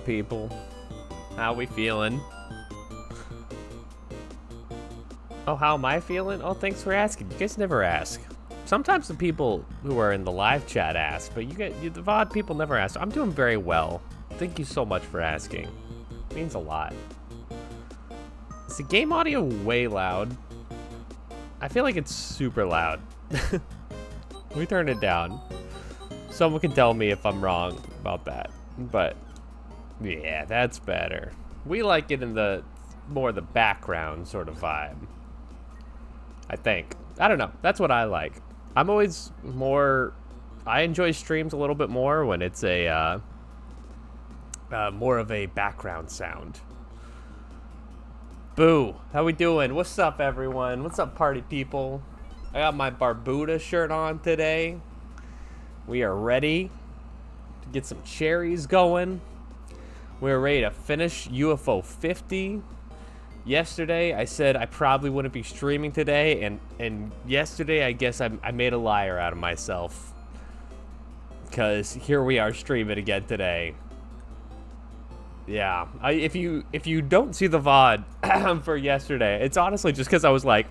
VOD people? How we feeling? Oh, how am I feeling? Oh, thanks for asking. You guys never ask. Sometimes the people who are in the live chat ask, but the VOD people never ask. I'm doing very well. Thank you so much for asking. It means a lot. Is the game audio way loud? I feel like it's super loud. We turn it down. Someone can tell me if I'm wrong about that. But yeah, that's better. We like it in the more the background sort of vibe. I think. I don't know. That's what I like. I'm always more. I enjoy streams a little bit more when it's a more of a background sound. Boo. How we doing? What's up, everyone? What's up, party people? I got my Barbuda shirt on today. We are ready to get some cherries going. We're ready to finish UFO 50. Yesterday, I said I probably wouldn't be streaming today, and yesterday, I guess I made a liar out of myself. Because here we are streaming again today. Yeah, if you don't see the VOD for yesterday, it's honestly just because I was like,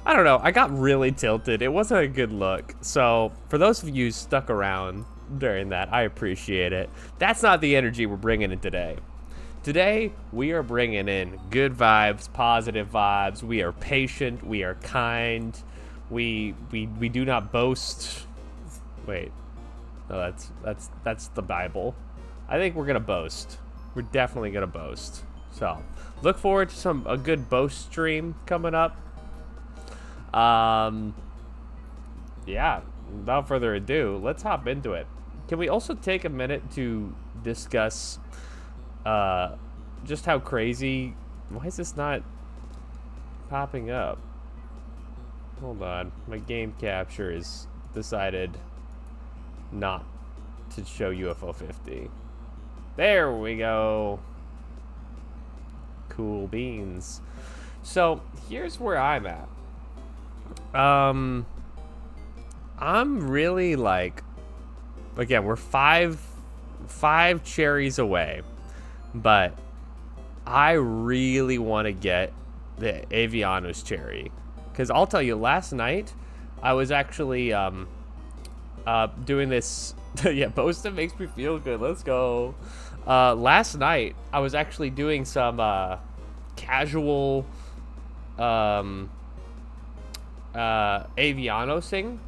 I don't know, I got really tilted. It wasn't a good look. So for those of you who stuck around during that, I appreciate it. That's not the energy we're bringing in today. Today, we are bringing in good vibes, positive vibes. We are patient. We are kind. We do not boast. Wait, no, that's the Bible. I think we're gonna boast. We're definitely gonna boast. So look forward to a good boast stream coming up. Yeah. Without further ado, let's hop into it. Can we also take a minute to discuss just how crazy. Why is this not popping up? Hold on, my game capture is decided not to show UFO 50. There we go. Cool beans. So here's where I'm at. I'm really like, again, we're five cherries away, but I really want to get the Avianos cherry, because I'll tell you, last night I was actually doing this. Yeah, boasting makes me feel good. Let's go. Last night I was actually doing some casual Avianosing,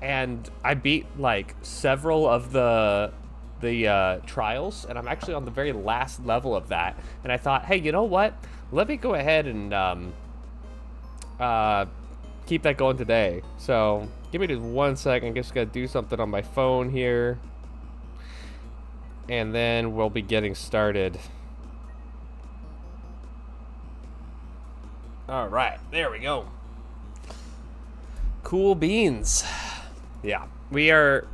and I beat like several of the trials, and I'm actually on the very last level of that. And I thought, hey, you know what? Let me go ahead and keep that going today. So give me just 1 second. I'm just gonna do something on my phone here, and then we'll be getting started. All right, there we go. Cool beans. Yeah, we are.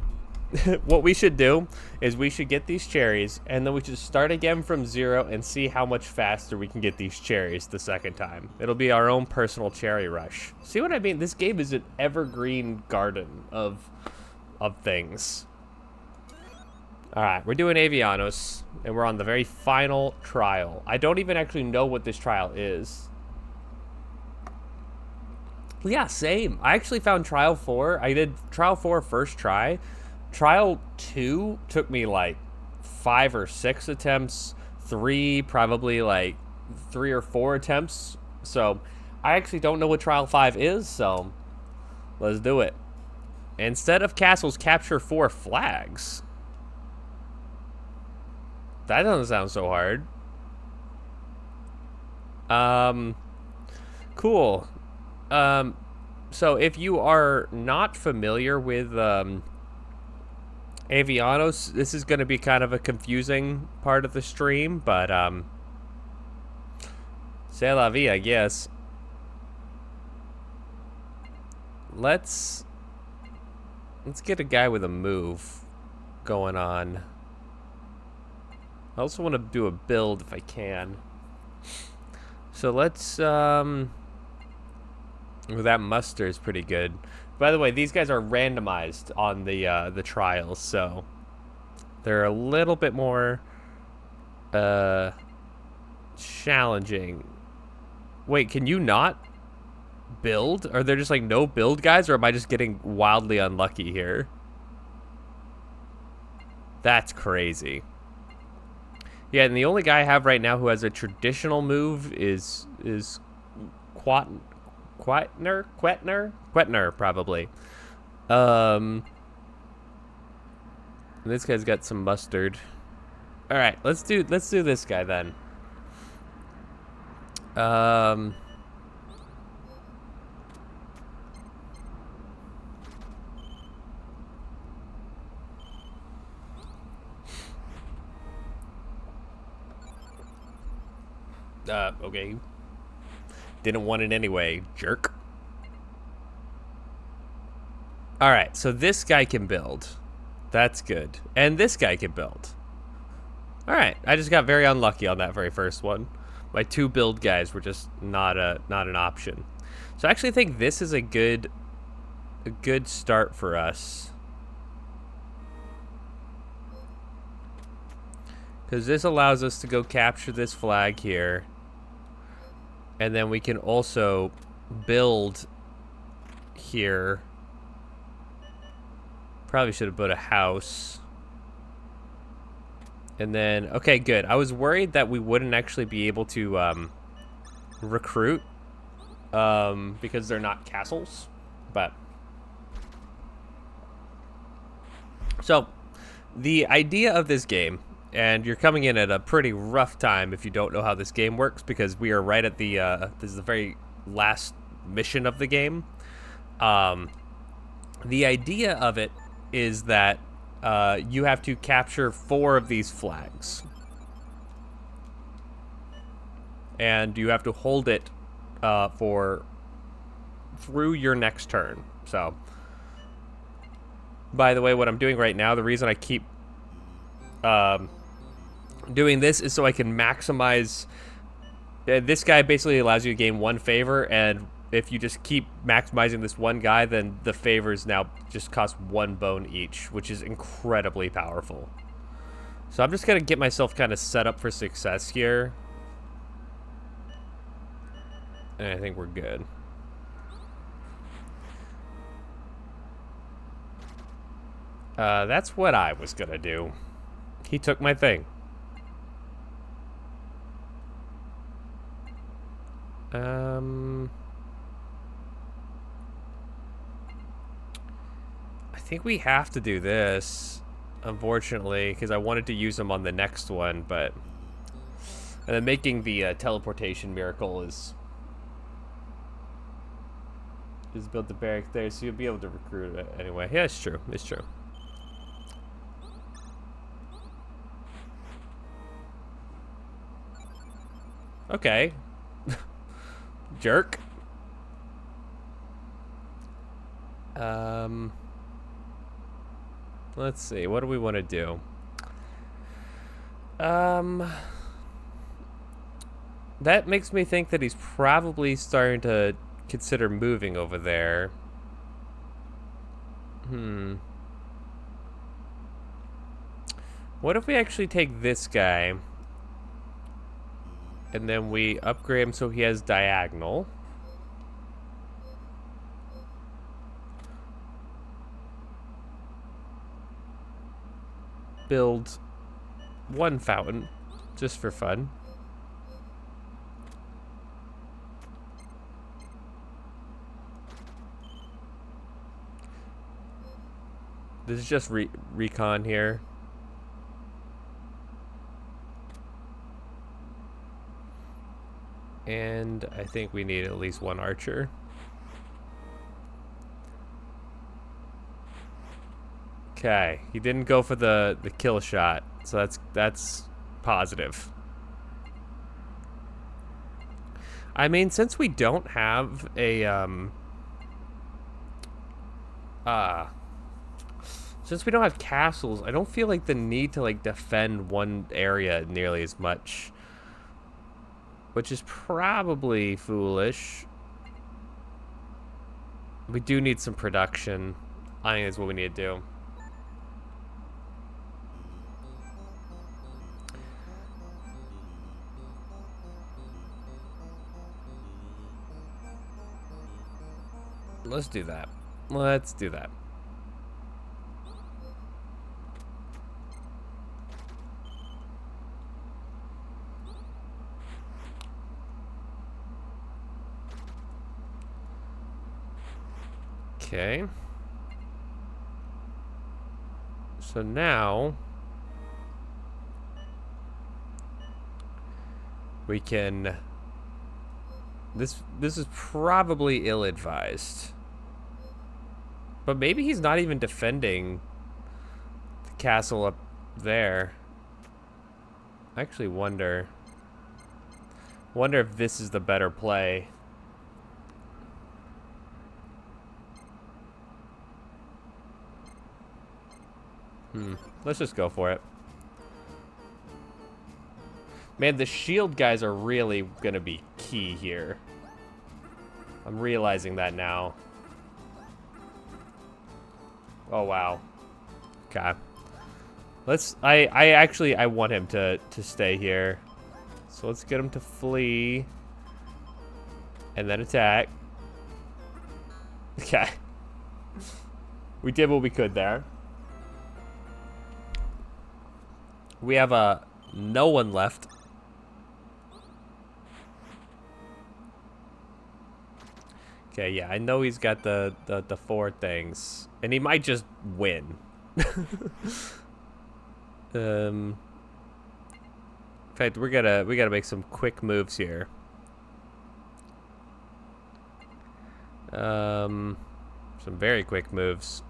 What we should do is we should get these cherries, and then we should start again from zero and see how much faster we can get these cherries the second time. It'll be our own personal cherry rush. See what I mean? This game is an evergreen garden of things. All right, we're doing Avianos, and we're on the very final trial. I don't even actually know what this trial is. Yeah, same. I actually found Trial 4. I did Trial 4 first try. Trial 2 took me like 5 or 6 attempts. 3 probably like 3 or 4 attempts. So I actually don't know what Trial 5 is, so let's do it. Instead of castles, capture 4 flags. That doesn't sound so hard. Cool. So if you are not familiar with Avianos, this is going to be kind of a confusing part of the stream, but c'est la vie, I guess. Let's get a guy with a move going on. I also want to do a build if I can. So let's Ooh, that muster is pretty good. By the way, these guys are randomized on the trials, so they're a little bit more Uh, challenging. Wait, can you not build? Are there just like no build guys, or am I just getting wildly unlucky here? That's crazy. Yeah, and the only guy I have right now who has a traditional move is Quetner probably. This guy's got some mustard. All right, let's do this guy then. Okay. Didn't want it anyway, jerk. All right, so this guy can build. That's good. And this guy can build. All right, I just got very unlucky on that very first one. My 2 build guys were just not an option. So I actually think this is a good start for us. Because this allows us to go capture this flag here. And then we can also build here. Probably should have built a house. And then, okay, good. I was worried that we wouldn't actually be able to recruit because they're not castles. But so the idea of this game, and you're coming in at a pretty rough time if you don't know how this game works, because we are right at the this is the very last mission of the game. The idea of it is that you have to capture 4 of these flags, and you have to hold it through your next turn. So, by the way, what I'm doing right now, the reason I keep doing this is so I can maximize. This guy basically allows you to gain 1 favor, and if you just keep maximizing this one guy, then the favors now just cost 1 bone each, which is incredibly powerful. So I'm just going to get myself kind of set up for success here. And I think we're good. That's what I was going to do. He took my thing. I think we have to do this, unfortunately, because I wanted to use them on the next one, but... And then making the teleportation miracle is built the barrack there, so you'll be able to recruit it anyway. Yeah, it's true. It's true. Okay. Jerk. Let's see. What do we want to do? That makes me think that he's probably starting to consider moving over there. What if we actually take this guy and then we upgrade him so he has diagonal? Build 1 fountain, just for fun. This is just recon here. And I think we need at least 1 archer. Okay, he didn't go for the kill shot, so that's positive. I mean, since we don't have a since we don't have castles, I don't feel like the need to like defend one area nearly as much, which is probably foolish. We do need some production. I think that's what we need to do. Let's do that. Let's do that. Okay. So now we can. This is probably ill-advised. But maybe he's not even defending the castle up there. I actually wonder if this is the better play. Let's just go for it. Man, the shield guys are really gonna be key here. I'm realizing that now. Oh, wow. Okay. I want him to stay here. So let's get him to flee. And then attack. Okay. We did what we could there. We have no one left. Okay, yeah, I know he's got the 4 things. And he might just win. In fact, we gotta make some quick moves here. Some very quick moves.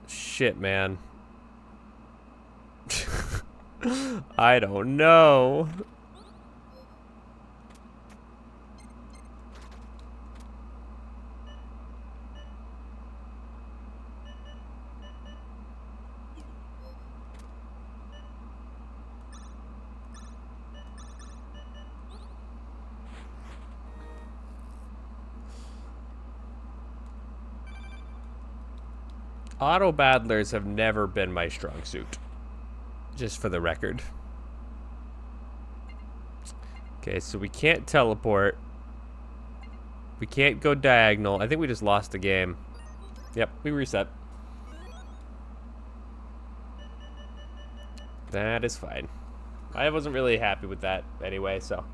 Shit, man. I don't know. Auto battlers have never been my strong suit. Just for the record. Okay, so we can't teleport. We can't go diagonal. I think we just lost the game. Yep, we reset. That is fine. I wasn't really happy with that anyway, so.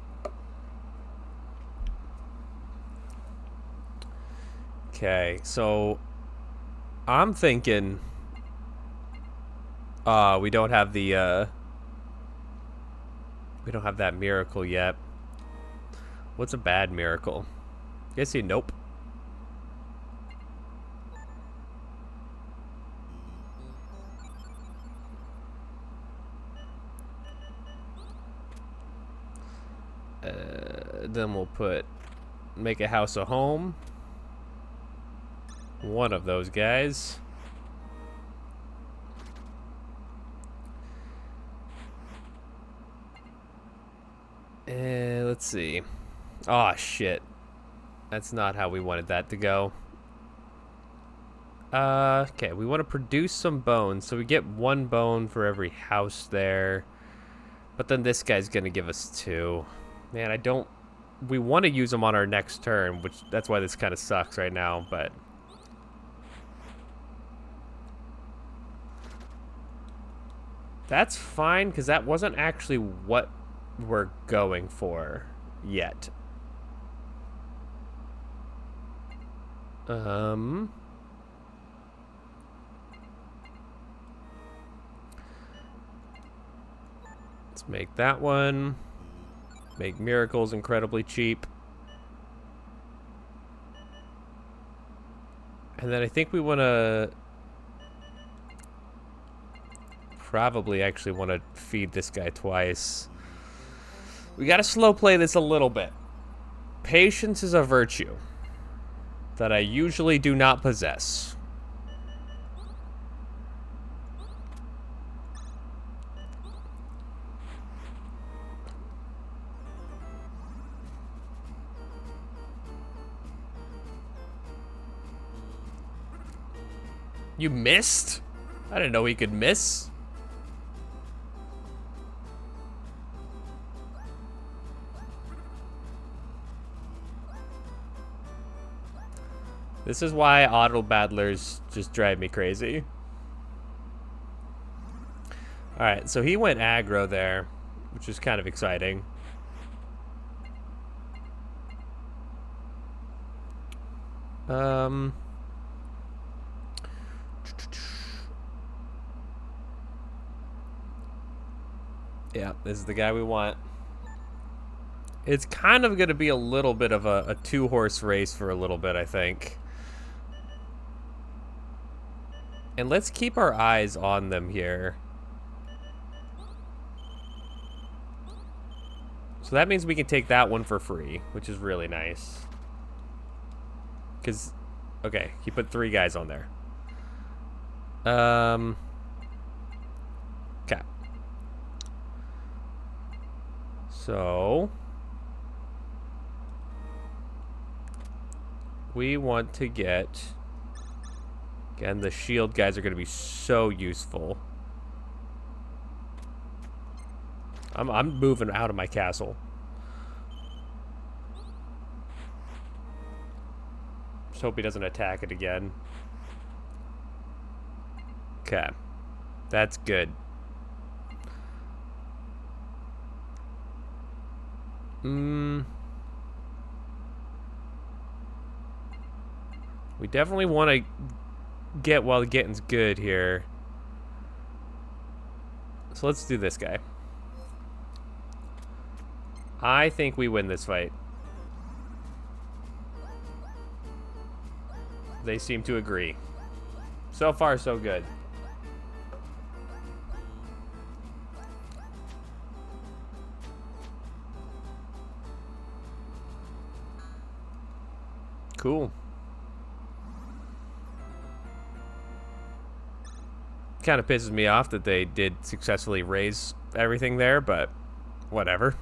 Okay, so I'm thinking we don't have the we don't have that miracle yet. What's a bad miracle? You guys see nope. Then we'll make a house a home. One of those guys. Let's see. Oh, shit. That's not how we wanted that to go. Okay, we want to produce some bones, so we get 1 bone for every house there. But then this guy's gonna give us 2. Man, we want to use them on our next turn, that's why this kind of sucks right now, but. That's fine, because that wasn't actually what we're going for yet. Let's make that one. Make miracles incredibly cheap. And then I think we want to probably actually want to feed this guy twice. We got to slow play this a little bit. Patience is a virtue that I usually do not possess. You missed? I didn't know he could miss. This is why auto battlers just drive me crazy. Alright, so he went aggro there, which is kind of exciting. Yeah, this is the guy we want. It's kind of going to be a little bit of a two-horse race for a little bit, I think. And let's keep our eyes on them here. So that means we can take that one for free, which is really nice. Because, okay, he put 3 guys on there. Okay. So we want to get, again, the shield guys are going to be so useful. I'm moving out of my castle. Just hope he doesn't attack it again. Okay. That's good. We definitely want to get while the getting's good here. So let's do this guy. I think we win this fight. They seem to agree. So far, so good. Cool. Kind of pisses me off that they did successfully raise everything there, but whatever.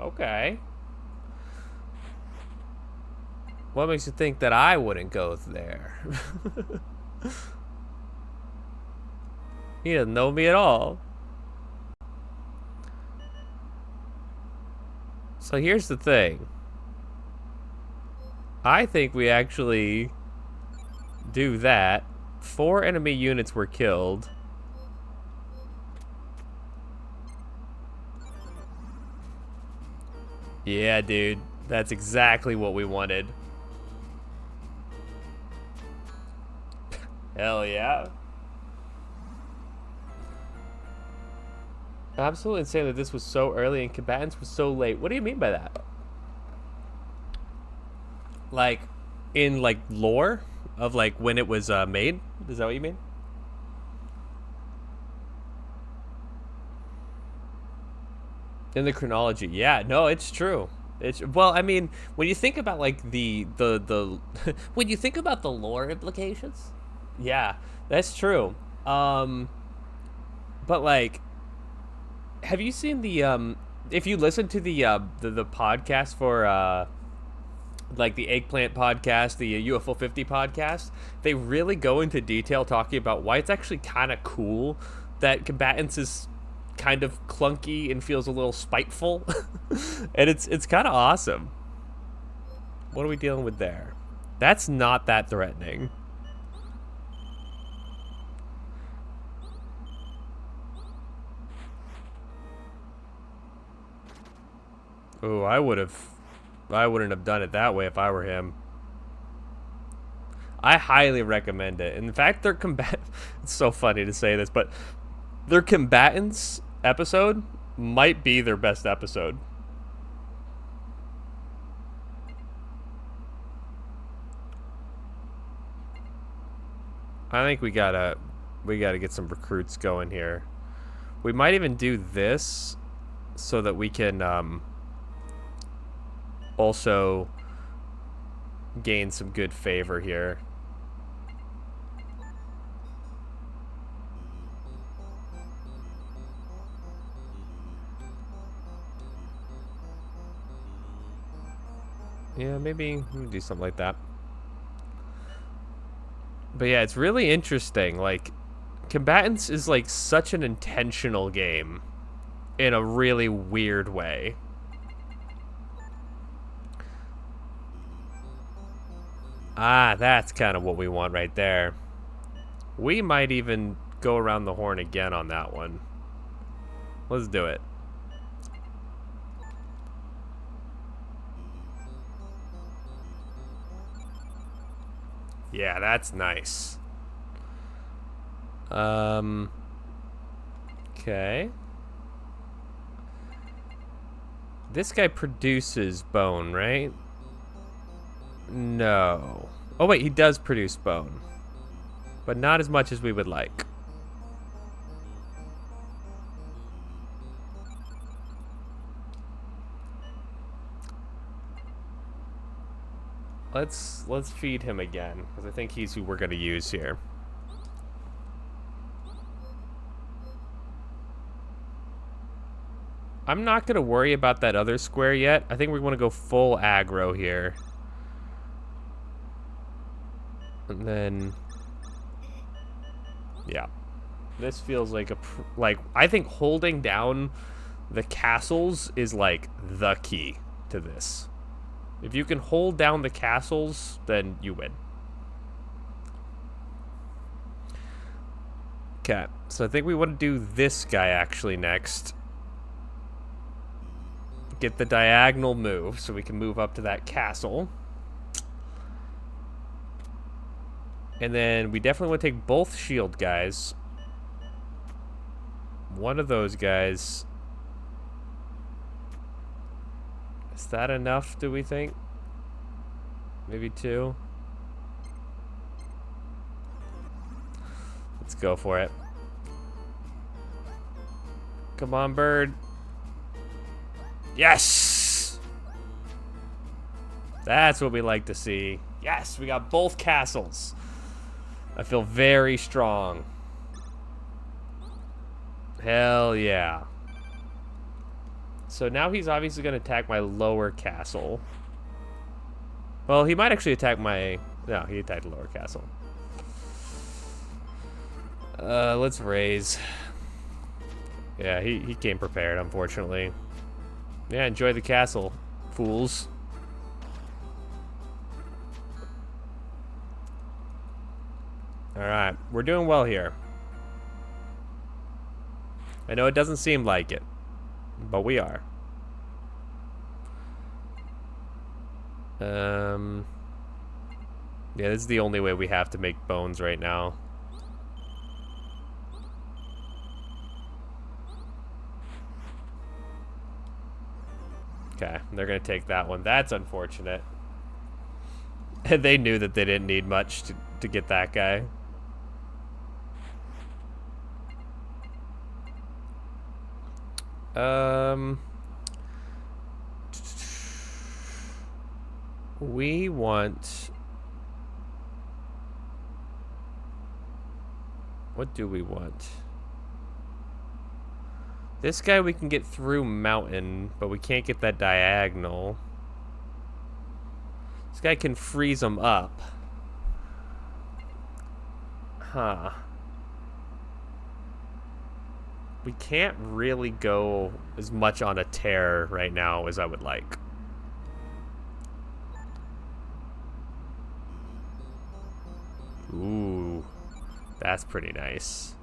Okay. What makes you think that I wouldn't go there? He doesn't know me at all. So here's the thing. I think we actually do that. 4 enemy units were killed. Yeah, dude. That's exactly what we wanted. Hell yeah. Absolutely insane that this was so early and combatants was so late. What do you mean by that? Like, in, like, lore of, like, when it was made? Is that what you mean? In the chronology. Yeah, no, it's true. It's, well, I mean, when you think about, like, the when you think about the lore implications, yeah, that's true. But, like, have you seen the if you listen to the podcast for like the Eggplant podcast, the UFO 50 podcast, they really go into detail talking about why it's actually kind of cool that combatants is kind of clunky and feels a little spiteful. And it's kind of awesome. What are we dealing with there? That's not that threatening. Oh, I wouldn't have done it that way if I were him. I highly recommend it. In fact, their it's so funny to say this, but their combatants episode might be their best episode. I think we gotta get some recruits going here. We might even do this so that we can also gain some good favor here. Yeah, maybe do something like that. But yeah, it's really interesting. Like, Combatants is like such an intentional game in a really weird way. Ah, that's kind of what we want right there. We might even go around the horn again on that one. Let's do it. Yeah, that's nice. Okay. This guy produces bone, right? No. Oh, wait, he does produce bone. But not as much as we would like. Let's feed him again, because I think he's who we're going to use here. I'm not going to worry about that other square yet. I think we want to go full aggro here. And then... yeah. This feels like I think holding down the castles is like the key to this. If you can hold down the castles, then you win. Okay, so I think we want to do this guy actually next. Get the diagonal move so we can move up to that castle. And then we definitely want to take both shield guys. One of those guys. Is that enough, do we think? Maybe two? Let's go for it. Come on, bird. Yes! That's what we like to see. Yes, we got both castles. I feel very strong. Hell yeah. So now he's obviously going to attack my lower castle. Well, he might actually attack my... no, he attacked the lower castle. Let's raise. Yeah, he came prepared, unfortunately. Yeah, enjoy the castle, fools. Alright, we're doing well here. I know it doesn't seem like it, but we are. Yeah, this is the only way we have to make bones right now. Okay, they're gonna take that one. That's unfortunate. They knew that they didn't need much to get that guy. We want... what do we want? This guy we can get through mountain, but we can't get that diagonal. This guy can freeze them up. Huh. We can't really go as much on a tear right now as I would like. Ooh, that's pretty nice.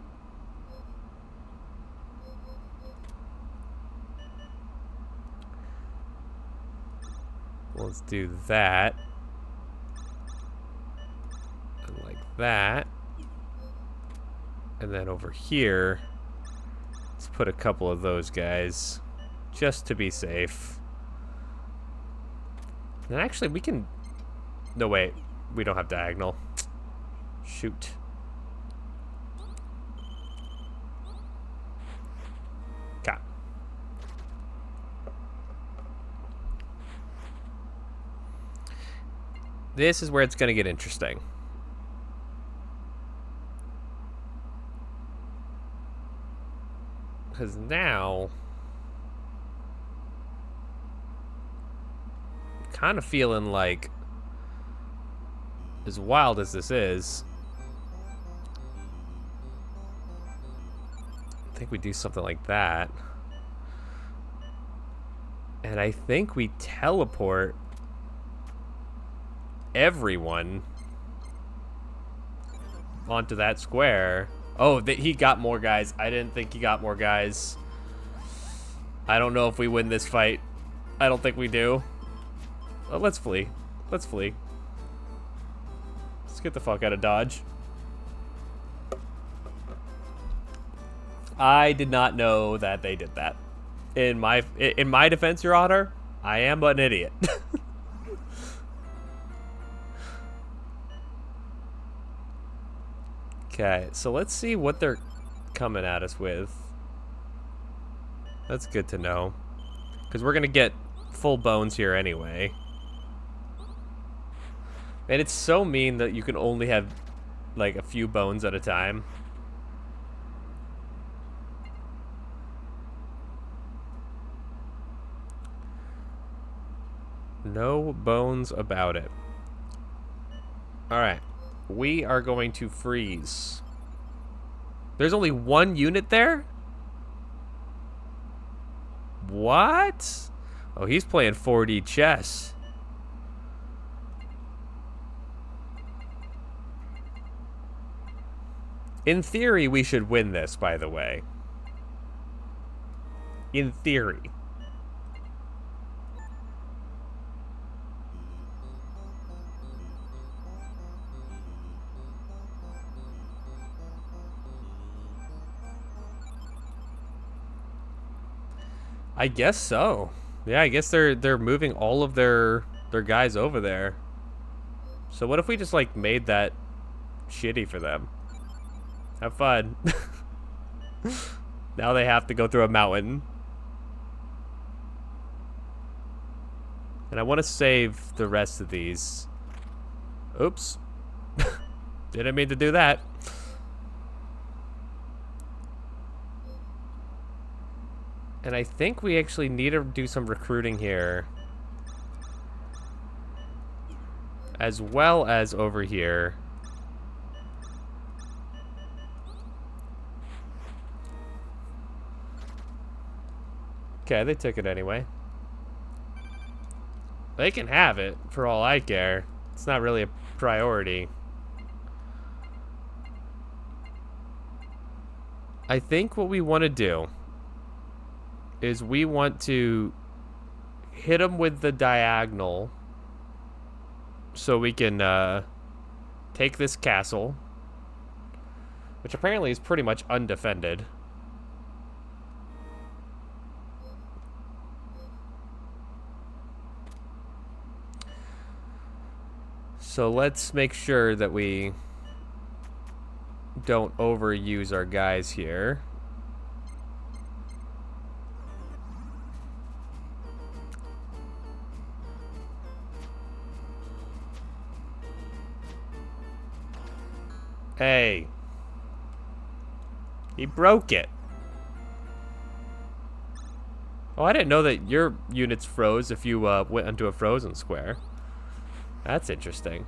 Let's do that. And like that. And then over here, let's put a couple of those guys just to be safe. And actually, we can... no, wait. We don't have diagonal. Shoot. Okay. This is where it's going to get interesting. Because now... kind of feeling like, as wild as this is, I think we do something like that. And I think we teleport everyone onto that square. Oh, he got more guys. I didn't think he got more guys. I don't know if we win this fight. I don't think we do. Oh, let's flee. Let's flee. Let's get the fuck out of Dodge. I did not know that they did that. In my defense, Your Honor, I am an idiot. Okay, so let's see what they're coming at us with. That's good to know. Because we're going to get full bones here anyway. And it's so mean that you can only have, like, a few bones at a time. No bones about it. Alright. We are going to freeze. There's only one unit there? What? Oh, he's playing 4D chess. In theory, we should win this, by the way. In theory. I guess so. Yeah, I guess they're moving all of their guys over there. So what if we just like made that shitty for them? Have fun. Now they have to go through a mountain. And I want to save the rest of these. Oops. Didn't mean to do that. And I think we actually need to do some recruiting here. As well as over here. Okay, they took it anyway. They can have it, for all I care. It's not really a priority. I think what we want to do is we want to hit them with the diagonal so we can take this castle, which apparently is pretty much undefended. So let's make sure that we don't overuse our guys here. Hey. He broke it. Oh, I didn't know that your units froze if you went into a frozen square. That's interesting.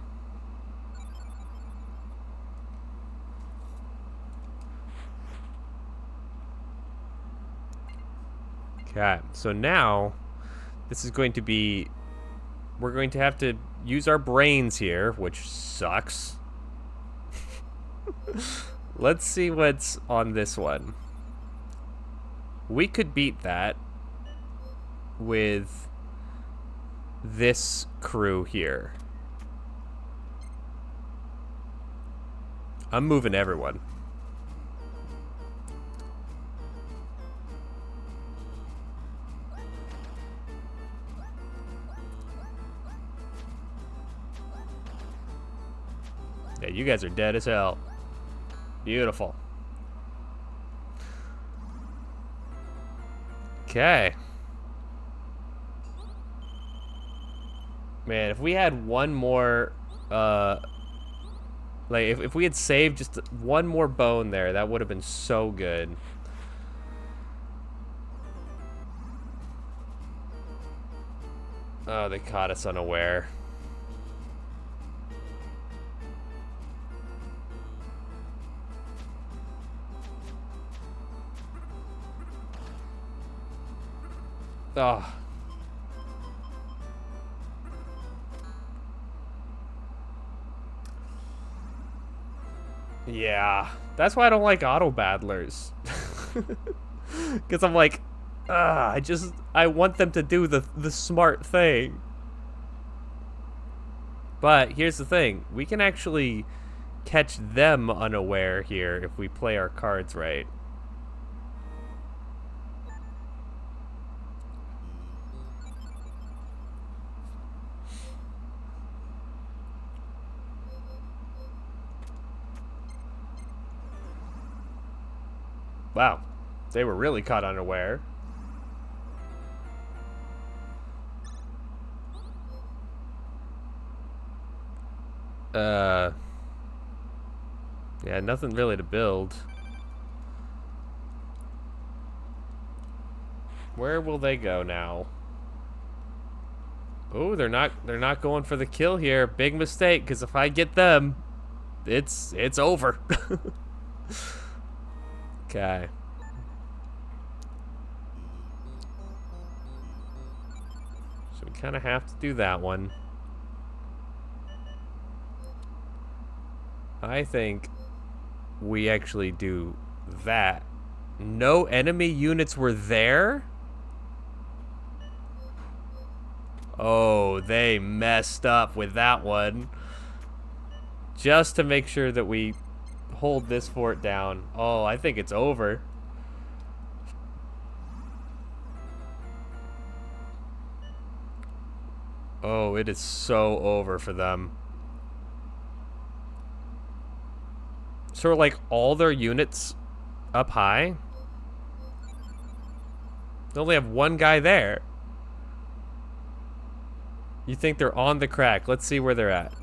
Okay, so now this is going to be... We're going to have to use our brains here, which sucks. Let's see what's on this one. We could beat that with this crew here. I'm moving everyone. Yeah, you guys are dead as hell. Beautiful. Okay. Man, if we had one more, like, if we had saved just one more bone there, that would have been so good. Oh, they caught us unaware. Oh. Yeah. That's why I don't like auto battlers. Because I'm like, I want them to do the smart thing. But here's the thing. We can actually catch them unaware here if we play our cards right. Wow. They were really caught unaware. Yeah, nothing really to build. Where will they go now? Oh, they're not going for the kill here. Big mistake, because if I get them, it's over. Okay. So we kind of have to do that one. I think we actually do that. No enemy units were there? Oh, they messed up with that one. Just to make sure that we hold this fort down. Oh, I think it's over. Oh, it is so over for them. So like all their units up high? They only have one guy there. You think they're on the crack. Let's see where they're at.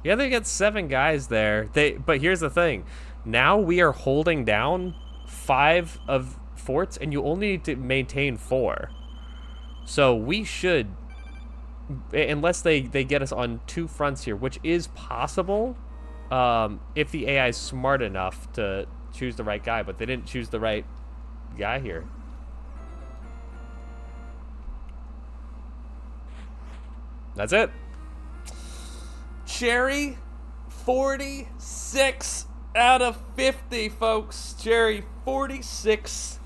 Yeah, they got 7 guys there. But here's the thing. Now we are holding down 5 of forts, and you only need to maintain 4. So we should, unless they get us on 2 fronts here, which is possible, if the AI is smart enough to choose the right guy, but they didn't choose the right guy here. That's it. Cherry, 46 out of 50, folks. Cherry, 46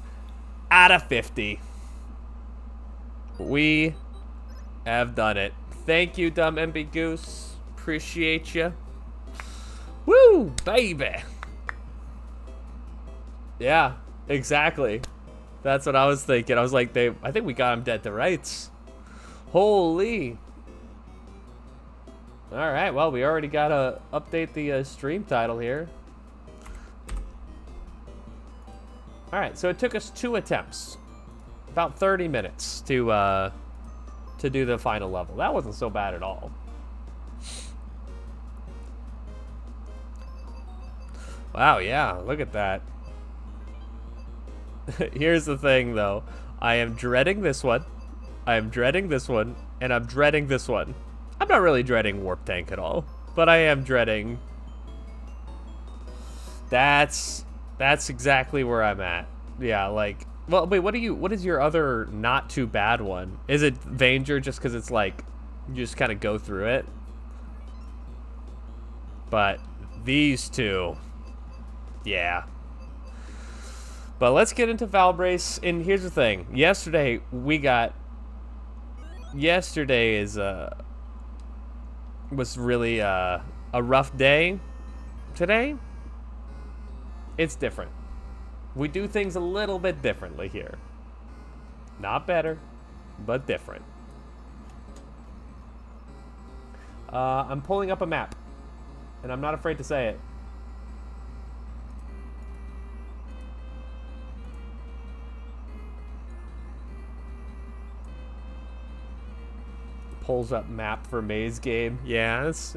out of 50. We have done it. Thank you, Dumb MB Goose. Appreciate you. Woo, baby. Yeah, exactly. That's what I was thinking. I was like, I think we got him dead to rights. Holy. All right, well, we already got to update the stream title here. All right, so it took us 2 attempts. About 30 minutes to do the final level. That wasn't so bad at all. Wow, yeah, look at that. Here's the thing, though. I am dreading this one. I am dreading this one, and I'm dreading this one. I'm not really dreading Warp Tank at all, but I am dreading. That's exactly where I'm at. Yeah, like, well, wait, what is your other not too bad one? Is it Vanger just because it's like, you just kind of go through it? But these two, yeah. But let's get into Valbrace, and here's the thing. Yesterday was really a rough day. Today, it's different. We do things a little bit differently here. Not better, but different. I'm pulling up a map, and I'm not afraid to say it. Pulls up map for Maze game. Yeah, it's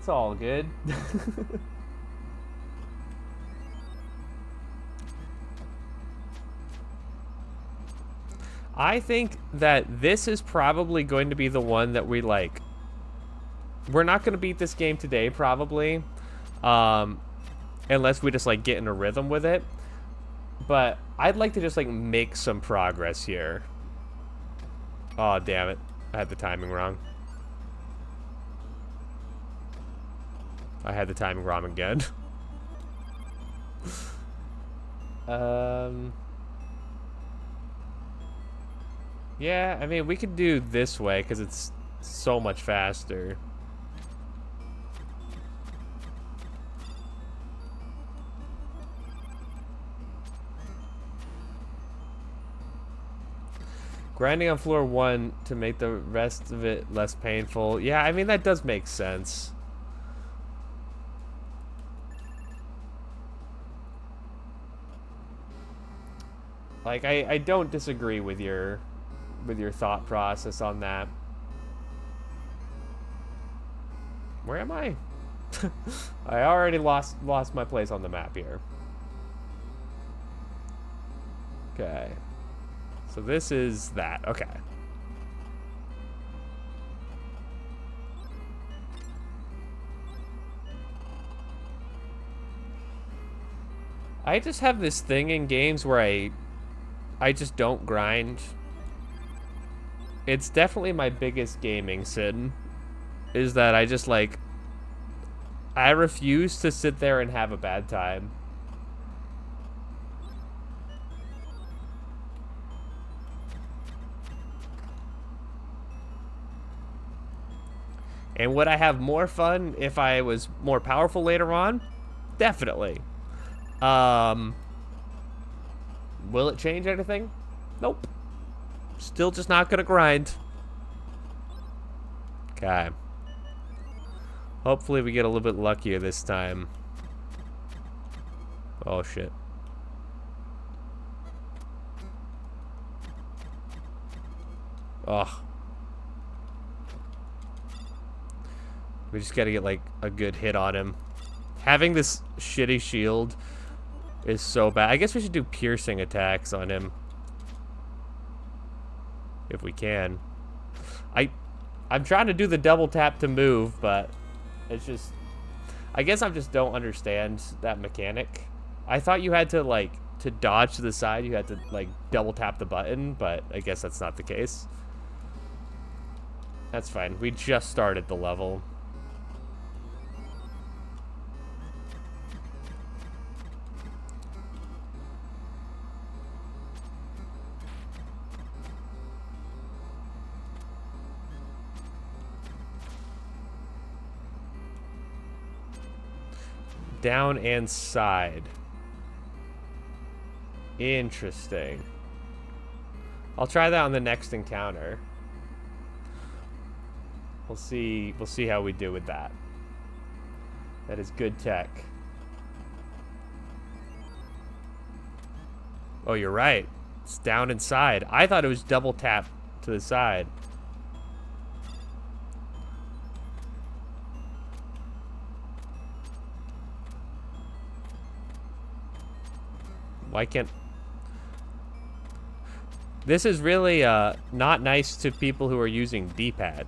all good. I think that this is probably going to be the one that we like. We're not going to beat this game today, probably, unless we just like get in a rhythm with it. But I'd like to just like make some progress here. Oh, damn it. I had the timing wrong. I had the timing wrong again. Yeah, I mean, we could do this way because it's so much faster. Grinding on floor 1 to make the rest of it less painful. Yeah, I mean, that does make sense. Like, I don't disagree with your thought process on that. Where am I? I already lost my place on the map here. Okay. So this is that. Okay. I just have this thing in games where I just don't grind. It's definitely my biggest gaming sin, is that I just like, I refuse to sit there and have a bad time. And would I have more fun if I was more powerful later on? Definitely. Will it change anything? Nope. Still just not gonna grind. Okay. Hopefully we get a little bit luckier this time. Oh, shit. Ugh. We just gotta get, like, a good hit on him. Having this shitty shield is so bad. I guess we should do piercing attacks on him. If we can. I'm trying to do the double tap to move, but it's just... I guess I just don't understand that mechanic. I thought you had to, like, to dodge to the side, you had to, like, double tap the button, but I guess that's not the case. That's fine. We just started the level. Down and side. Interesting. I'll try that on the next encounter. We'll see how we do with that. That is good tech. Oh, you're right. It's down and side. I thought it was double tap to the side. Why can't... This is really not nice to people who are using D-pad.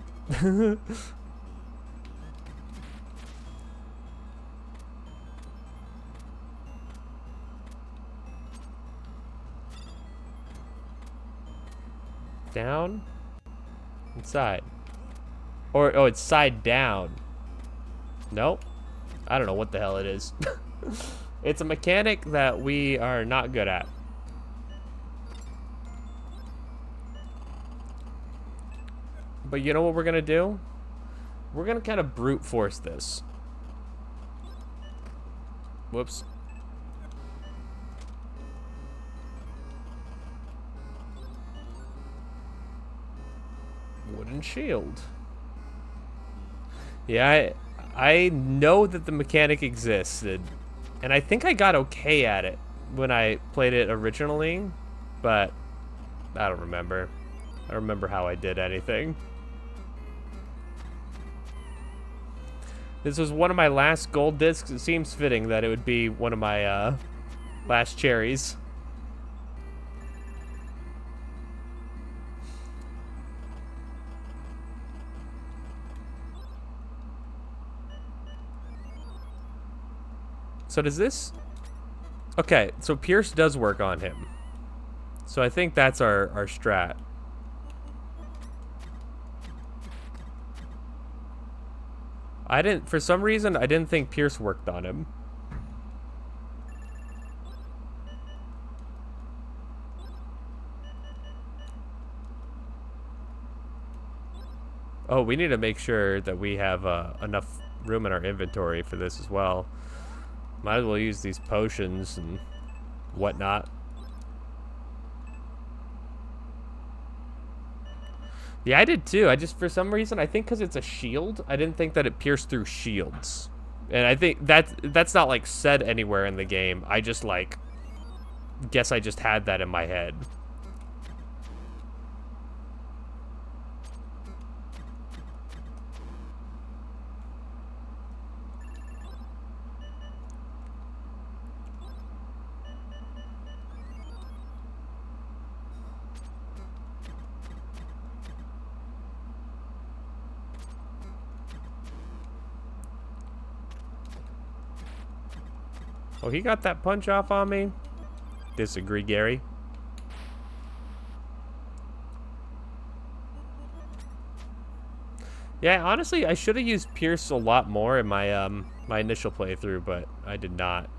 Down? Inside. Or, oh, it's side down. Nope. I don't know what the hell it is. It's a mechanic that we are not good at. But you know what we're gonna do? We're gonna kind of brute force this. Whoops. Wooden shield. Yeah, I know that the mechanic existed. And I think I got okay at it when I played it originally, but I don't remember. I don't remember how I did anything. This was one of my last gold discs. It seems fitting that it would be one of my last cherries. So does this... Okay, so Pierce does work on him. So I think that's our strat. For some reason, I didn't think Pierce worked on him. Oh, we need to make sure that we have enough room in our inventory for this as well. Might as well use these potions and whatnot. Yeah, I did too. I just, for some reason, I think because it's a shield, I didn't think that it pierced through shields. And I think that's not, like, said anywhere in the game. I just, like, guess I just had that in my head. Oh, he got that punch off on me? Disagree, Gary. Yeah, honestly, I should have used Pierce a lot more in my my initial playthrough, but I did not.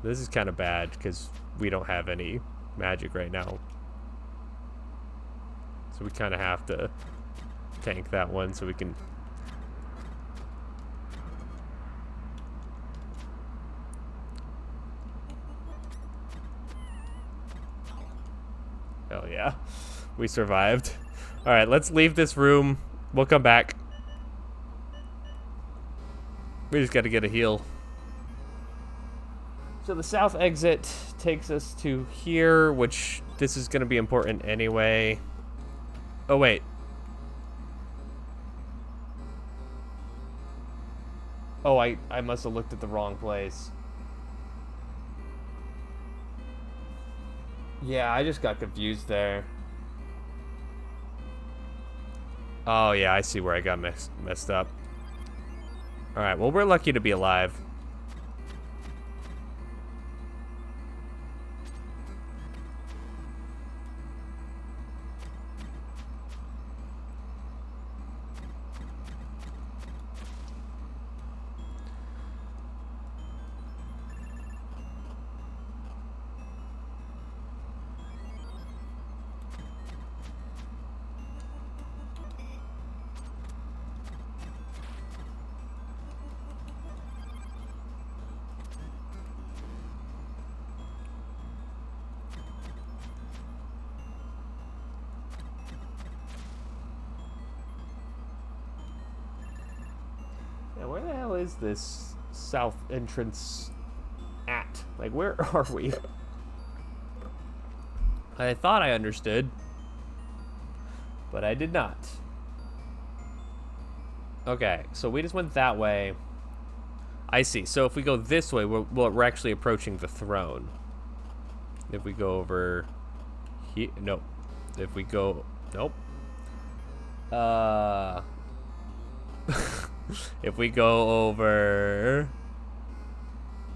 This is kind of bad because we don't have any magic right now. So we kind of have to tank that one so we can... Hell yeah. We survived. Alright, let's leave this room. We'll come back. We just gotta get a heal. So the south exit takes us to here, which this is gonna be important anyway. Oh, wait. Oh, I must have looked at the wrong place. Yeah, I just got confused there. Oh, yeah, I see where I got messed up. Alright, well, we're lucky to be alive. Yeah, where the hell is this south entrance at? Like, where are we? I thought I understood, but I did not. Okay, so we just went that way. I see. So if we go this way, we're actually approaching the throne. If we go over here, nope. If we go, nope. If we go over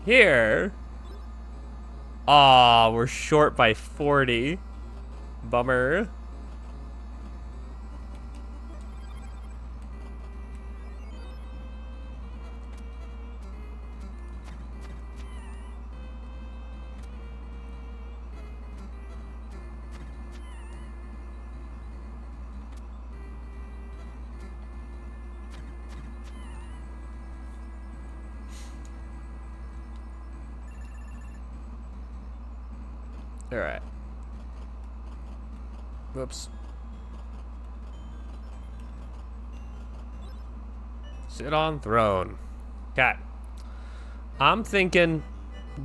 here. Aw, we're short by 40. Bummer. All right. Whoops. Sit on throne. Cat. I'm thinking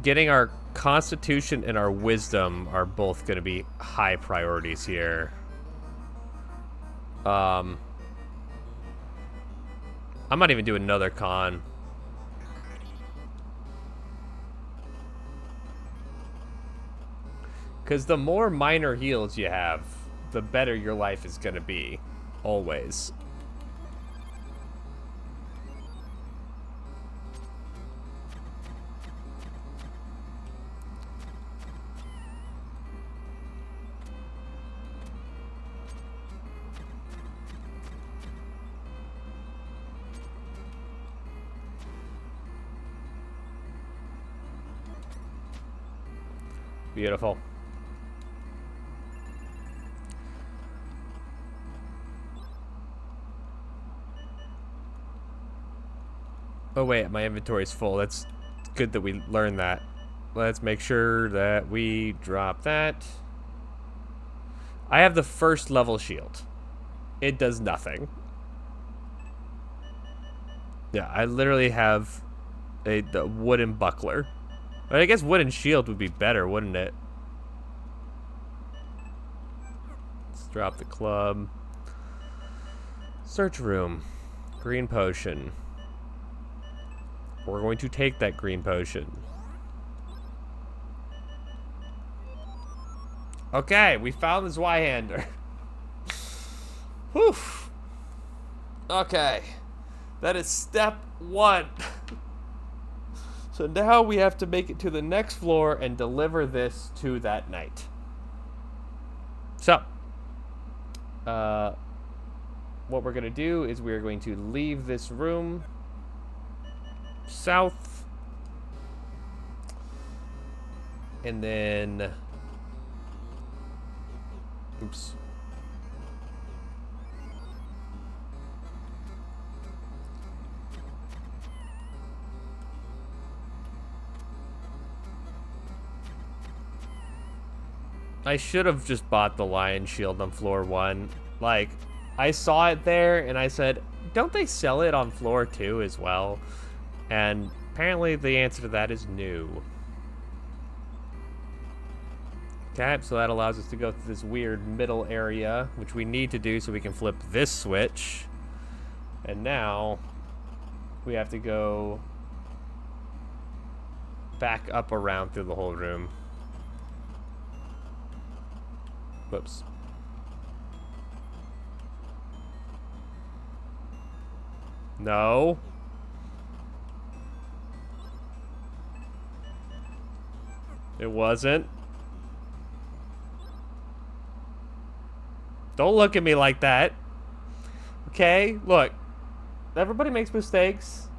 getting our constitution and our wisdom are both going to be high priorities here. I might even do another con. Because the more minor heals you have, the better your life is going to be. Always. Beautiful. Oh wait, my inventory's full. That's good that we learned that. Let's make sure that we drop that. I have the first level shield. It does nothing. Yeah, I literally have the wooden buckler. But I guess wooden shield would be better, wouldn't it? Let's drop the club. Search room. Green potion. We're going to take that green potion. Okay, we found the Zweihander. Whew. Okay. That is step 1. So now we have to make it to the next floor and deliver this to that knight. So, what we're going to do is we're going to leave this room south. And then... Oops. I should have just bought the lion shield on floor 1. Like, I saw it there and I said, don't they sell it on floor 2 as well? And apparently the answer to that is no. Okay, so that allows us to go through this weird middle area, which we need to do so we can flip this switch. And now we have to go back up around through the whole room. Whoops. No. It wasn't. Don't look at me like that. Okay? Look. Everybody makes mistakes.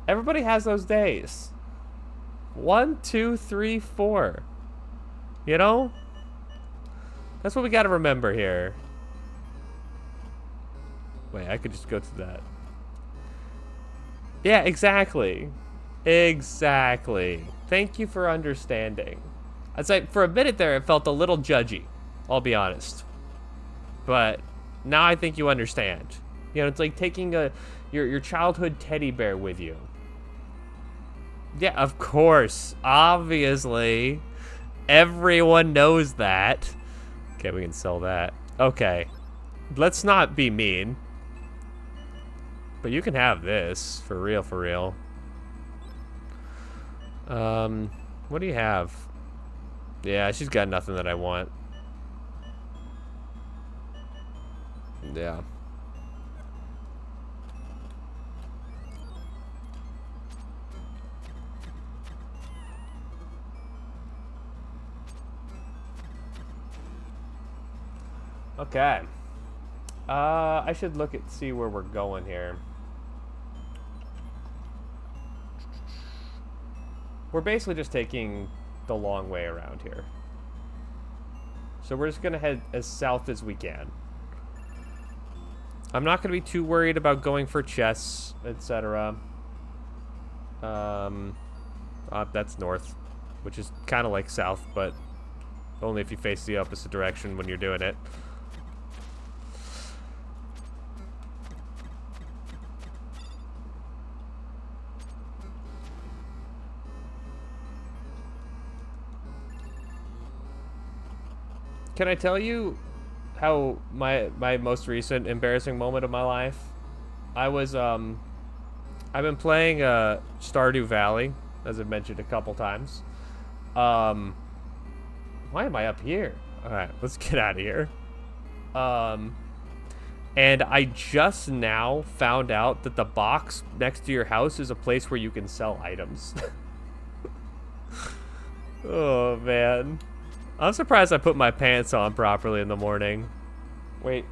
Everybody has those days. 1, 2, 3, 4. You know? That's what we gotta remember here. Wait, I could just go to that. Yeah, exactly. Exactly. Thank you for understanding. I'd say for a minute there, it felt a little judgy. I'll be honest. But now I think you understand. You know, it's like taking your childhood teddy bear with you. Yeah, of course. Obviously. Everyone knows that. Okay, we can sell that. Okay. Let's not be mean. But you can have this. For real, for real. What do you have? Yeah, she's got nothing that I want. Yeah. Okay. I should look at see where we're going here. We're basically just taking the long way around here. So we're just gonna head as south as we can. I'm not gonna be too worried about going for chests, etc. That's north, which is kind of like south, but only if you face the opposite direction when you're doing it. Can I tell you how my most recent embarrassing moment of my life? I was I've been playing Stardew Valley, as I've mentioned a couple times. Why am I up here? All right, let's get out of here. And I just now found out that the box next to your house is a place where you can sell items. Oh man. I'm surprised I put my pants on properly in the morning. Wait.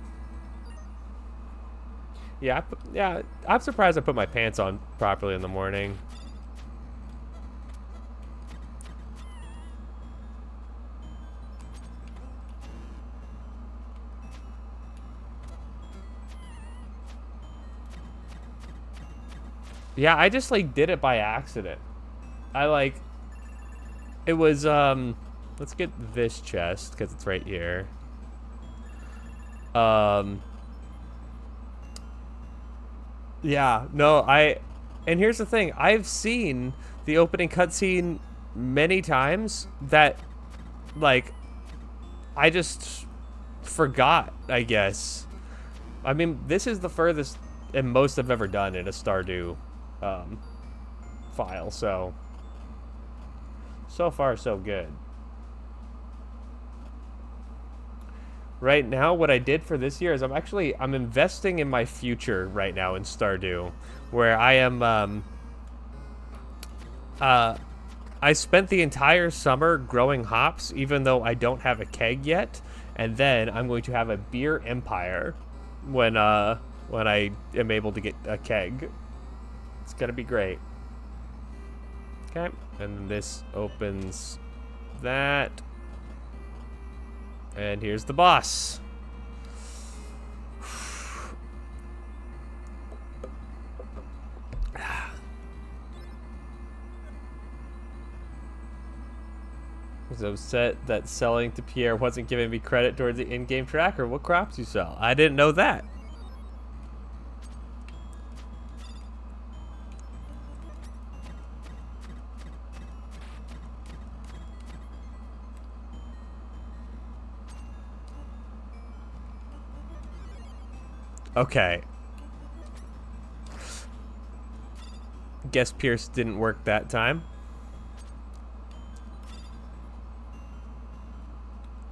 Yeah, I'm surprised I put my pants on properly in the morning. Yeah, I just like did it by accident. I like it was let's get this chest because it's right here. Um yeah, no, and here's the thing. I've seen the opening cutscene many times that like I just forgot, I guess. I mean, this is the furthest and most I've ever done in a Stardew um, file, so far so good. Right now, what I did for this year is I'm investing in my future right now in Stardew, where I am I spent the entire summer growing hops, even though I don't have a keg yet, and then I'm going to have a beer empire when I am able to get a keg. It's gonna be great. Okay, and this opens that, and here's the boss. I was upset that selling to Pierre wasn't giving me credit towards the in-game tracker. What crops you sell? I didn't know that. Okay. Guess Pierce didn't work that time.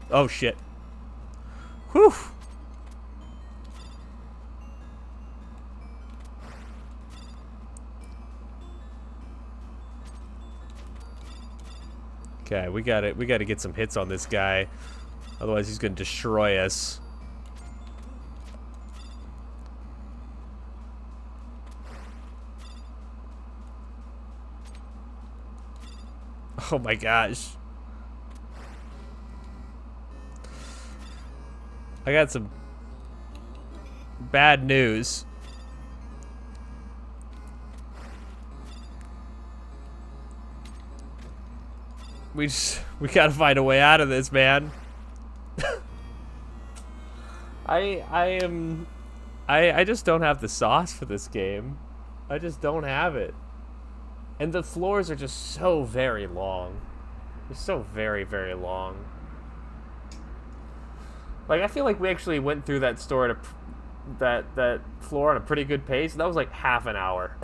Oh, shit. Whew. Okay, we gotta get some hits on this guy. Otherwise, he's gonna destroy us. Oh my gosh. I got some bad news. We gotta find a way out of this, man. I just don't have the sauce for this game. I just don't have it. And the floors are just so very long. They're so very, very long. Like, I feel like we actually went through that store at that floor on a pretty good pace. That was like half an hour.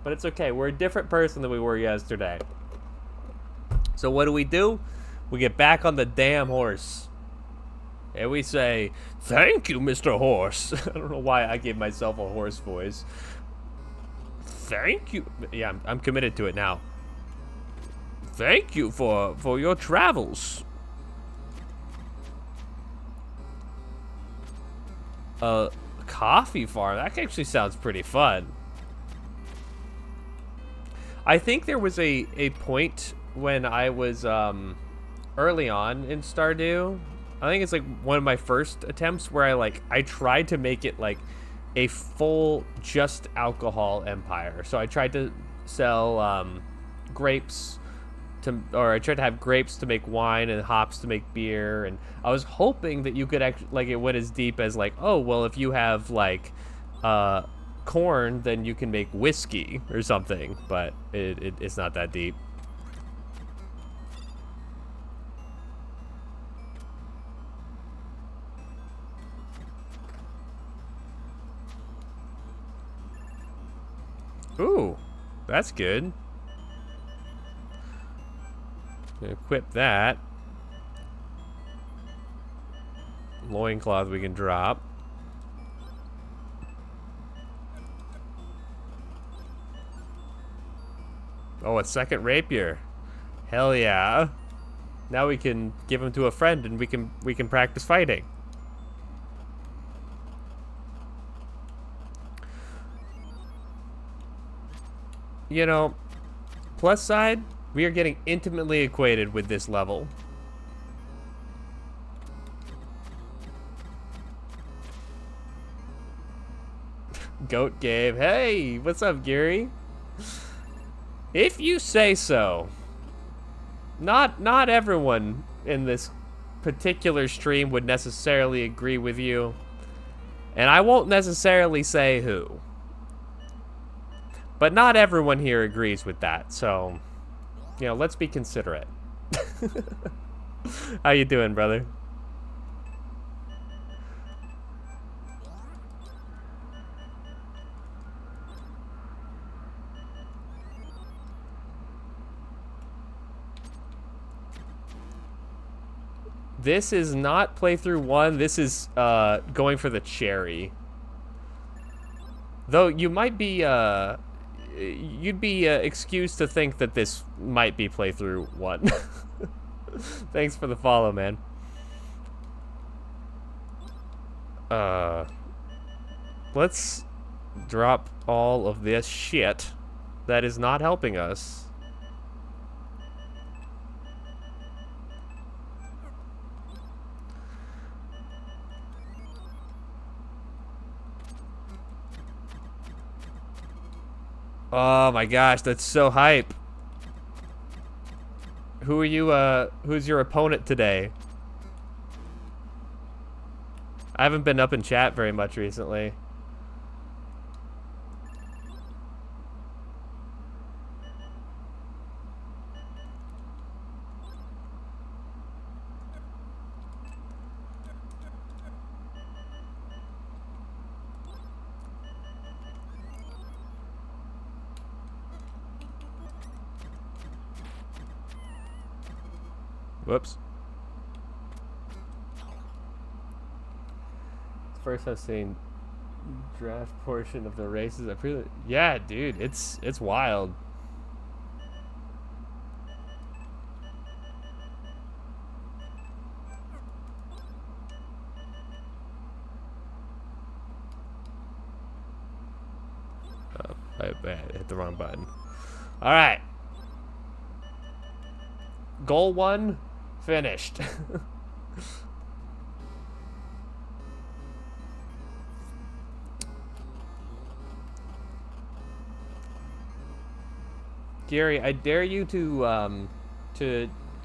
But it's okay. We're a different person than we were yesterday. So what do? We get back on the damn horse. And we say, "Thank you, Mr. Horse." I don't know why I gave myself a horse voice. Thank you. Yeah, I'm committed to it now. Thank you for your travels. Coffee farm. That actually sounds pretty fun. I think there was a point when I was early on in Stardew. I think it's like one of my first attempts where I tried to make it like a full just alcohol empire. So I tried to sell grapes I tried to have grapes to make wine and hops to make beer, and I was hoping that you could actually, like, it went as deep as like, oh well, if you have like corn, then you can make whiskey or something, but it's not that deep. Ooh, that's good. Equip that. Loincloth we can drop. Oh, a second rapier. Hell yeah. Now we can give him to a friend and we can practice fighting. You know, plus side, we are getting intimately acquainted with this level. Goat Gabe. Hey, what's up, Gary? If you say so. Not everyone in this particular stream would necessarily agree with you. And I won't necessarily say who. But not everyone here agrees with that, so, you know, let's be considerate. How you doing, brother? This is not playthrough 1, this is going for the cherry. Though you might be, you'd be excused to think that this might be playthrough 1. Thanks for the follow, man. Let's drop all of this shit that is not helping us. Oh my gosh, that's so hype. Who are you, who's your opponent today? I haven't been up in chat very much recently. Whoops. First I've seen draft portion of the races. Yeah, dude, it's wild. Oh, I hit the wrong button. All right. Goal 1 finished. Gary, I dare you to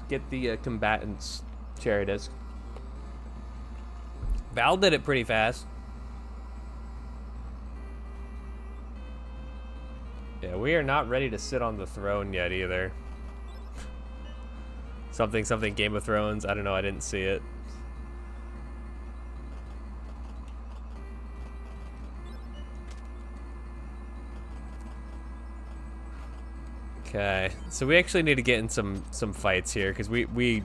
get the combatants cherry disc. Val did it pretty fast. Yeah, we are not ready to sit on the throne yet either. Something Game of Thrones. I don't know, I didn't see it. Okay, so we actually need to get in some fights here because we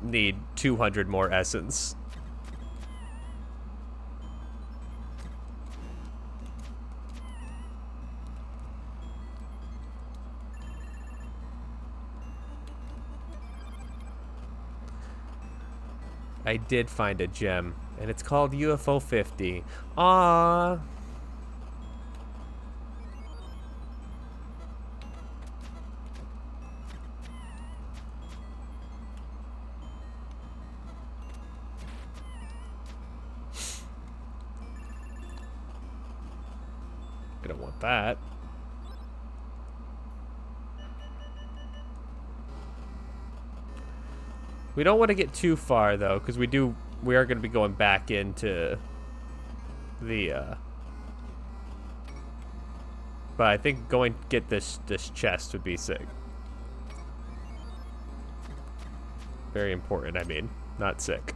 need 200 more essence. I did find a gem, and it's called UFO 50. Aww. I don't want that. We don't want to get too far though, because we are going to be going back into the but I think going to get this chest would be sick. Very important, I mean, not sick.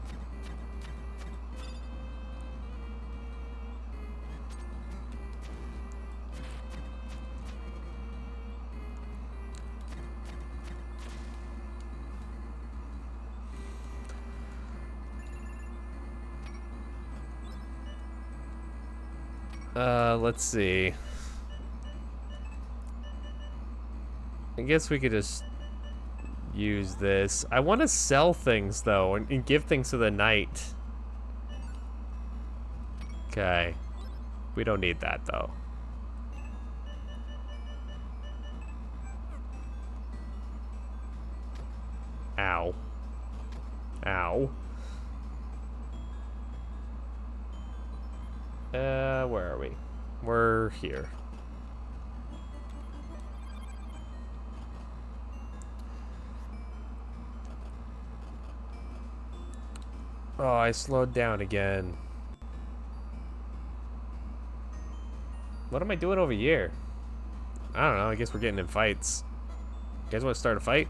Let's see. I guess we could just use this. I want to sell things though and give things to the knight. Okay. We don't need that though. Ow. Ow. Where are we? We're here. Oh, I slowed down again. What am I doing over here? I don't know. I guess we're getting in fights. You guys want to start a fight?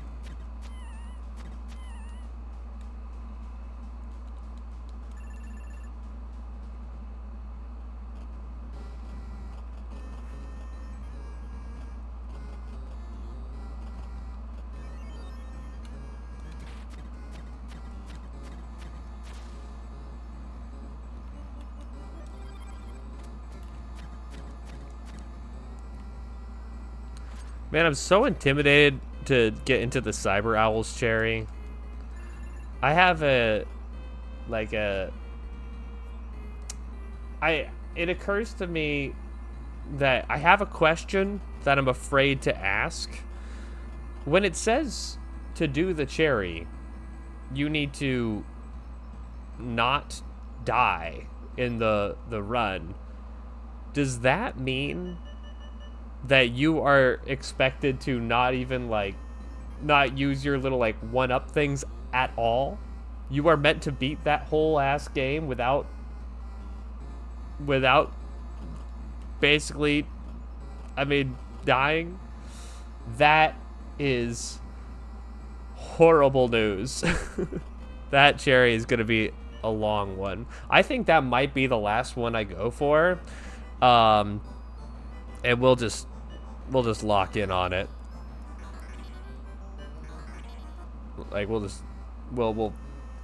Man, I'm so intimidated to get into the Cyber Owls, Cherry. I have it occurs to me that I have a question that I'm afraid to ask. When it says to do the cherry, you need to not die in the run. Does that mean that you are expected to not even not use your little one up things at all? You are meant to beat that whole ass game without basically, dying? That is horrible news. That cherry is gonna be a long one. I think that might be the last one I go for. And we'll just lock in on it. We'll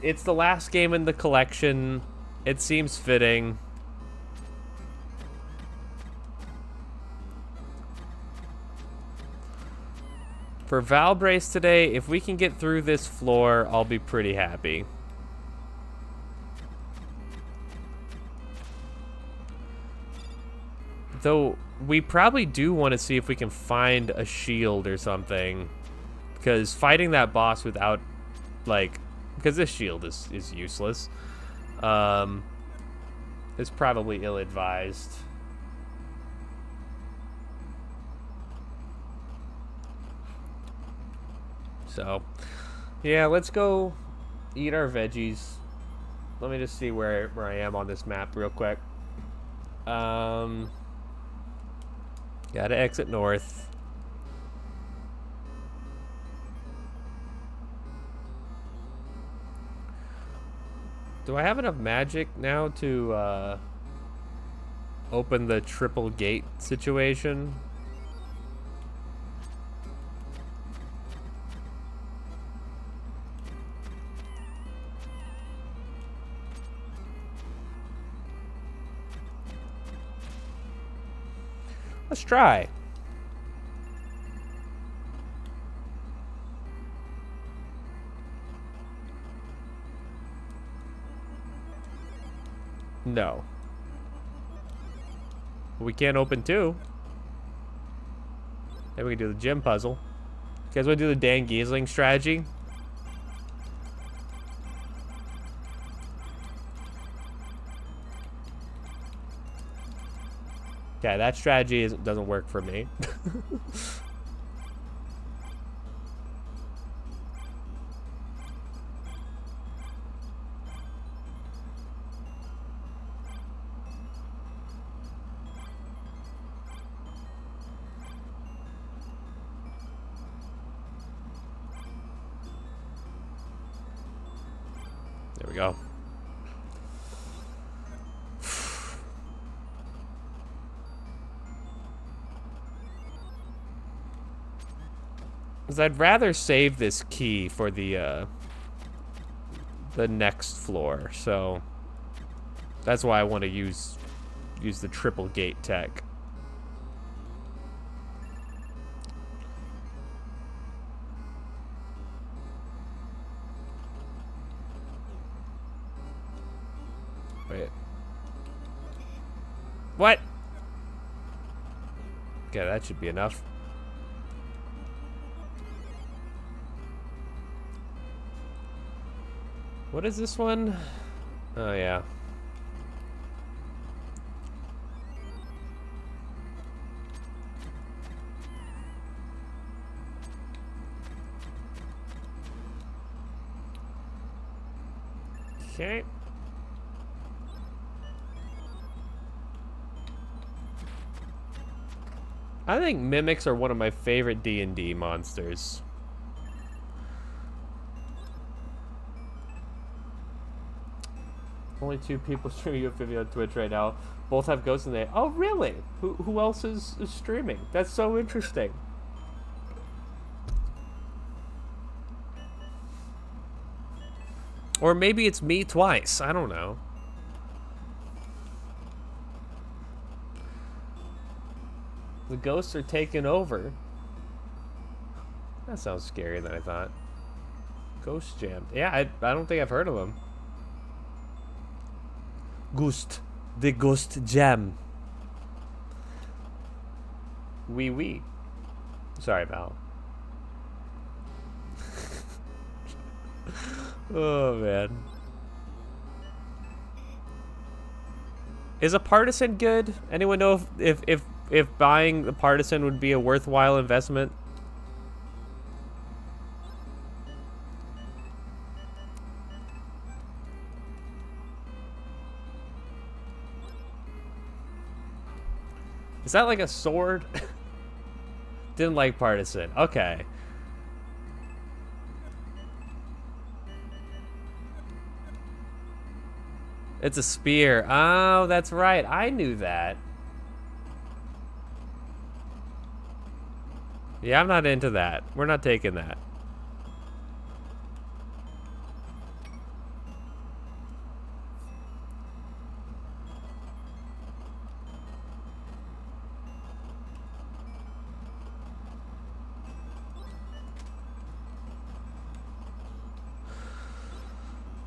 it's the last game in the collection. It seems fitting. For Valbrace today, if we can get through this floor, I'll be pretty happy. Though, we probably do want to see if we can find a shield or something. Because fighting that boss without, because this shield is useless. Is probably ill-advised. So, yeah, let's go eat our veggies. Let me just see where I am on this map real quick. Gotta exit north. Do I have enough magic now to open the triple gate situation? Let's try. No. We can't open two. Then we can do the gym puzzle. You guys want to do the Dan Giesling strategy? Okay, that strategy doesn't work for me. There we go. Because I'd rather save this key for the next floor, so that's why I want to use the triple gate tech. Wait. What? Okay, that should be enough. What is this one? Oh, yeah. Okay. I think mimics are one of my favorite D&D monsters. Only 2 people streaming UFO on Twitch right now. Both have ghosts in there. Oh, really? Who else is streaming? That's so interesting. Or maybe it's me twice. I don't know. The ghosts are taking over. That sounds scarier than I thought. Ghost Jam. Yeah, I don't think I've heard of them. Ghost. The Ghost Jam. Wee wee. Sorry, Val. Oh, man. Is a partisan good? Anyone know if buying a partisan would be a worthwhile investment? Is that like a sword? Didn't like partisan. Okay. It's a spear. Oh, that's right. I knew that. Yeah, I'm not into that. We're not taking that.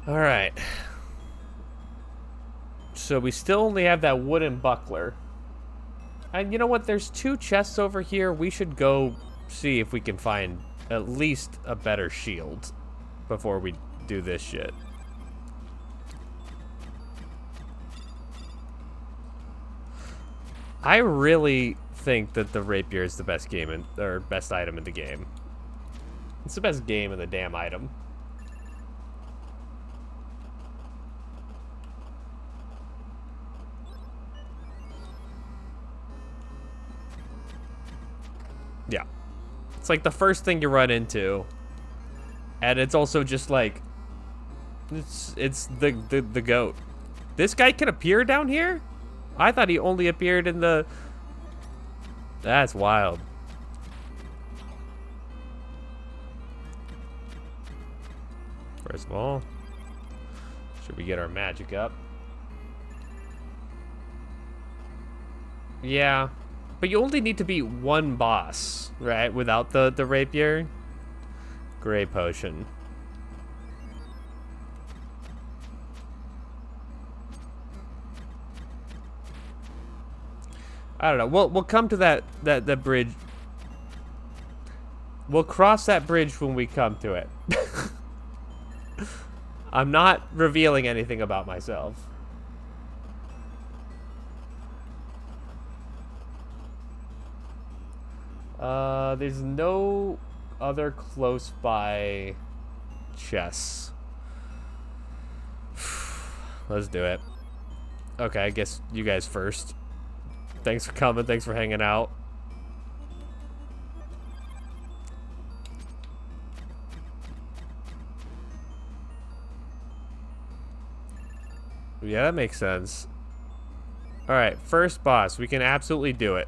All right. So we still only have that wooden buckler. And you know what? There's 2 chests over here. We should go see if we can find at least a better shield before we do this shit. I really think that the rapier is the best or best item in the game. It's the best game in the damn item. Yeah. It's like the first thing you run into. And it's also just like it's the goat. This guy can appear down here? I thought he only appeared in the... That's wild. First of all, should we get our magic up? Yeah. But you only need to beat 1 boss, right? Without the rapier. Gray potion. I don't know. We'll come to that bridge. We'll cross that bridge when we come to it. I'm not revealing anything about myself. There's no other close by chests. Let's do it. Okay, I guess you guys first. Thanks for coming. Thanks for hanging out. Yeah, that makes sense. Alright, first boss. We can absolutely do it.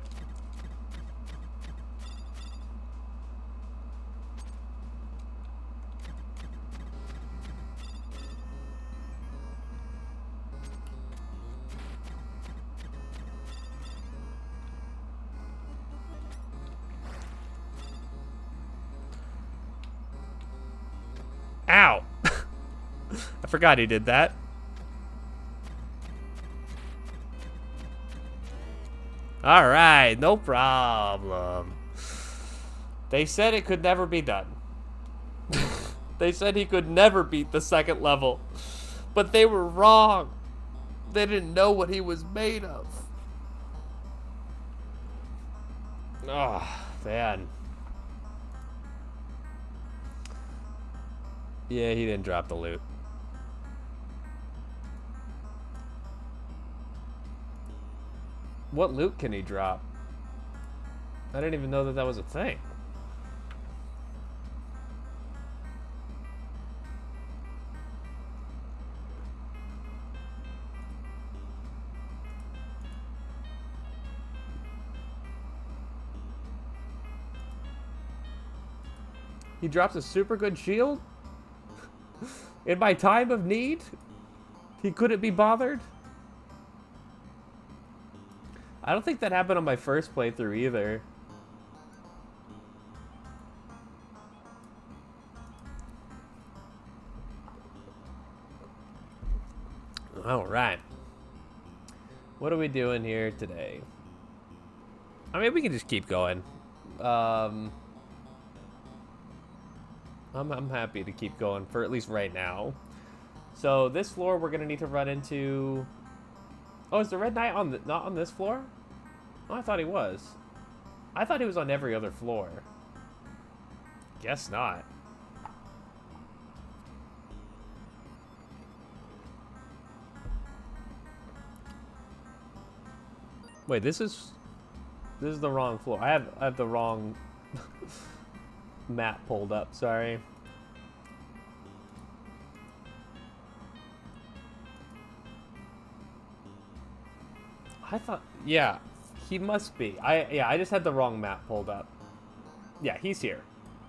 Ow! I forgot he did that. Alright, no problem. They said it could never be done. They said he could never beat the 2nd level. But they were wrong. They didn't know what he was made of. Oh, man. Yeah, he didn't drop the loot. What loot can he drop? I didn't even know that that was a thing. He drops a super good shield? In my time of need? He couldn't be bothered? I don't think that happened on my first playthrough either. All right. What are we doing here today? I mean, we can just keep going. I'm happy to keep going for at least right now. So this floor we're gonna need to run into. Oh, is the Red Knight on not on this floor? Oh, I thought he was. I thought he was on every other floor. Guess not. Wait, this is the wrong floor. I have the wrong map pulled up. Sorry. I thought, yeah, he must be. I just had the wrong map pulled up. Yeah, he's here.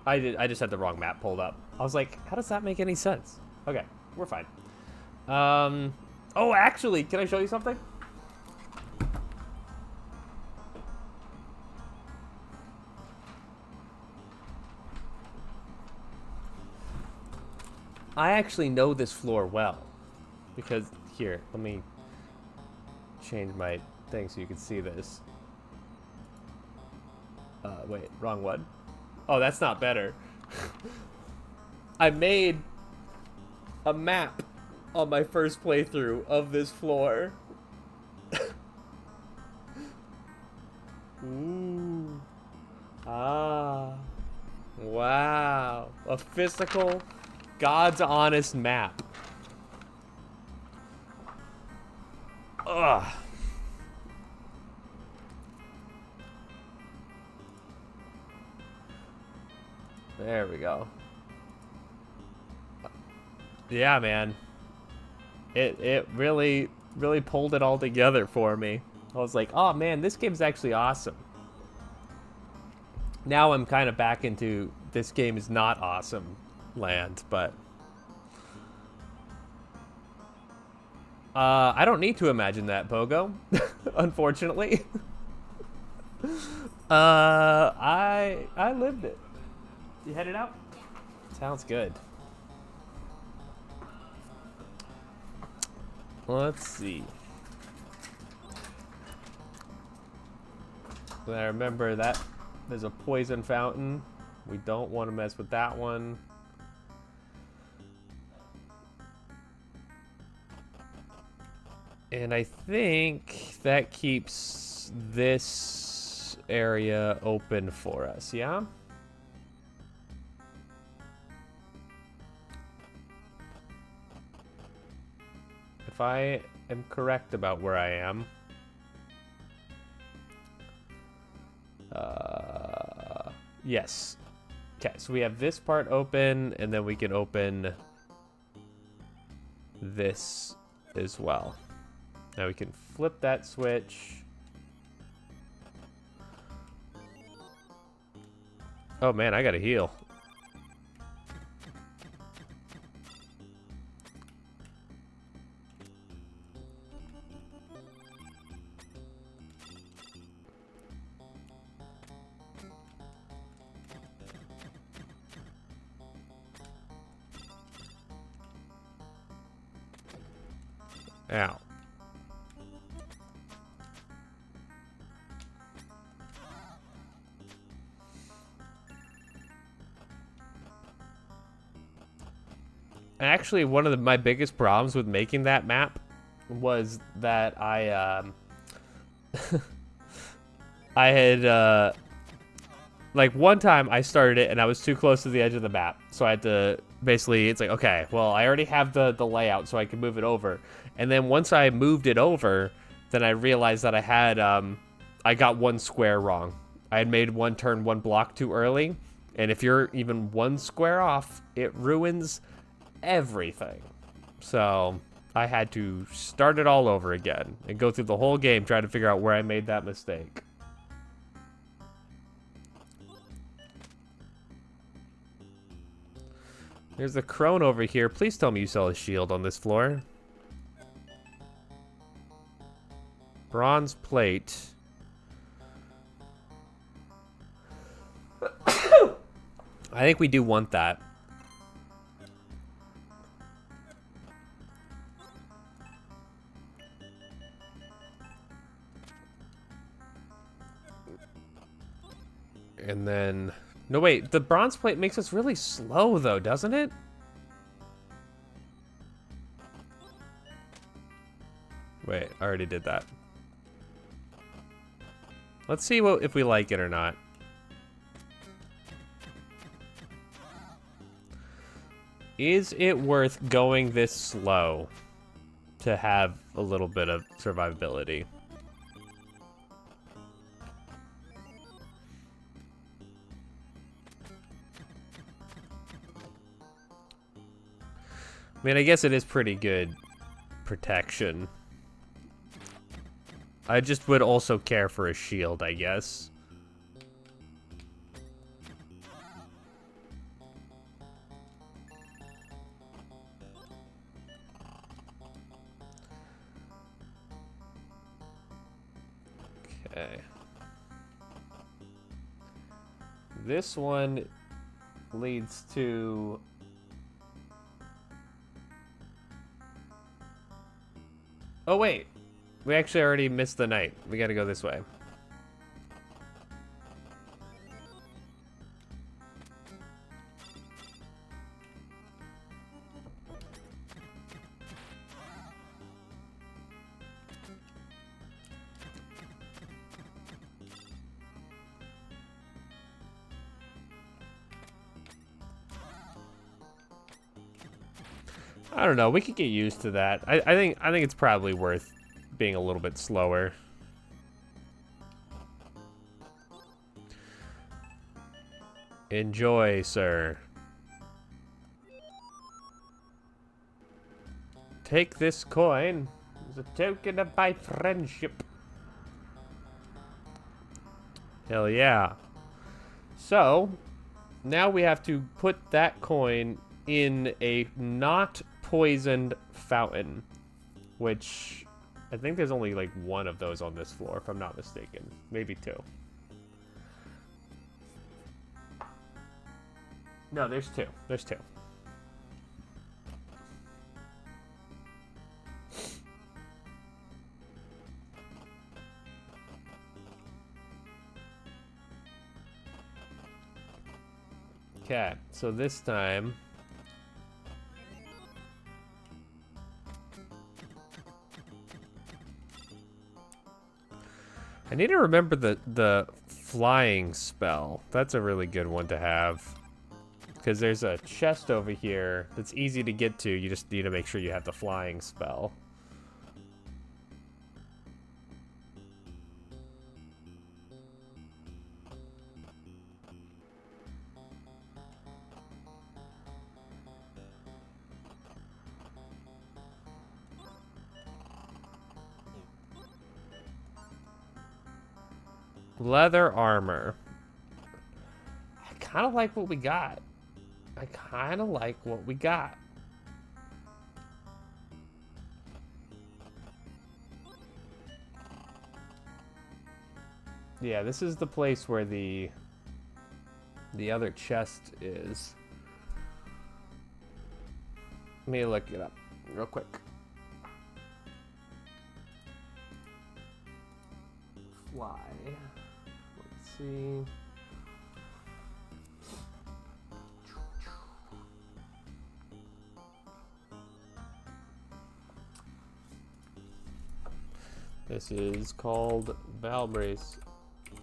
I just had the wrong map pulled up. I was like, how does that make any sense? Okay, we're fine. Oh, actually, can I show you something? I actually know this floor well. Because, here, let me change my thing so you can see this. Wait, wrong one. Oh, that's not better. I made a map on my first playthrough of this floor. Ooh. Ah. Wow. A physical, God's honest map. Ugh. There we go. Yeah, man. It really pulled it all together for me. I was like, oh man, this game's actually awesome. Now I'm kind of back into this game is not awesome land, but I don't need to imagine that, Pogo. Unfortunately. I lived it. You headed out? Sounds good. Let's see. I remember that there's a poison fountain. We don't want to mess with that one. And I think that keeps this area open for us, yeah? If I am correct about where I am. Yes. Okay, so we have this part open, and then we can open this as well. Now we can flip that switch. Oh man, I gotta heal. Ow. Actually, one of my biggest problems with making that map was that I had like one time I started it and I was too close to the edge of the map, so I had to basically, it's like, okay, well I already have the layout so I can move it over, and then once I moved it over, then I realized that I got one square wrong. I had made one turn, one block too early, and if you're even one square off, it ruins everything. So I had to start it all over again and go through the whole game trying to figure out where I made that mistake. There's a crone over here. Please tell me you sell a shield on this floor. Bronze plate. I think we do want that. And then... No, wait. The bronze plate makes us really slow, though, doesn't it? Wait, I already did that. Let's see if we like it or not. Is it worth going this slow to have a little bit of survivability? I mean, I guess it is pretty good protection. I just would also care for a shield, I guess. Okay. This one leads to... Oh, wait. We actually already missed the night. We gotta go this way. I don't know. We could get used to that. I think it's probably worth being a little bit slower. Enjoy, sir. Take this coin as a token of my friendship. Hell yeah. So, now we have to put that coin in a not poisoned fountain, which I think there's only like one of those on this floor, if I'm not mistaken. Maybe two. No, there's two. There's two. Okay, so this time... I need to remember the flying spell. That's a really good one to have. Because there's a chest over here that's easy to get to. You just need to make sure you have the flying spell. Leather armor. I kind of like what we got. Yeah, this is the place where the other chest is. Let me look it up real quick. Fly. Let's see. This is called Valbrace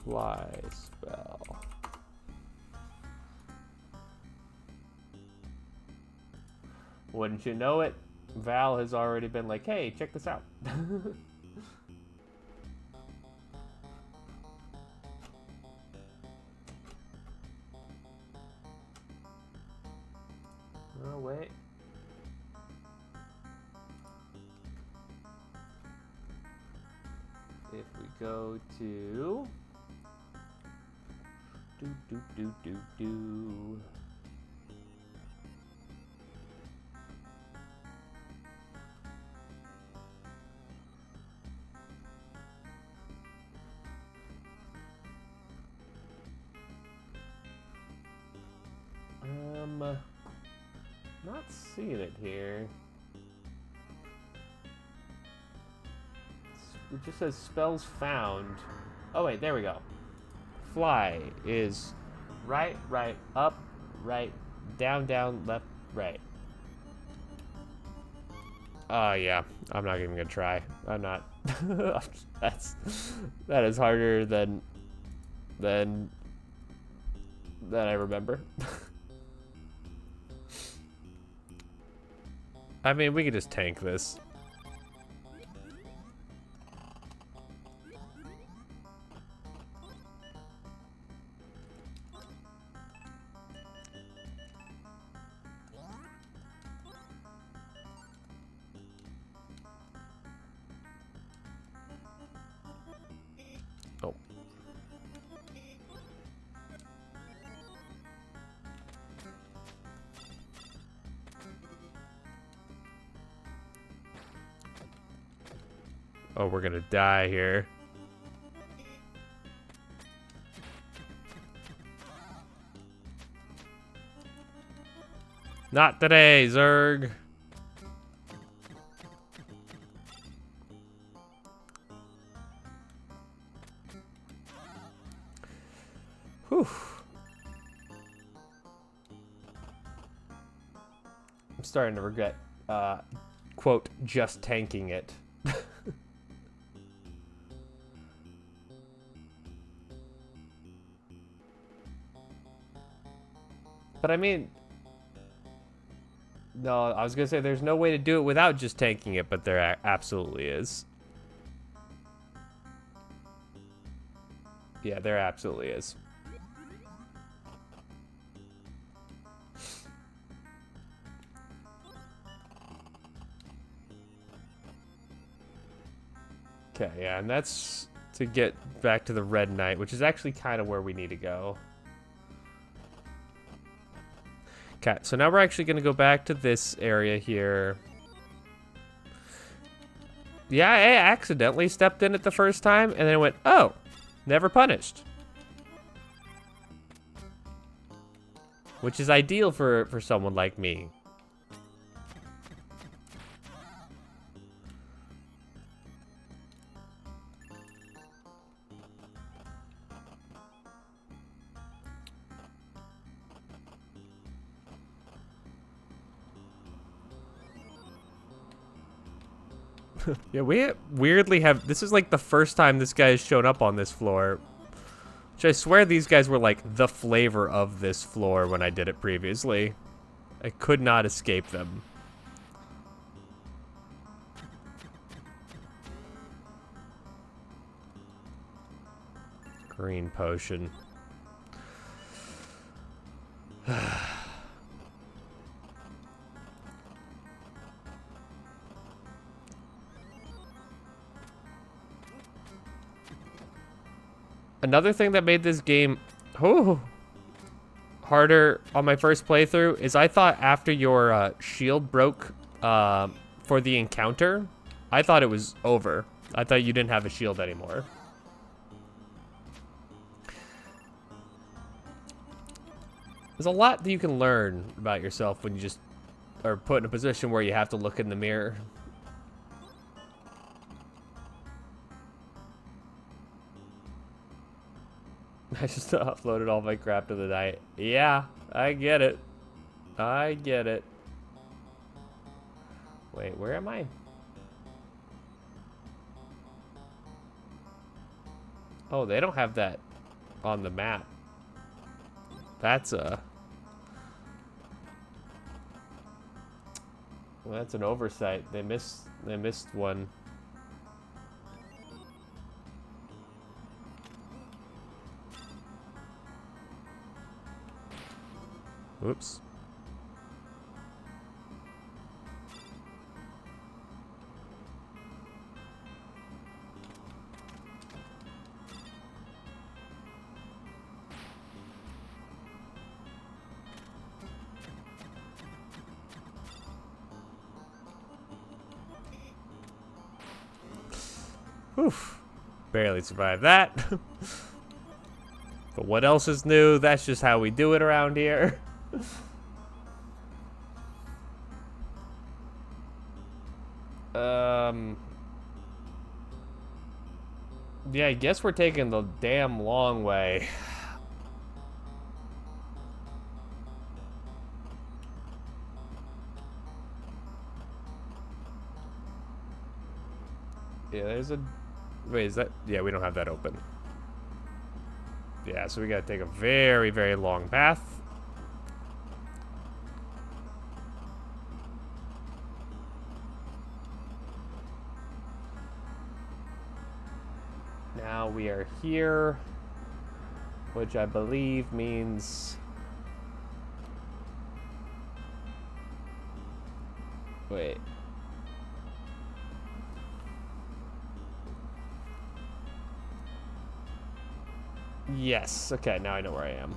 Fly Spell. Wouldn't you know it, Val has already been like, hey, check this out. way. If we go to do. Not seeing it here. It just says spells found. Oh wait, there we go. Fly is right, right, up, right, down, down, left, right. Yeah, I'm not even gonna try. I'm not. That is harder than I remember. I mean, we could just tank this. Oh. Oh, we're gonna die here. Not today, Zerg. Whew. I'm starting to regret, quote, just tanking it. But I mean, no, I was gonna say there's no way to do it without just tanking it, but there absolutely is. Yeah, there absolutely is. Okay, yeah, and that's to get back to the Red Knight, which is actually kind of where we need to go. Okay, so now we're actually going to go back to this area here. Yeah, I accidentally stepped in it the first time, and then I went, oh, never punished. Which is ideal for someone like me. Yeah, we weirdly have... This is like the first time this guy has shown up on this floor. Which I swear these guys were like the flavor of this floor when I did it previously. I could not escape them. Green potion. Another thing that made this game harder on my first playthrough is I thought after your shield broke for the encounter, I thought it was over. I thought you didn't have a shield anymore. There's a lot that you can learn about yourself when you just are put in a position where you have to look in the mirror. I just uploaded all my crap to the night. Yeah, I get it. I get it. Wait, where am I? Oh, they don't have that on the map. That's a... Well, that's an oversight. They missed one. Whoops. Whew. Barely survived that. But what else is new? That's just how we do it around here. Yeah, I guess we're taking the damn long way. Yeah, there's a... Wait, is that... Yeah, we don't have that open. Yeah, so we gotta take a very, very long path. Now we are here, which I believe means... Wait. Yes, okay, now I know where I am.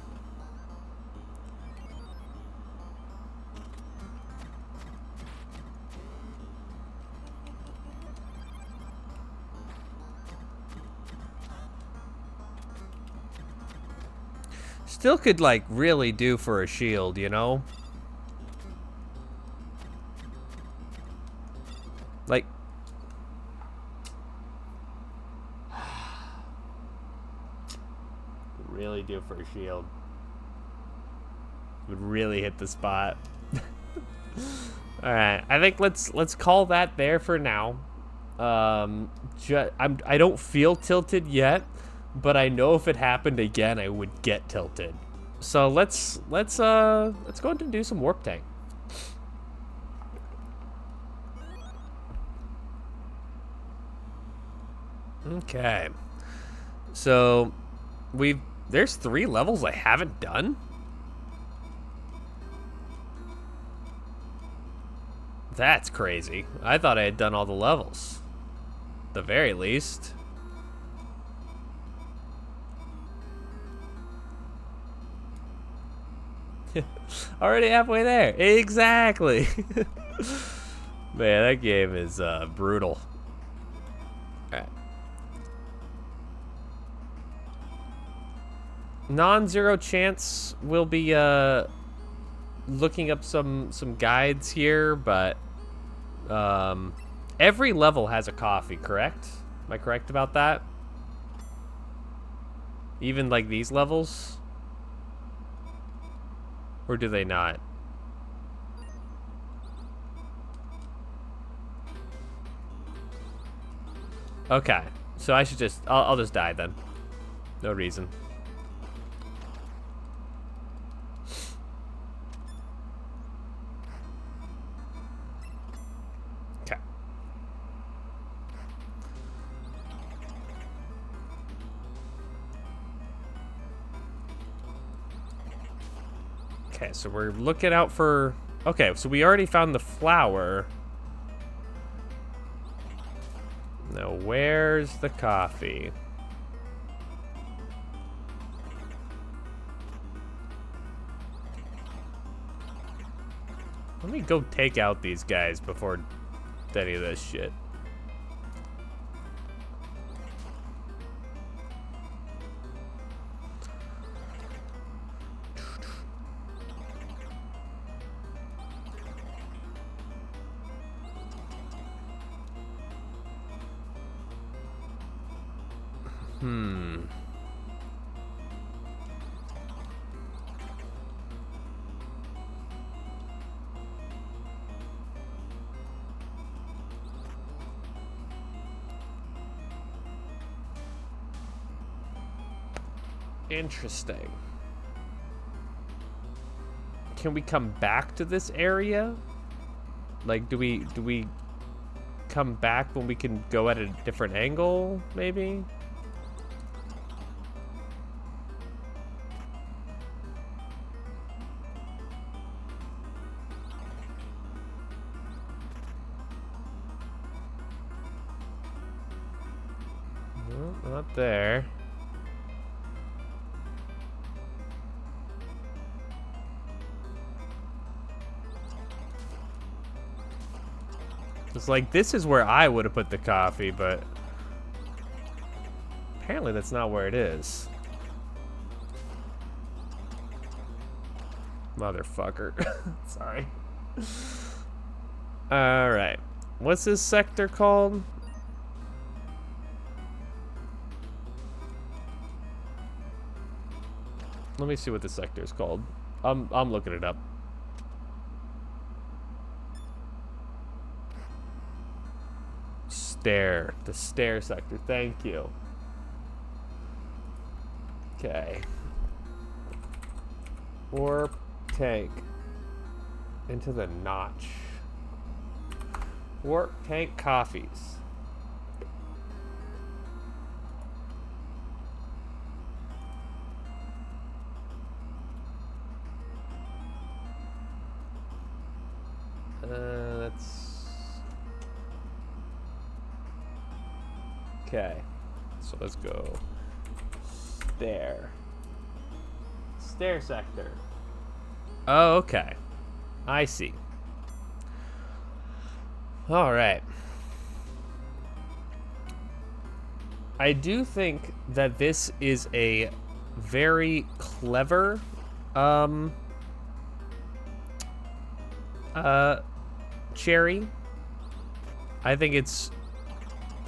Still could, like, really do for a shield, you know? Like... really do for a shield. Would really hit the spot. Alright, I think let's call that there for now. I don't feel tilted yet, but I know if it happened again, I would get tilted. So let's go ahead and do some warp tank. Okay. So there's 3 levels I haven't done. That's crazy. I thought I had done all the levels. At the very least. Already halfway there. Exactly. Man, that game is brutal. Alright. Non-zero chance we'll be looking up some guides here, but every level has a coffee, correct? Am I correct about that? Even like these levels? Or do they not? Okay, so I should I'll just die then. No reason. Okay. Okay, so we're looking out for... Okay, so we already found the flower. Now, where's the coffee? Let me go take out these guys before any of this shit. Interesting. Can we come back to this area? Like, do we come back when we can go at a different angle, maybe? No, not there. It's like, this is where I would have put the coffee, but... Apparently that's not where it is. Motherfucker. Sorry. Alright. What's this sector called? Let me see what this sector is called. I'm looking it up. Stair. The stair sector. Thank you. Okay. Warp tank. Into the notch. Warp tank coffees. That's... Okay. So let's go. Stair. Stair sector. Oh, okay. I see. All right. I do think that this is a very clever cherry. I think it's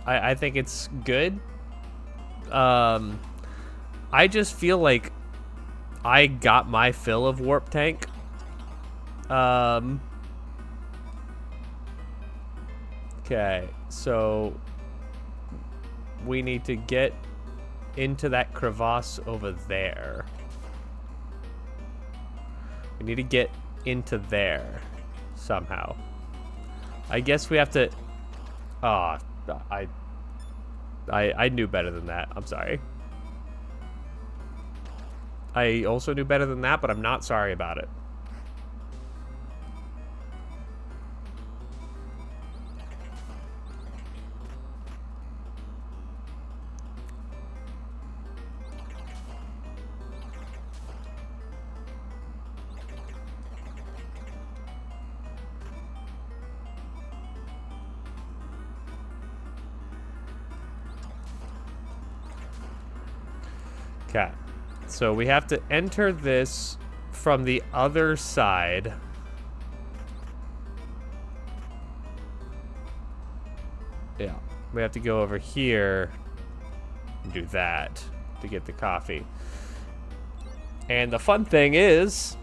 I think it's good. I just feel like I got my fill of warp tank. Okay, so we need to get into that crevasse over there. We need to get into there somehow. I guess we have to... Oh, I knew better than that. I'm sorry. I also knew better than that, but I'm not sorry about it. Okay, so we have to enter this from the other side. Yeah, we have to go over here and do that to get the coffee. And the fun thing is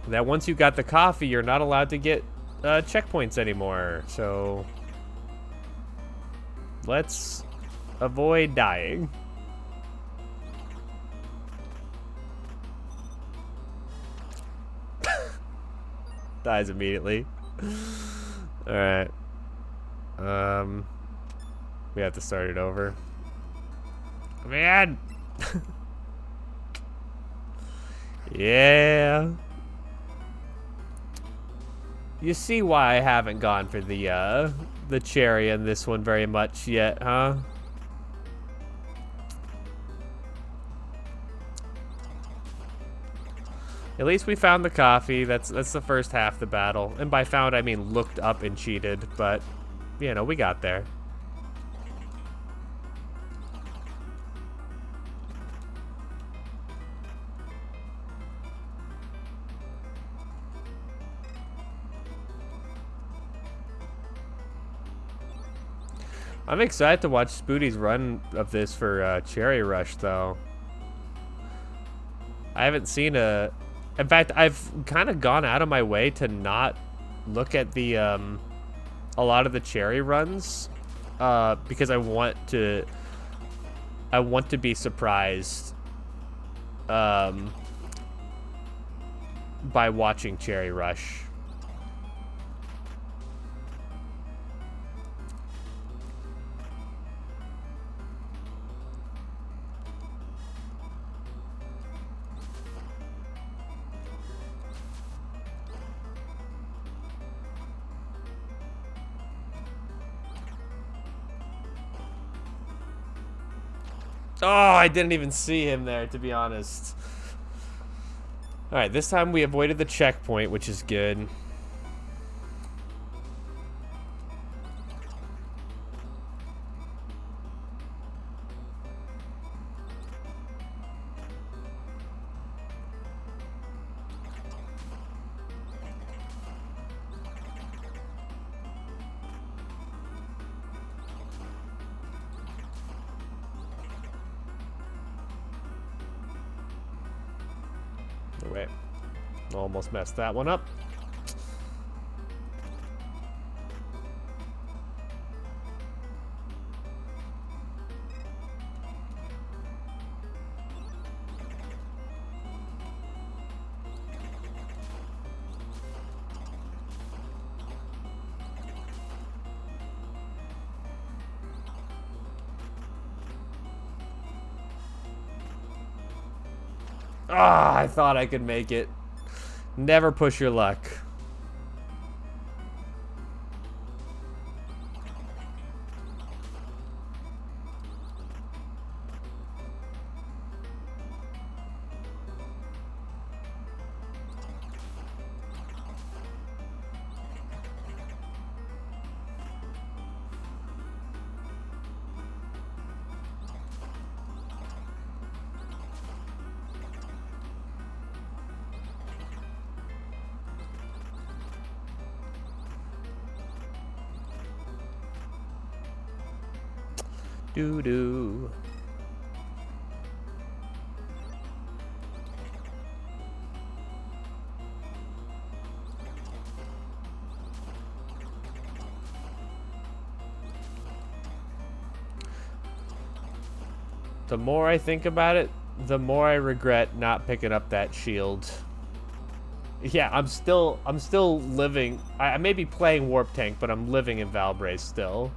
that once you got the coffee, you're not allowed to get checkpoints anymore. So let's avoid dying. Dies immediately. Alright. We have to start it over. Man! Yeah. You see why I haven't gone for the cherry in this one very much yet, huh? At least we found the coffee. That's the first half of the battle. And by found, I mean looked up and cheated. But, you know, we got there. I'm excited to watch Spoody's run of this for Cherry Rush, though. I haven't seen a... In fact, I've kind of gone out of my way to not look at the a lot of the cherry runs because I want to be surprised by watching Cherry Rush. Oh, I didn't even see him there, to be honest. Alright, this time we avoided the checkpoint, which is good. Oh, wait. Almost messed that one up. Ah, I thought I could make it. Never push your luck. Doo-doo. The more I think about it, the more I regret not picking up that shield. Yeah, I'm still living. I may be playing Warp Tank, but I'm living in Valbray still.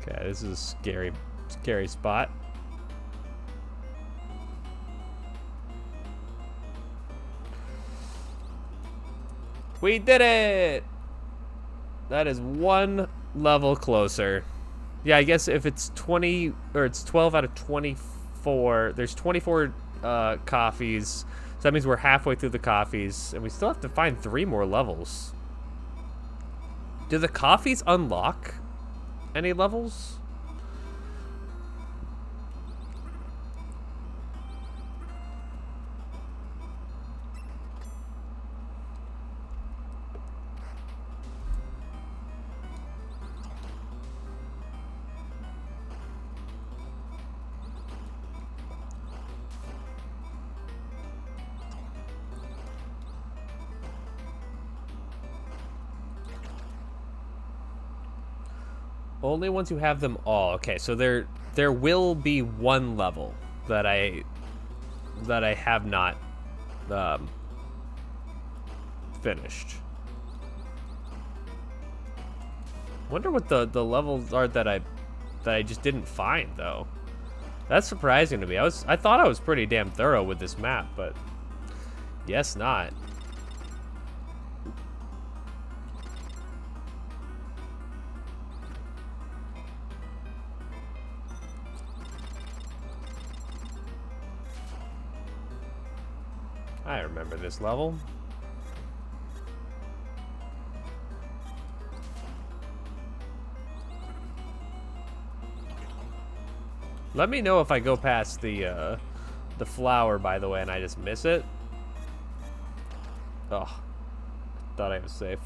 Okay, this is a scary spot. We did it! That is one level closer. Yeah, I guess if it's 20, or it's 12 out of 24, there's 24 coffees. So that means we're halfway through the coffees, and we still have to find 3 more levels. Do the coffees unlock any levels? Only once you have them all. Okay, so there will be one level that I have not finished. Wonder what the levels are that I just didn't find though. That's surprising to me. I thought I was pretty damn thorough with this map, but guess not. I remember this level. Let me know if I go past the flower, by the way, and I just miss it. Oh, thought I was safe.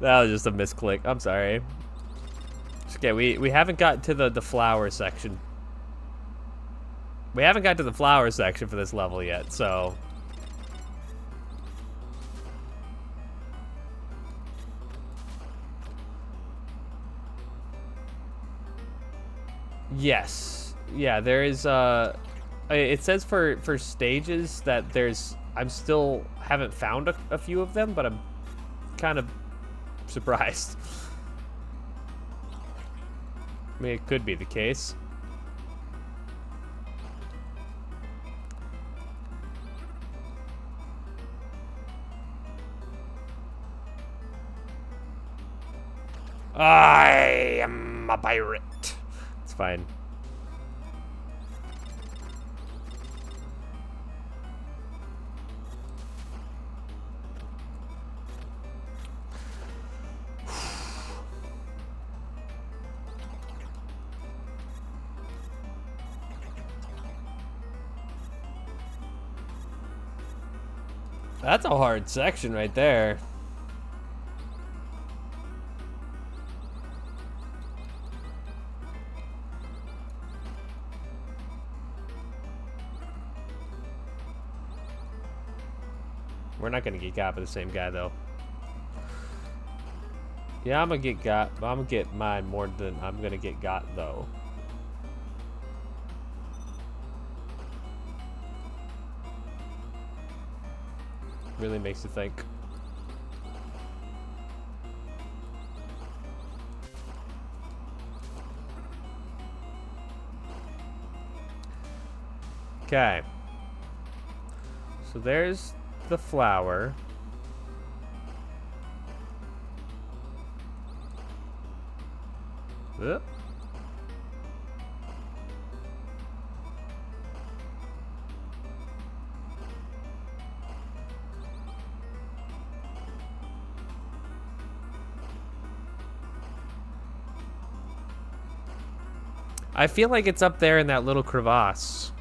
That was just a misclick. I'm sorry. Okay, we haven't gotten to the flower section. We haven't got to the flower section for this level yet, so. Yes. Yeah, there is it says for stages that I'm still haven't found a few of them, but I'm kind of surprised. I mean, it could be the case. I am a pirate. It's fine. That's a hard section right there. We're not gonna get got by the same guy though. Yeah, I'm gonna get got, but I'm gonna get mine more than I'm gonna get got though. Really makes you think. Okay. So there's the flower. Oop. I feel like it's up there in that little crevasse.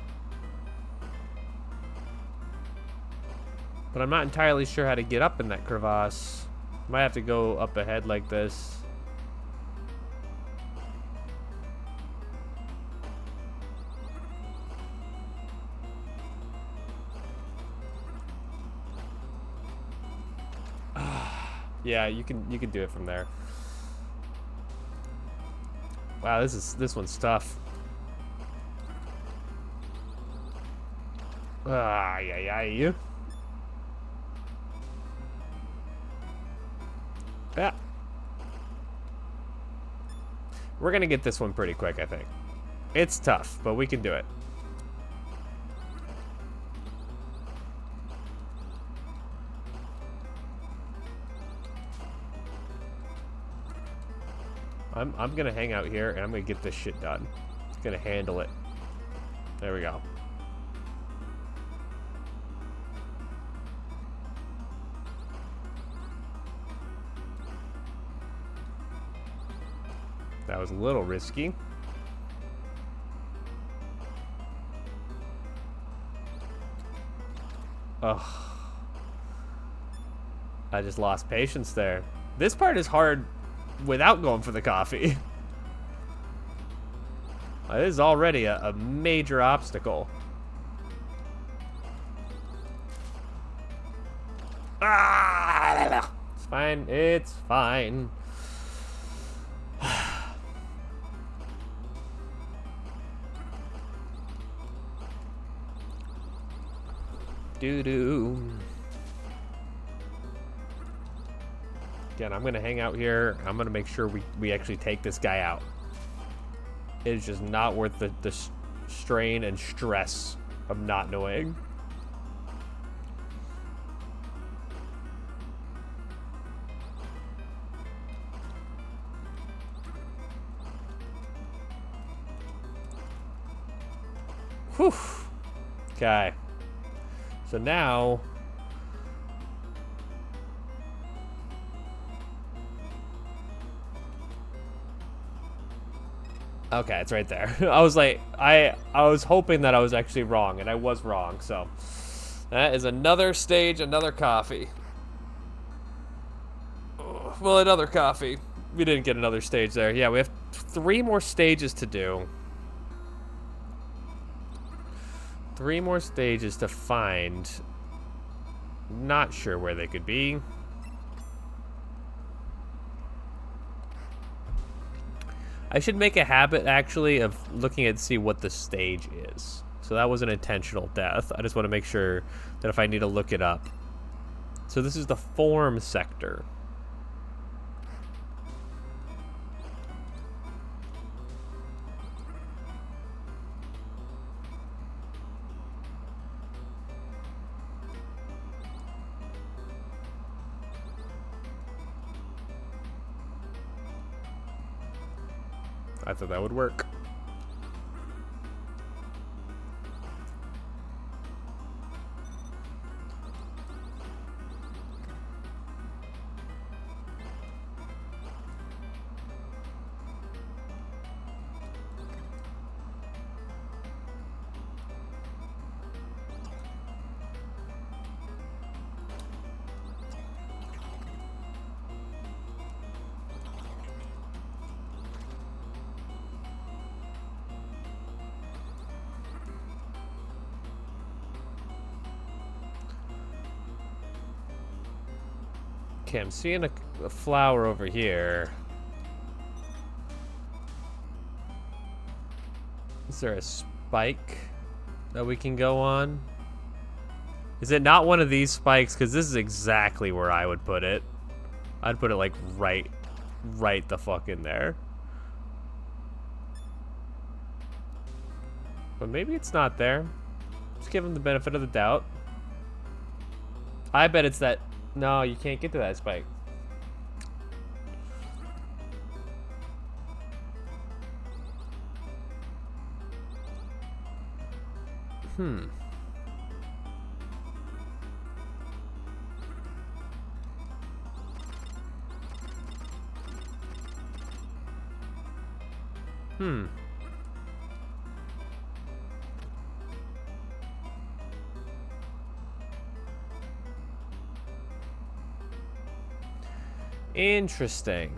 But I'm not entirely sure how to get up in that crevasse. Might have to go up ahead like this. Yeah, you can do it from there. Wow, this one's tough. Yeah. Yeah. We're gonna get this one pretty quick, I think. It's tough, but we can do it. I'm gonna hang out here and I'm gonna get this shit done. It's gonna handle it. There we go. That was a little risky. Ugh. I just lost patience there. This part is hard without going for the coffee. It is already a major obstacle. Ah! It's fine. It's fine. Doo-doo. Again, I'm gonna hang out here. I'm gonna make sure we actually take this guy out. It is just not worth the strain and stress of not knowing. Whew. Okay. So now... Okay, it's right there. I was like, I was hoping that I was actually wrong, and I was wrong, so. That is another stage, another coffee. Well, another coffee. We didn't get another stage there. Yeah, we have 3 more stages to do. 3 more stages to find. Not sure where they could be. I should make a habit, actually, of looking at see what the stage is. So that was an intentional death. I just want to make sure that if I need to look it up. So this is the form sector. I thought that would work. Okay, I'm seeing a flower over here. Is there a spike that we can go on? Is it not one of these spikes? Because this is exactly where I would put it. I'd put it like right the fuck in there. But maybe it's not there. Just give him the benefit of the doubt. I bet it's that. No, you can't get to that spike. Hmm. Interesting.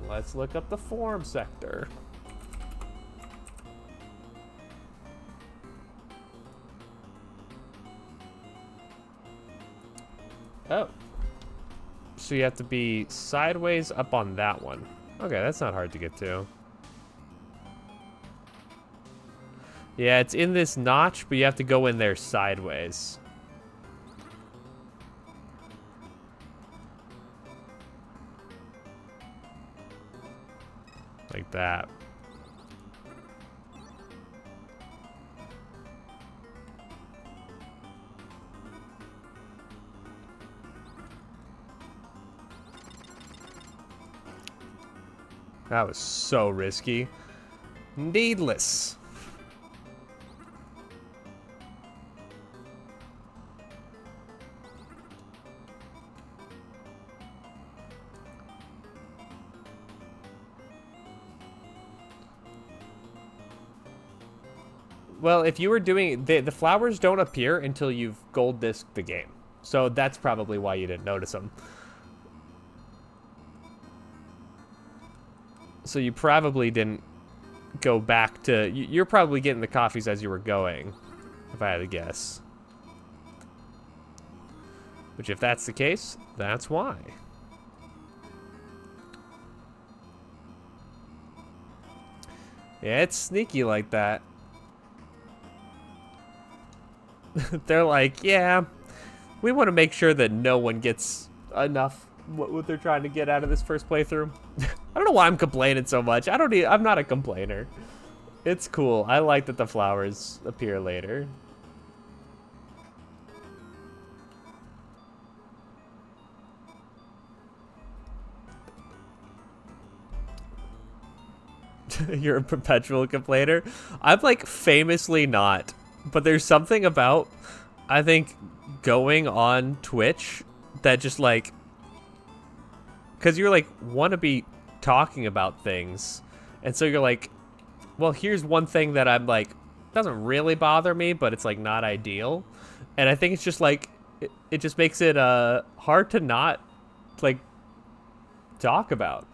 Let's look up the form sector. Oh. So you have to be sideways up on that one. Okay, that's not hard to get to. Yeah, it's in this notch, but you have to go in there sideways. Like that. That was so risky. Needless. Well, if you were doing... The flowers don't appear until you've gold disked the game. So that's probably why you didn't notice them. So you probably didn't go back to... You're probably getting the coffees as you were going, if I had to guess. Which, if that's the case, that's why. Yeah, it's sneaky like that. They're like, yeah, we want to make sure that no one gets enough what they're trying to get out of this first playthrough. I don't know why I'm complaining so much. I'm not a complainer. It's cool. I like that the flowers appear later. You're a perpetual complainer? I'm like famously not. But there's something about, I think, going on Twitch that just like, because you're like, want to be talking about things. And so you're like, well, here's one thing that I'm like, doesn't really bother me, but it's like not ideal. And I think it's just like, it just makes it hard to not like talk about.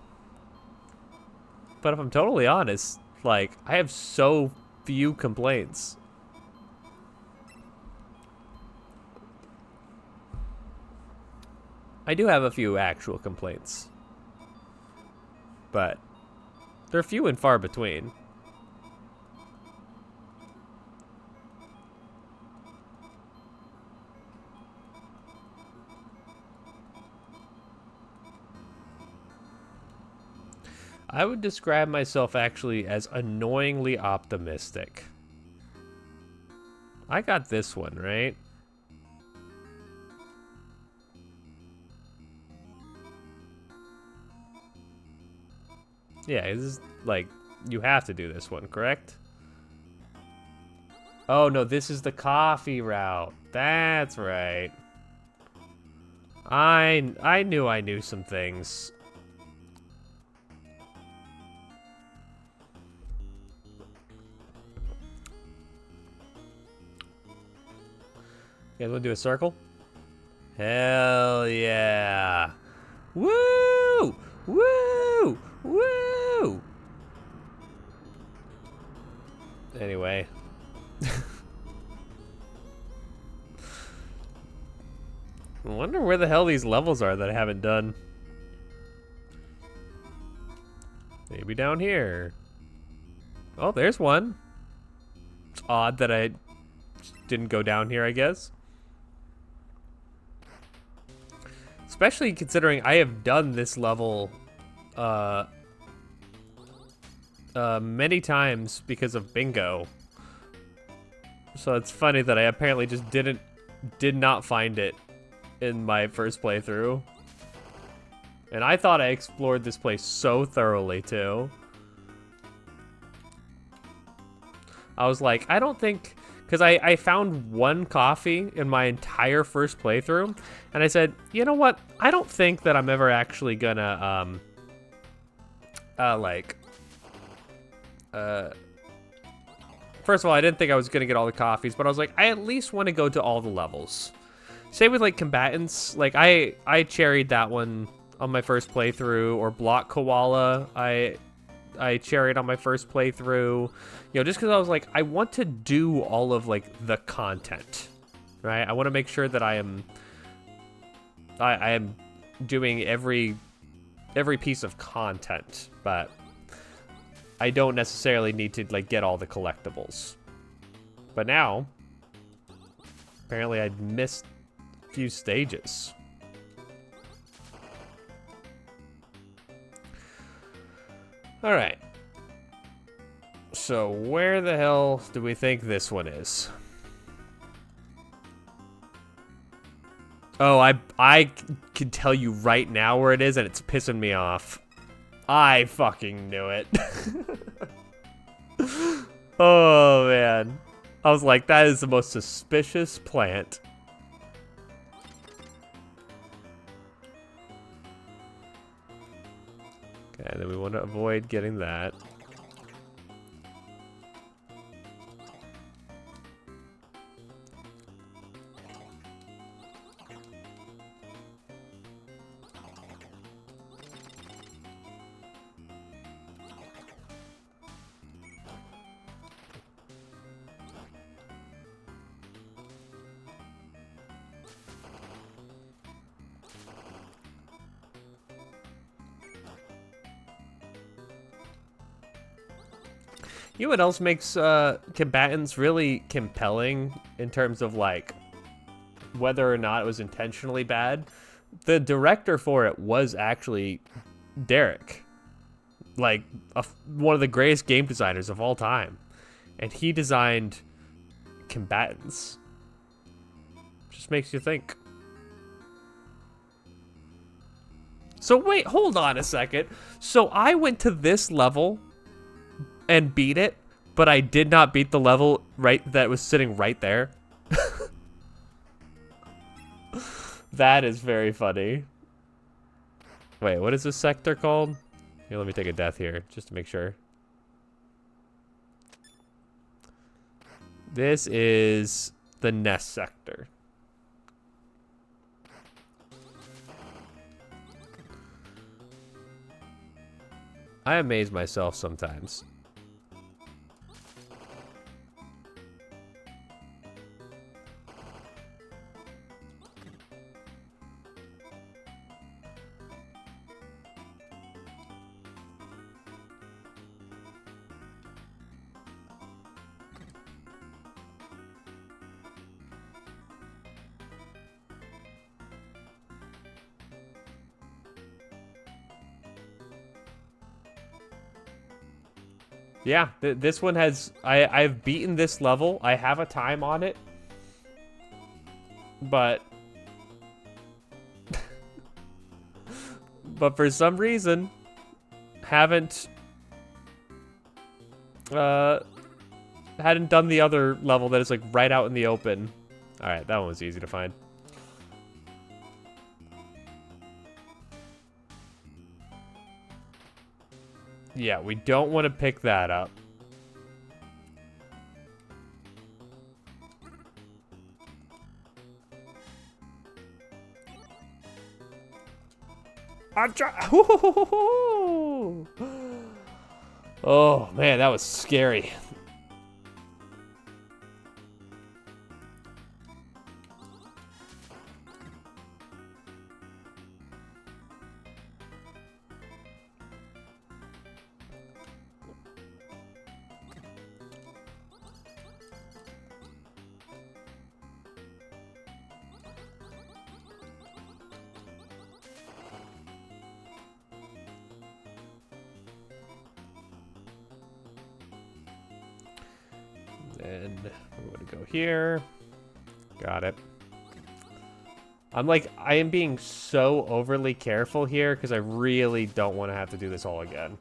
But if I'm totally honest, like, I have so few complaints. I do have a few actual complaints, but they're few and far between. I would describe myself actually as annoyingly optimistic. I got this one, right? Yeah, this is like, you have to do this one, correct? Oh no, this is the coffee route. That's right. I knew I knew some things. You guys want to do a circle? Hell yeah. Woo! Woo! Woo! Anyway. I wonder where the hell these levels are that I haven't done. Maybe down here. Oh, there's one. It's odd that I didn't go down here, I guess. Especially considering I have done this level many times because of bingo. So it's funny that I apparently just did not find it in my first playthrough. And I thought I explored this place so thoroughly too. I was like, I don't think, because I found one coffee in my entire first playthrough, and I said, you know what? I don't think that I'm ever actually gonna, first of all, I didn't think I was gonna get all the coffees, but I was like, I at least want to go to all the levels. Same with like combatants. Like I cherried that one on my first playthrough, or Block Koala. I cherried on my first playthrough. You know, just because I was like, I want to do all of like the content, right? I want to make sure that I am doing every piece of content, but I don't necessarily need to like get all the collectibles. But now, apparently I'd missed a few stages. All right. So where the hell do we think this one is? Oh, I can tell you right now where it is, and it's pissing me off. I fucking knew it. Oh, man. I was like, that is the most suspicious plant. Okay, then we want to avoid getting that. You know what else makes combatants really compelling in terms of like whether or not it was intentionally bad? The director for it was actually Derek, like one of the greatest game designers of all time, and he designed combatants. Just makes you think. So wait, hold on a second. So I went to this level and beat it, but I did not beat the level that was sitting right there. That is very funny. Wait, what is this sector called? Here, let me take a death here, just to make sure. This is the nest sector. I amaze myself sometimes. Yeah, this one has... I've beaten this level. I have a time on it. But... but for some reason, haven't hadn't done the other level that is like right out in the open. All right, that one was easy to find. Yeah, we don't want to pick that up. I'm trying. Oh man, that was scary. And we're going to go here. Got it. I am being so overly careful here because I really don't want to have to do this all again.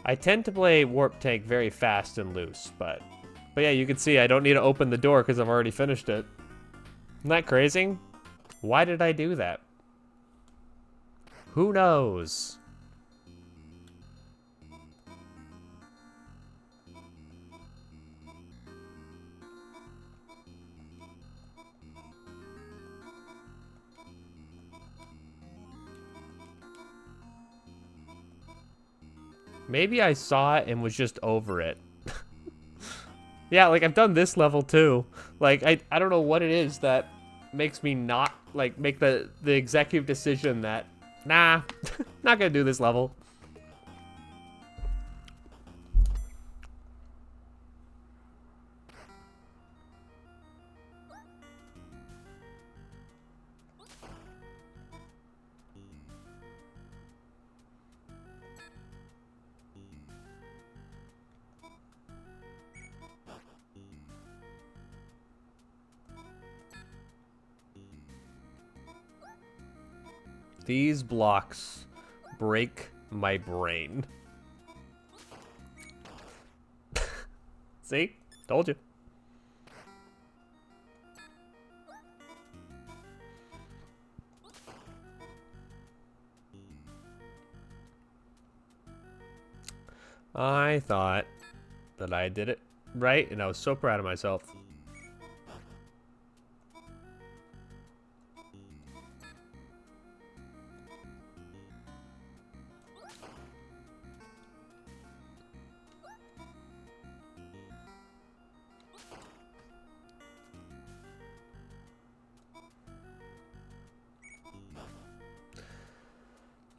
I tend to play Warp Tank very fast and loose, but yeah, you can see I don't need to open the door because I've already finished it. Isn't that crazy? Why did I do that? Who knows? Maybe I saw it and was just over it. Yeah, like I've done this level too. Like I don't know what it is that makes me not like make the executive decision that nah, not gonna do this level. These blocks break my brain. See? Told you. I thought that I did it right, and I was so proud of myself.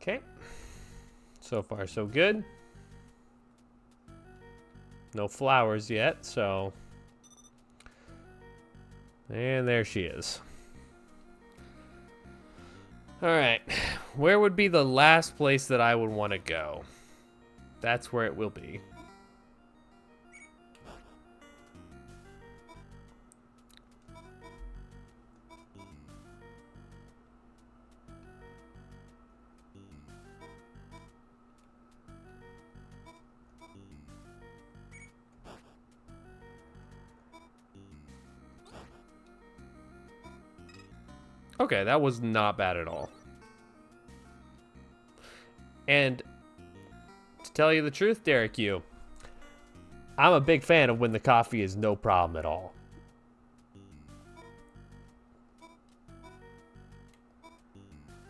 Okay. So far, so good. No flowers yet, so... And there she is. Alright. Where would be the last place that I would want to go? That's where it will be. Okay, that was not bad at all. And to tell you the truth, Derek, I'm a big fan of when the coffee is no problem at all.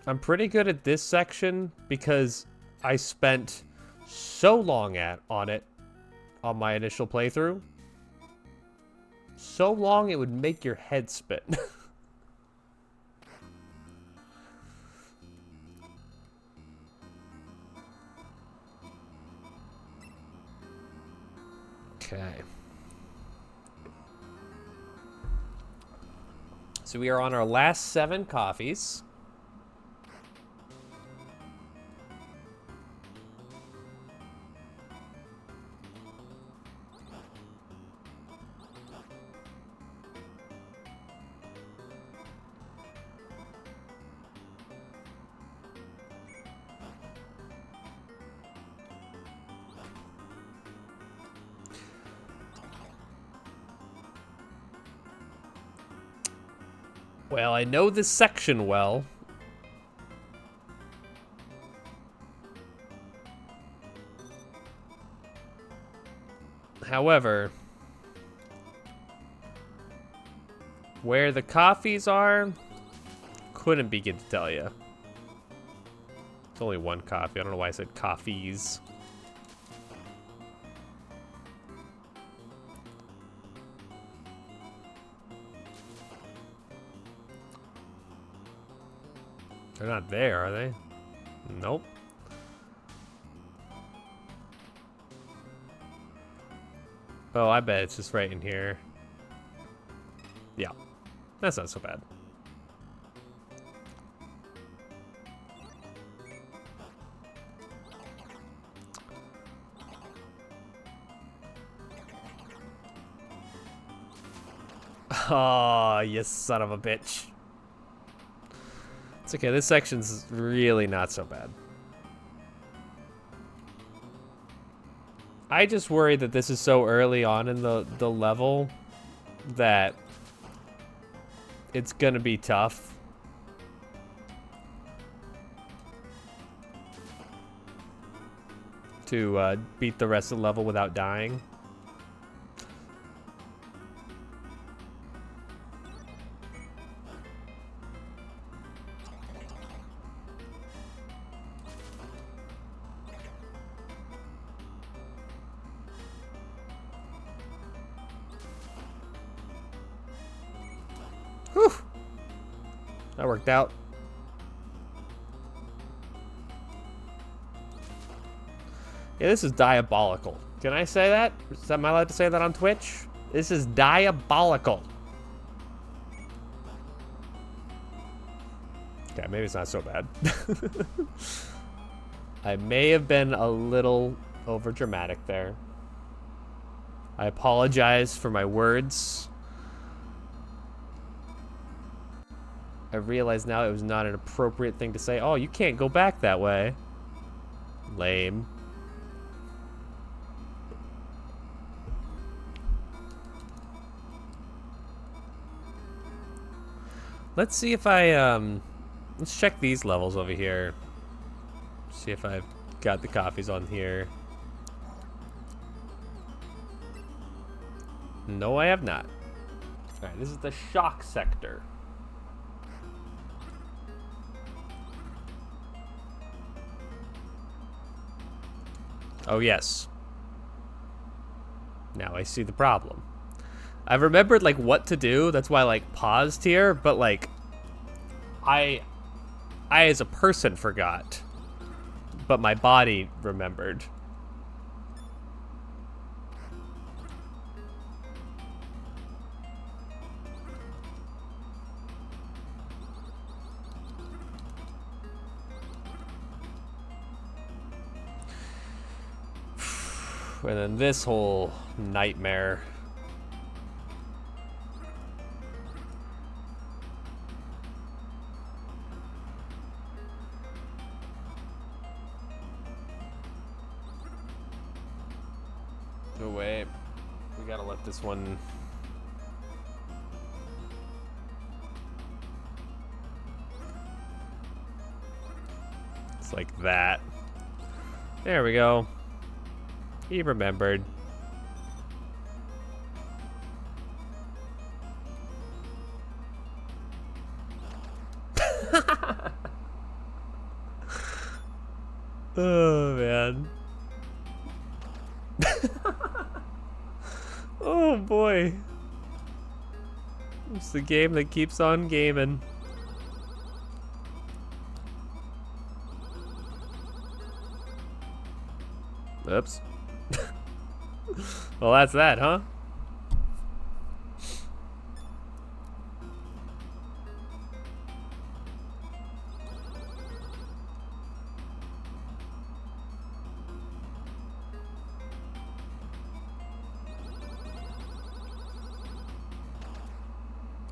I'm pretty good at this section because I spent so long on it on my initial playthrough. So long it would make your head spin. Okay. So we are on our last 7 coffees. Well, I know this section well. However, where the coffees are, couldn't begin to tell you. It's only one coffee. I don't know why I said coffees. They're not there, are they? Nope. Oh, I bet it's just right in here. Yeah, that's not so bad. Oh, you son of a bitch. It's okay, this section's really not so bad. I just worry that this is so early on in the level that it's gonna be tough. To beat the rest of the level without dying. Whew. That worked out. Yeah, this is diabolical. Can I say that? Am I allowed to say that on Twitch? This is diabolical. Okay, maybe it's not so bad. I may have been a little over dramatic there. I apologize for my words. I realize now it was not an appropriate thing to say. Oh, you can't go back that way. Lame. Let's see if I, let's check these levels over here. See if I've got the coffees on here. No, I have not. Alright, this is the shock sector. Oh, yes. Now I see the problem. I remembered, like, what to do. That's why I, like, paused here. But, like, I as a person forgot. But my body remembered. And then this whole nightmare. No way. We gotta let this one. It's like that. There we go. He remembered. Oh, man. Oh, boy. It's the game that keeps on gaming. Oops. Well, that's that, huh?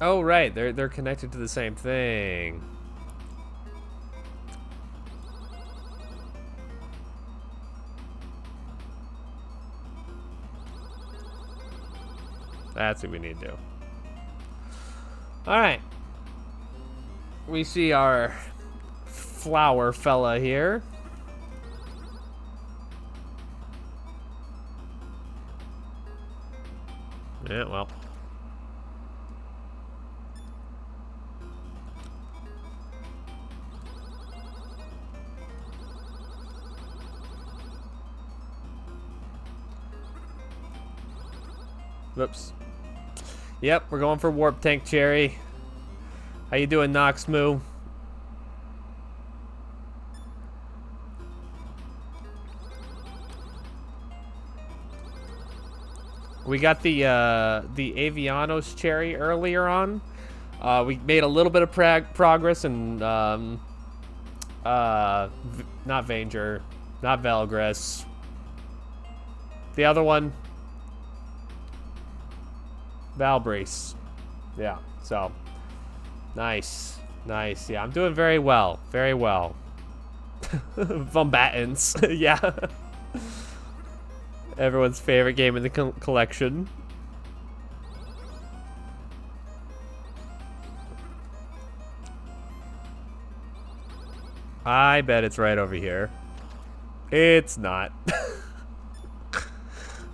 Oh, right. They're connected to the same thing. That's what we need to do. All right. We see our flower fella here. Yeah, well. Whoops. Yep, we're going for warp tank, Cherry. How you doing, Nox Moo? We got the Avianos cherry earlier on. We made a little bit of progress in not Vanger, not Valgris. The other one, Valbreeze. Yeah. So nice, nice. Yeah, I'm doing very well, very well. Vombatins. Yeah. Everyone's favorite game in the collection. I bet it's right over here. It's not.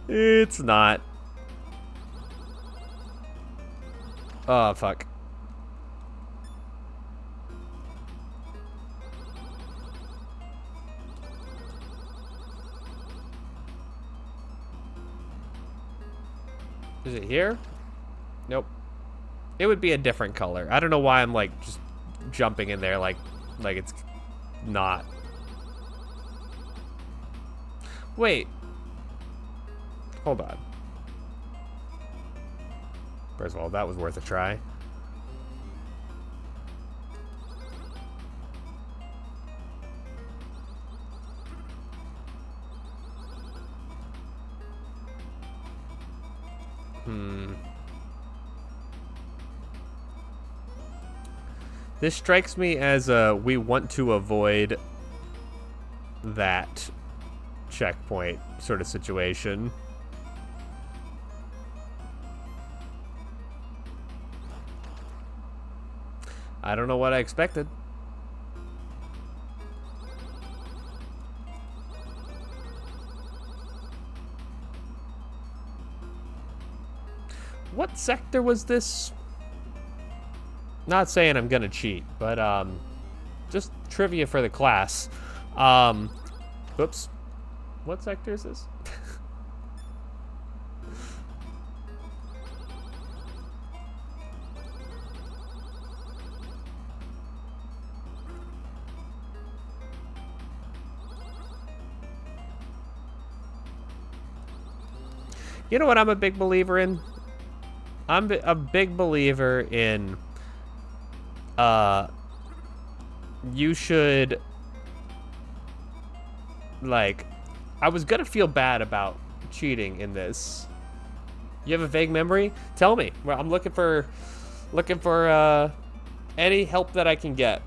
It's not. Oh, fuck. Is it here? Nope. It would be a different color. I don't know why I'm like just jumping in there like it's not. Wait. Hold on. First of all, that was worth a try. This strikes me as we want to avoid that checkpoint sort of situation. I don't know what I expected. What sector was this? Not saying I'm gonna cheat, but just trivia for the class. Whoops. What sector is this? You know what I'm a big believer in? I'm a big believer in you should, like, I was gonna feel bad about cheating in this. You have a vague memory? Tell me. Well, I'm looking for any help that I can get.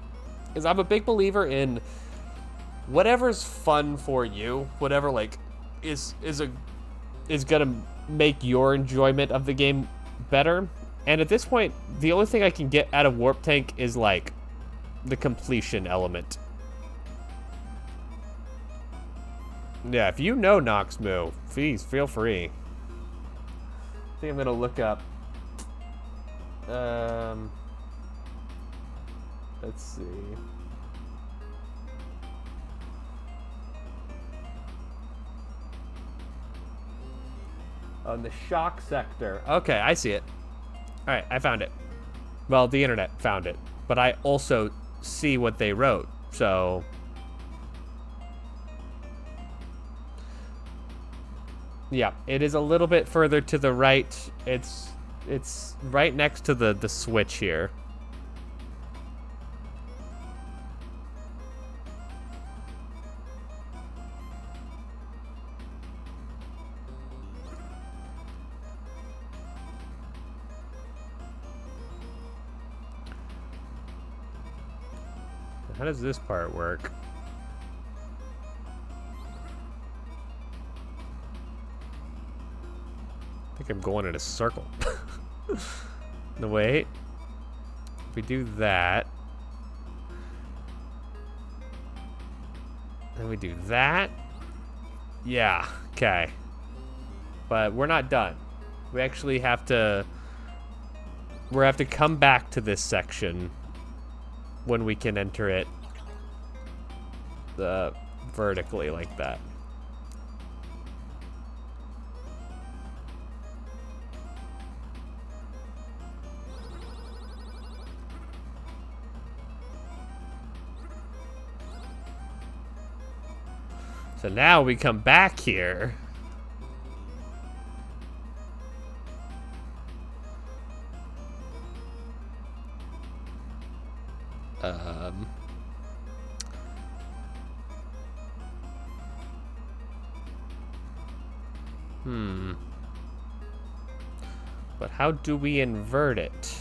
Because I'm a big believer in whatever's fun for you, whatever like is gonna make your enjoyment of the game better. And at this point, the only thing I can get out of Warp Tank is like the completion element. Yeah, if you know Nox Moo, please feel free. I think I'm gonna look up. Let's see. On the shock sector. Okay, I see it. All right, I found it. Well, the internet found it, but I also see what they wrote. So yeah, it is a little bit further to the right. It's right next to the switch here. How does this part work? I think I'm going in a circle. No, wait. If we do that. Then we do that. Yeah, okay. But we're not done. We actually have to... We have to come back to this section when we can enter it vertically like that. So now we come back here. But how do we invert it?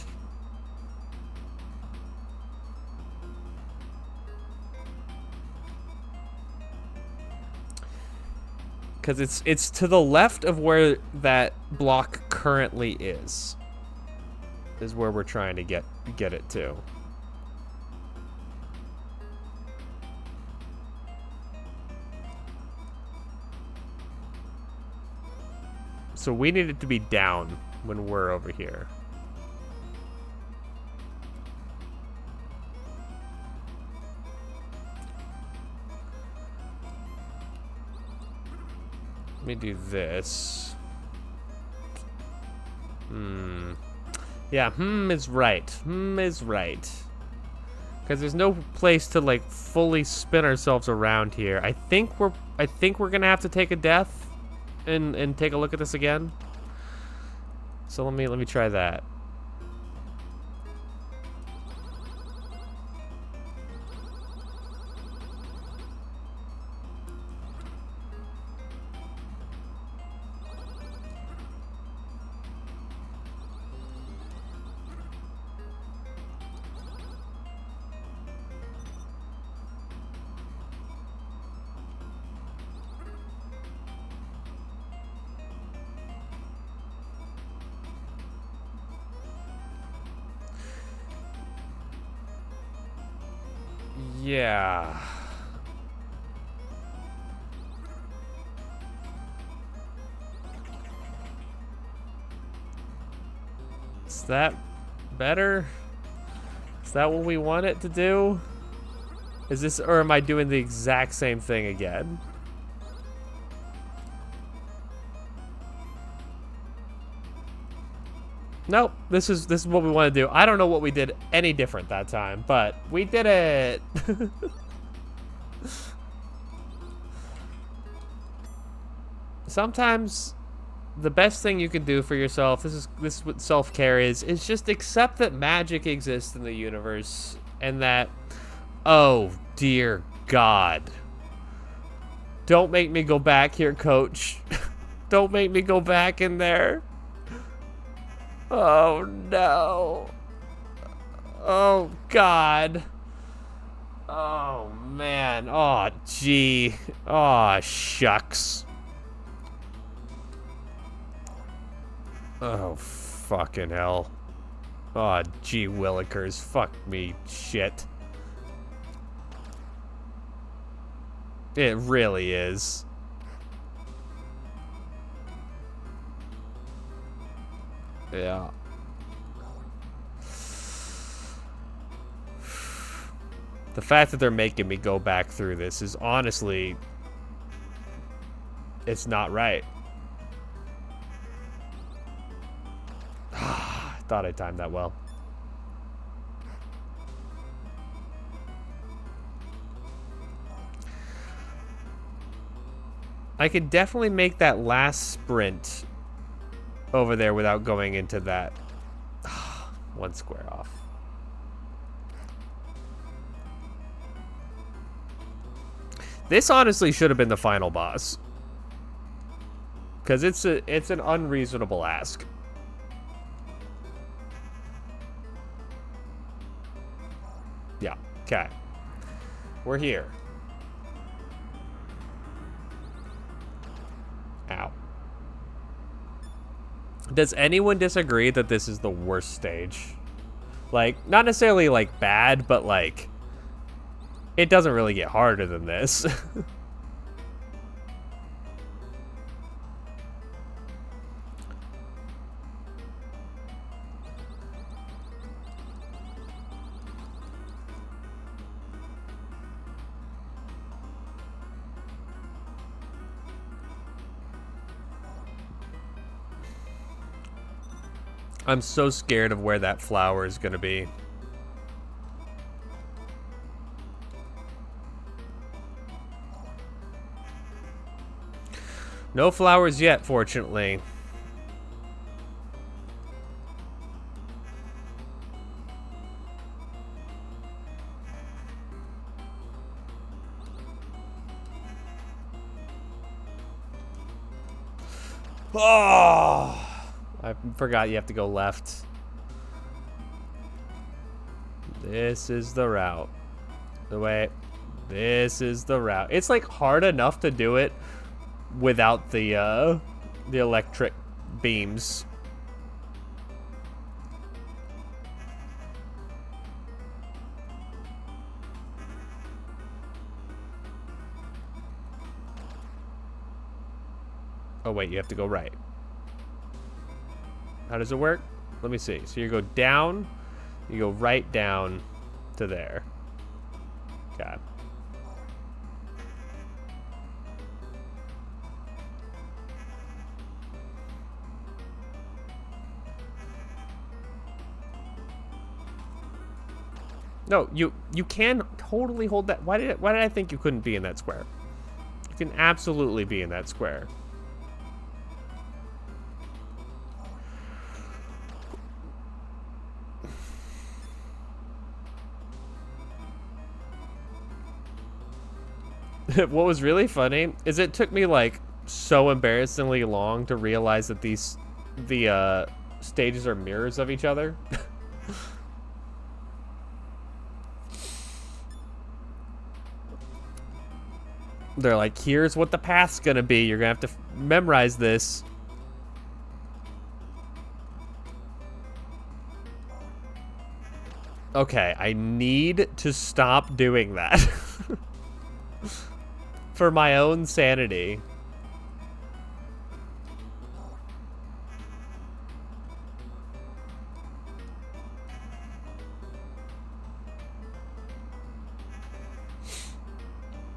Because it's to the left of where that block currently is where we're trying to get it to. So we need it to be down when we're over here. Let me do this. Yeah, is right. Is right. Because there's no place to like fully spin ourselves around here. I think we're gonna have to take a death and take a look at this again. So let me try that. Yeah. Is that better? Is that what we want it to do? Is this, or am I doing the exact same thing again? Nope, this is what we want to do. I don't know what we did any different that time, but we did it. Sometimes the best thing you can do for yourself, this is what self-care is just accept that magic exists in the universe and that, oh dear God. Don't make me go back here, coach. Don't make me go back in there. Oh no. Oh God. Oh man. Oh gee. Oh shucks. Oh fucking hell. Oh gee willikers. Fuck me shit. It really is. Yeah. The fact that they're making me go back through this is honestly, it's not right. I thought I timed that well. I could definitely make that last sprint over there without going into that. One square off. This honestly should have been the final boss. Because it's an unreasonable ask. Yeah, okay. We're here. Ow. Does anyone disagree that this is the worst stage? Like, not necessarily like bad, but like It doesn't really get harder than this. I'm so scared of where that flower is gonna be. No flowers yet, fortunately. Oh! I forgot you have to go left. This is the route. Wait. This is the route. It's like hard enough to do it without the electric beams. Oh wait, you have to go right. How does it work? Let me see. So you go down, you go right down to there. Okay. No, you can totally hold that. Why did I think you couldn't be in that square? You can absolutely be in that square. What was really funny is it took me like so embarrassingly long to realize that the stages are mirrors of each other. They're like, here's what the path's gonna be. You're gonna have to memorize this. Okay, I need to stop doing that. For my own sanity.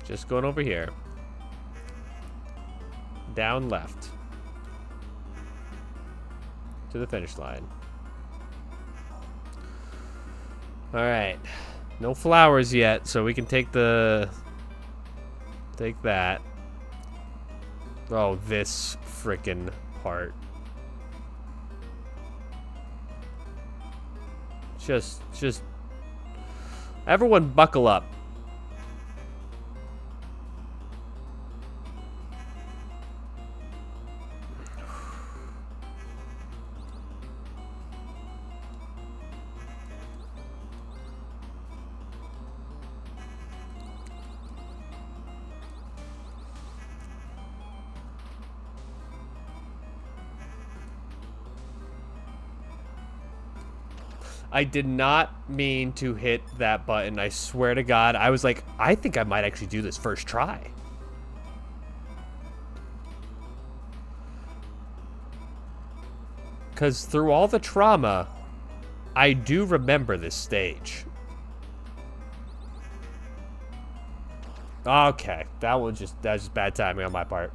Just going over here. Down left. To the finish line. Alright. No flowers yet, so we can take the... Take that. Oh, this frickin' part. Just... Everyone buckle up. I did not mean to hit that button. I swear to God. I was like, I think I might actually do this first try. Because through all the trauma, I do remember this stage. Okay, that was just bad timing on my part.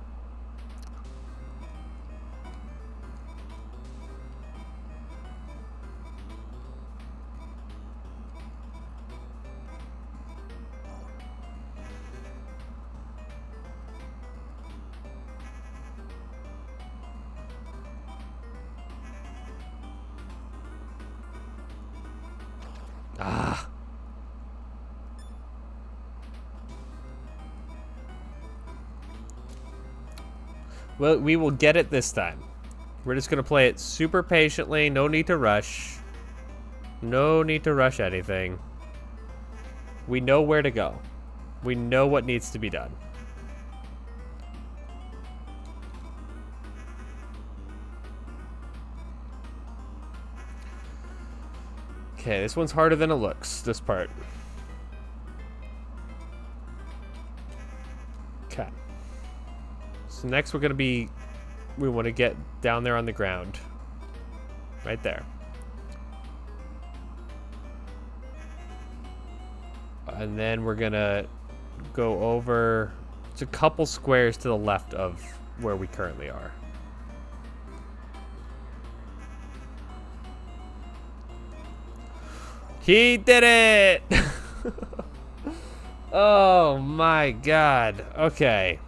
Ah. Well, we will get it this time. We're just going to play it super patiently. No need to rush. No need to rush anything. We know where to go. We know what needs to be done. Okay, this one's harder than it looks, this part. Okay. So next we want to get down there on the ground. Right there. And then we're gonna go over, it's a couple squares to the left of where we currently are. He did it! Oh my god. Okay.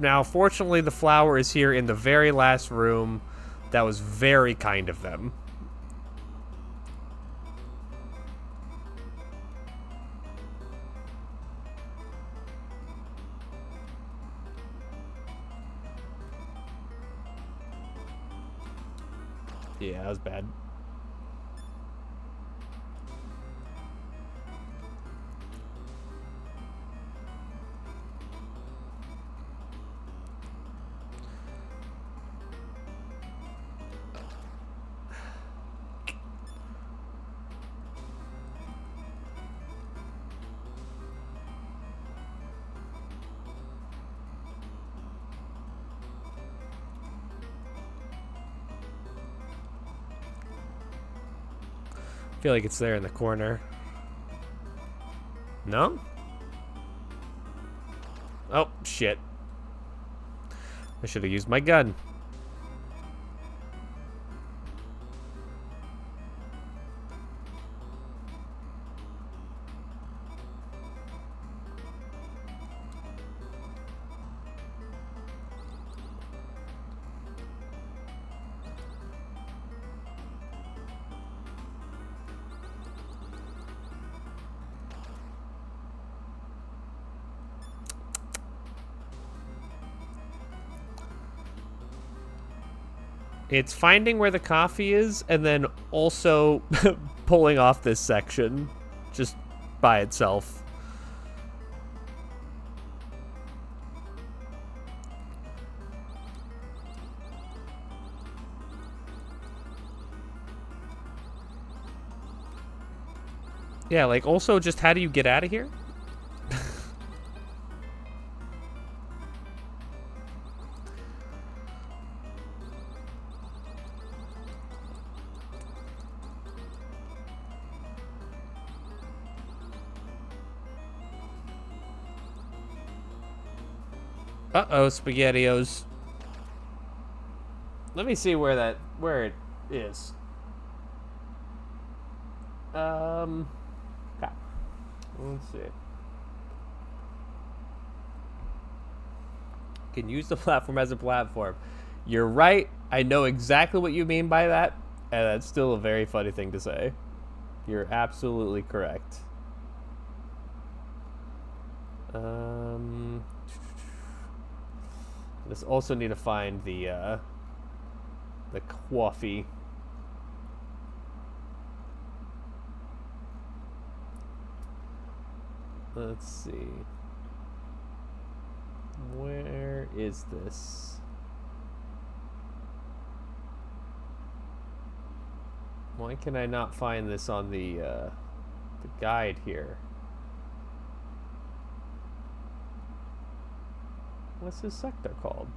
Now, fortunately, the flower is here in the very last room. That was very kind of them. Yeah, that was bad. I feel like it's there in the corner. No? Oh, shit. I should have used my gun. It's finding where the coffee is and then also pulling off this section just by itself. Yeah, like also just how do you get out of here? Uh-oh, SpaghettiOs. Let me see where it is. Okay. Let's see. Can use the platform as a platform. You're right. I know exactly what you mean by that, and that's still a very funny thing to say. You're absolutely correct. Just also need to find the coffee. Let's see. Where is this? Why can I not find this on the guide here? What's this sector called?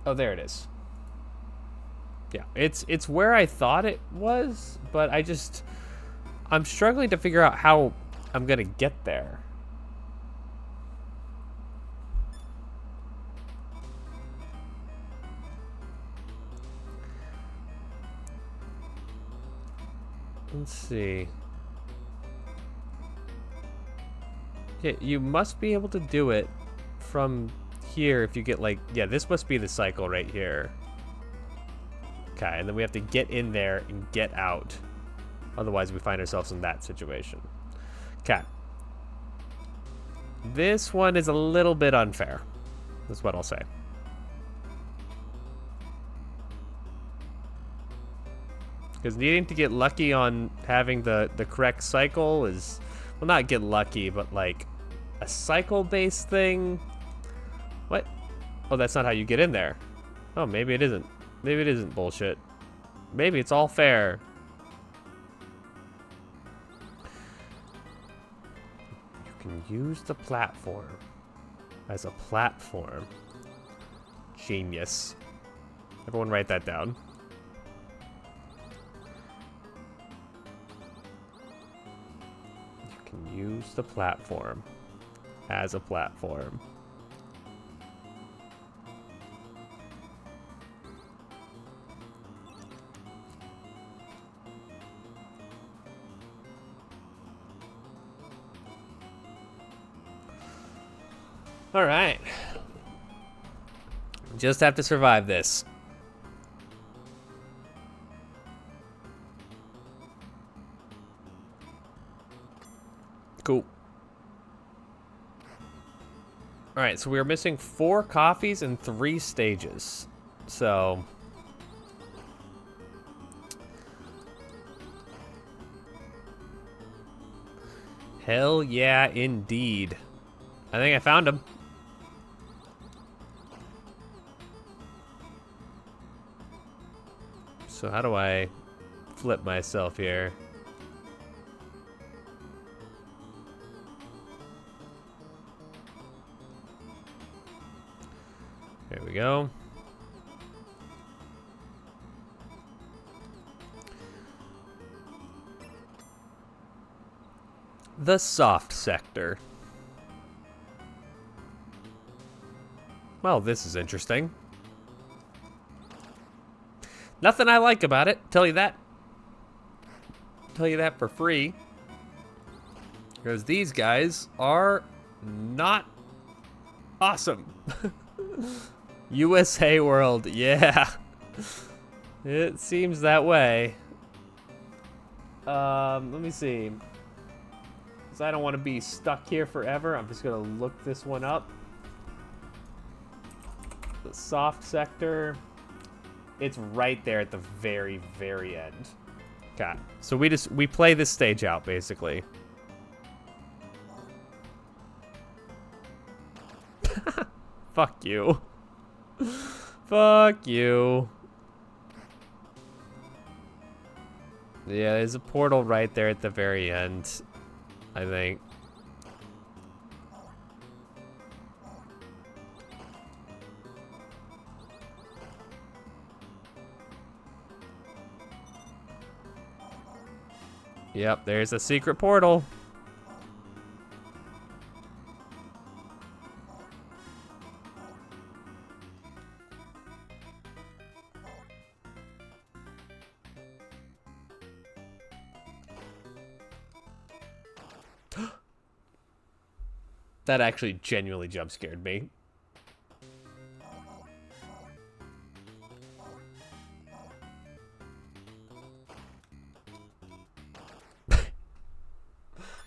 Oh, there it is. Yeah, it's where I thought it was, but I'm struggling to figure out how I'm gonna get there. Let's see. Yeah, you must be able to do it from here if you get like, yeah, this must be the cycle right here. Okay, and then we have to get in there and get out. Otherwise we find ourselves in that situation. Okay. This one is a little bit unfair. That's what I'll say. Because needing to get lucky on having the correct cycle is, well, not get lucky, but like a cycle-based thing. What? Oh, that's not how you get in there. Oh, maybe it isn't. Maybe it isn't bullshit. Maybe it's all fair. You can use the platform as a platform. Genius. Everyone write that down. You can use the platform as a platform. All right. Just have to survive this. Cool. All right, so we are missing 4 coffees and 3 stages. So hell yeah, indeed. I think I found him. So how do I flip myself here? There we go. The soft sector. Well, this is interesting. Nothing I like about it, tell you that. Tell you that for free. Because these guys are not awesome. USA World, yeah. It seems that way. Let me see. Because I don't want to be stuck here forever, I'm just going to look this one up. The soft sector. It's right there at the very, very end. Okay, so we play this stage out, basically. Fuck you. Fuck you. Yeah, there's a portal right there at the very end, I think. Yep, there's a secret portal. That actually genuinely jump scared me.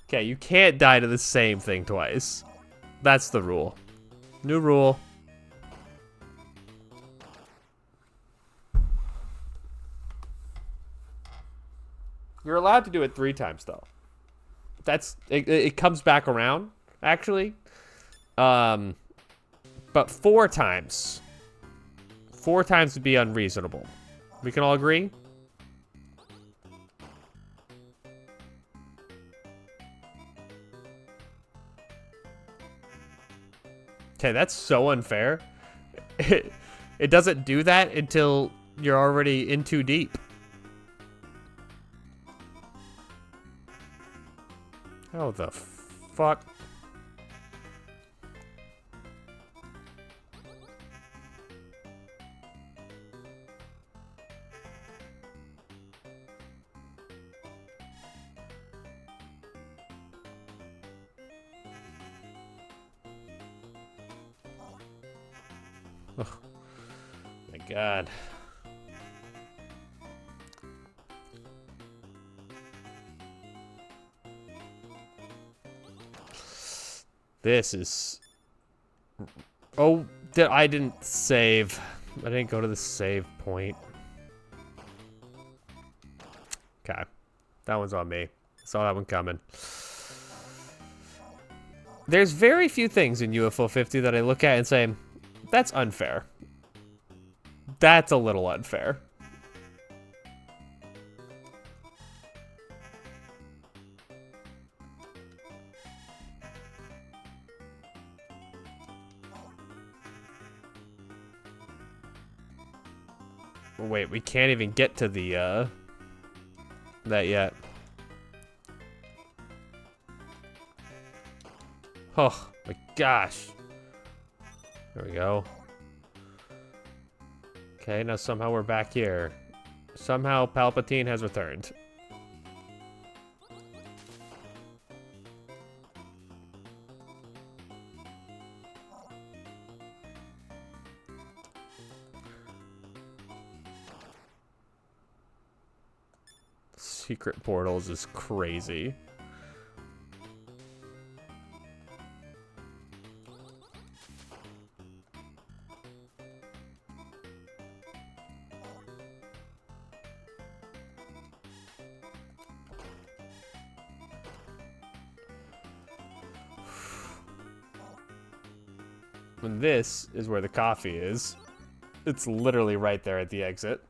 Okay, you can't die to the same thing twice. That's the rule. New rule. You're allowed to do it 3 times, though. That's it comes back around, actually. But 4 times. 4 times would be unreasonable. We can all agree? Okay, that's so unfair. It doesn't do that until you're already in too deep. How the fuck? Oh my God. This is... Oh, I didn't save. I didn't go to the save point. Okay. That one's on me. Saw that one coming. There's very few things in UFO 50 that I look at and say, that's unfair. That's a little unfair. Wait, we can't even get to the, that yet. Oh, my gosh. There we go. Okay, now somehow we're back here. Somehow Palpatine has returned. Secret portals is crazy. And this is where the coffee is. It's literally right there at the exit.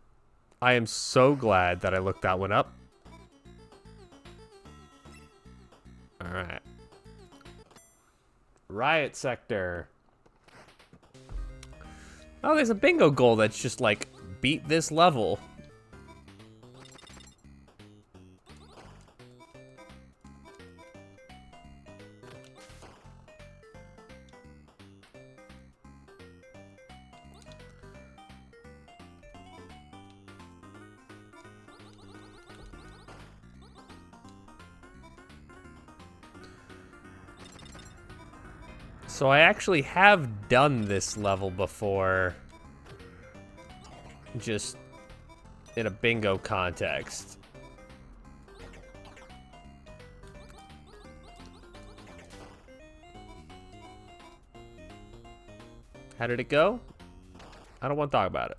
I am so glad that I looked that one up. Alright. Riot sector. Oh, there's a bingo goal that's just like, beat this level. So I actually have done this level before, just in a bingo context. How did it go? I don't want to talk about it.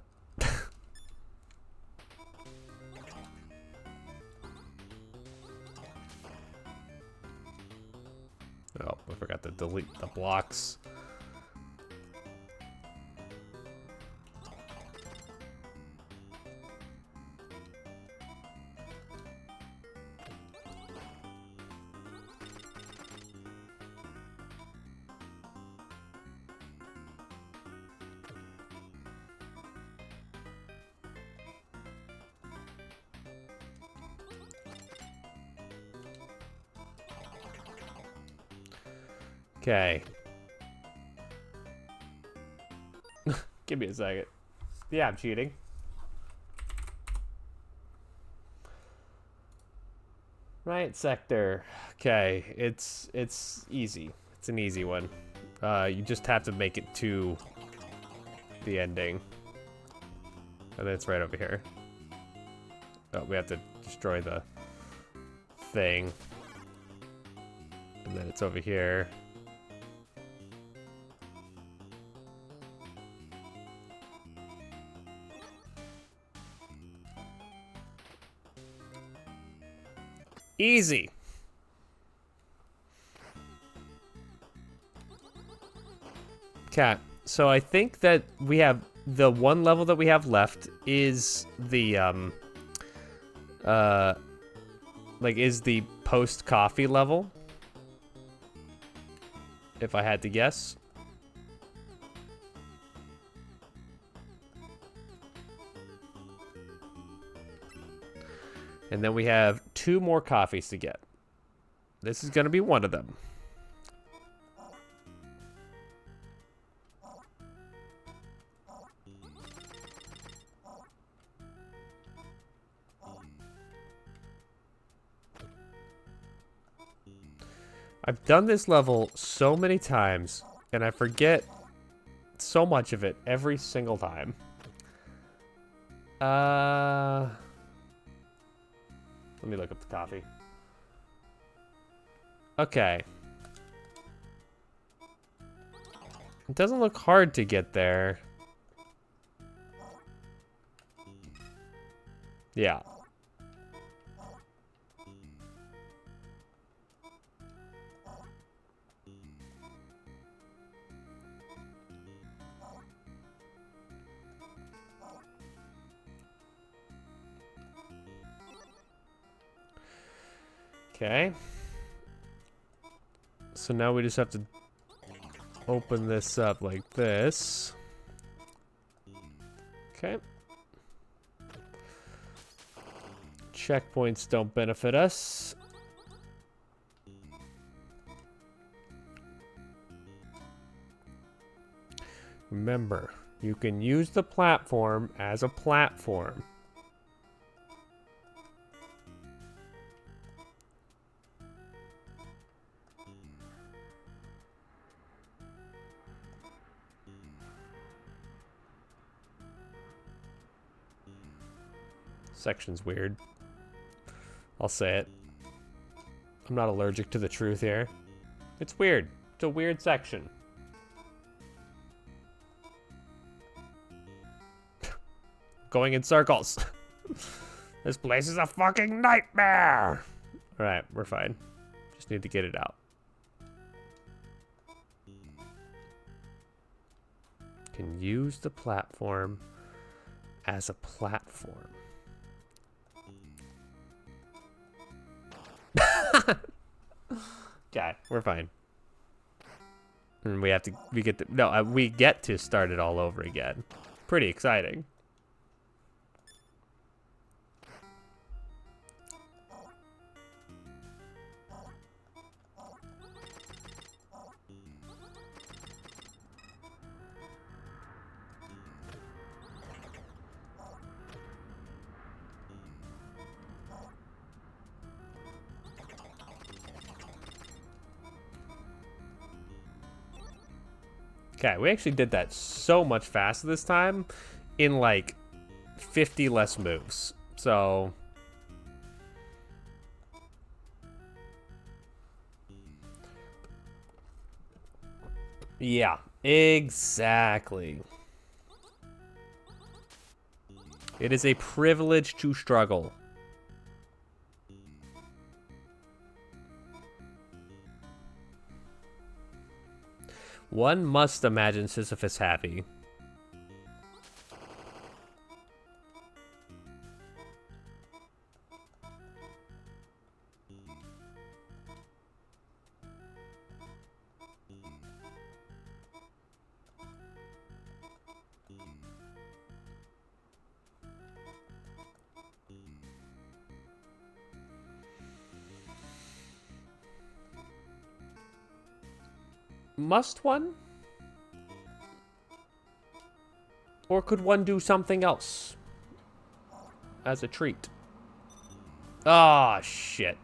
Oh, I forgot to delete the blocks. Okay. Give me a second. Yeah, I'm cheating. Riot sector. Okay, it's easy. It's an easy one. You just have to make it to the ending. And then it's right over here. Oh, we have to destroy the thing. And then it's over here. Easy. Okay, so I think that we have the one level that we have left is the is the post coffee level. If I had to guess. And then we have 2 more coffees to get. This is going to be one of them. I've done this level so many times, and I forget so much of it every single time. Let me look up the coffee. Okay. It doesn't look hard to get there. Yeah. Okay. So now we just have to open this up like this. Okay. Checkpoints don't benefit us. Remember, you can use the platform as a platform. Section's weird. I'll say it. I'm not allergic to the truth here. It's weird. It's a weird section. Going in circles. This place is a fucking nightmare. All right, we're fine. Just need to get it out. Can use the platform as a platform. Okay, we're fine. And we get to start it all over again. Pretty exciting. Okay, we actually did that so much faster this time in like 50 less moves. So yeah, exactly. It is a privilege to struggle. One must imagine Sisyphus happy. Must one? Or could one do something else as a treat? Ah, shit.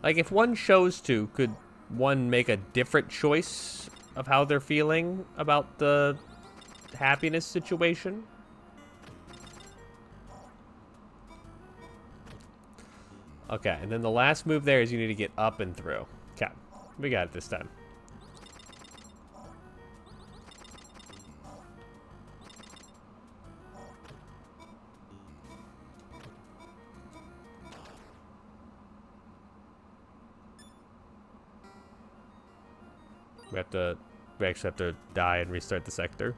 Like, if one chose to, could one make a different choice of how they're feeling about the happiness situation? Okay, and then the last move there is you need to get up and through. Okay, we got it this time. We actually have to die and restart the sector.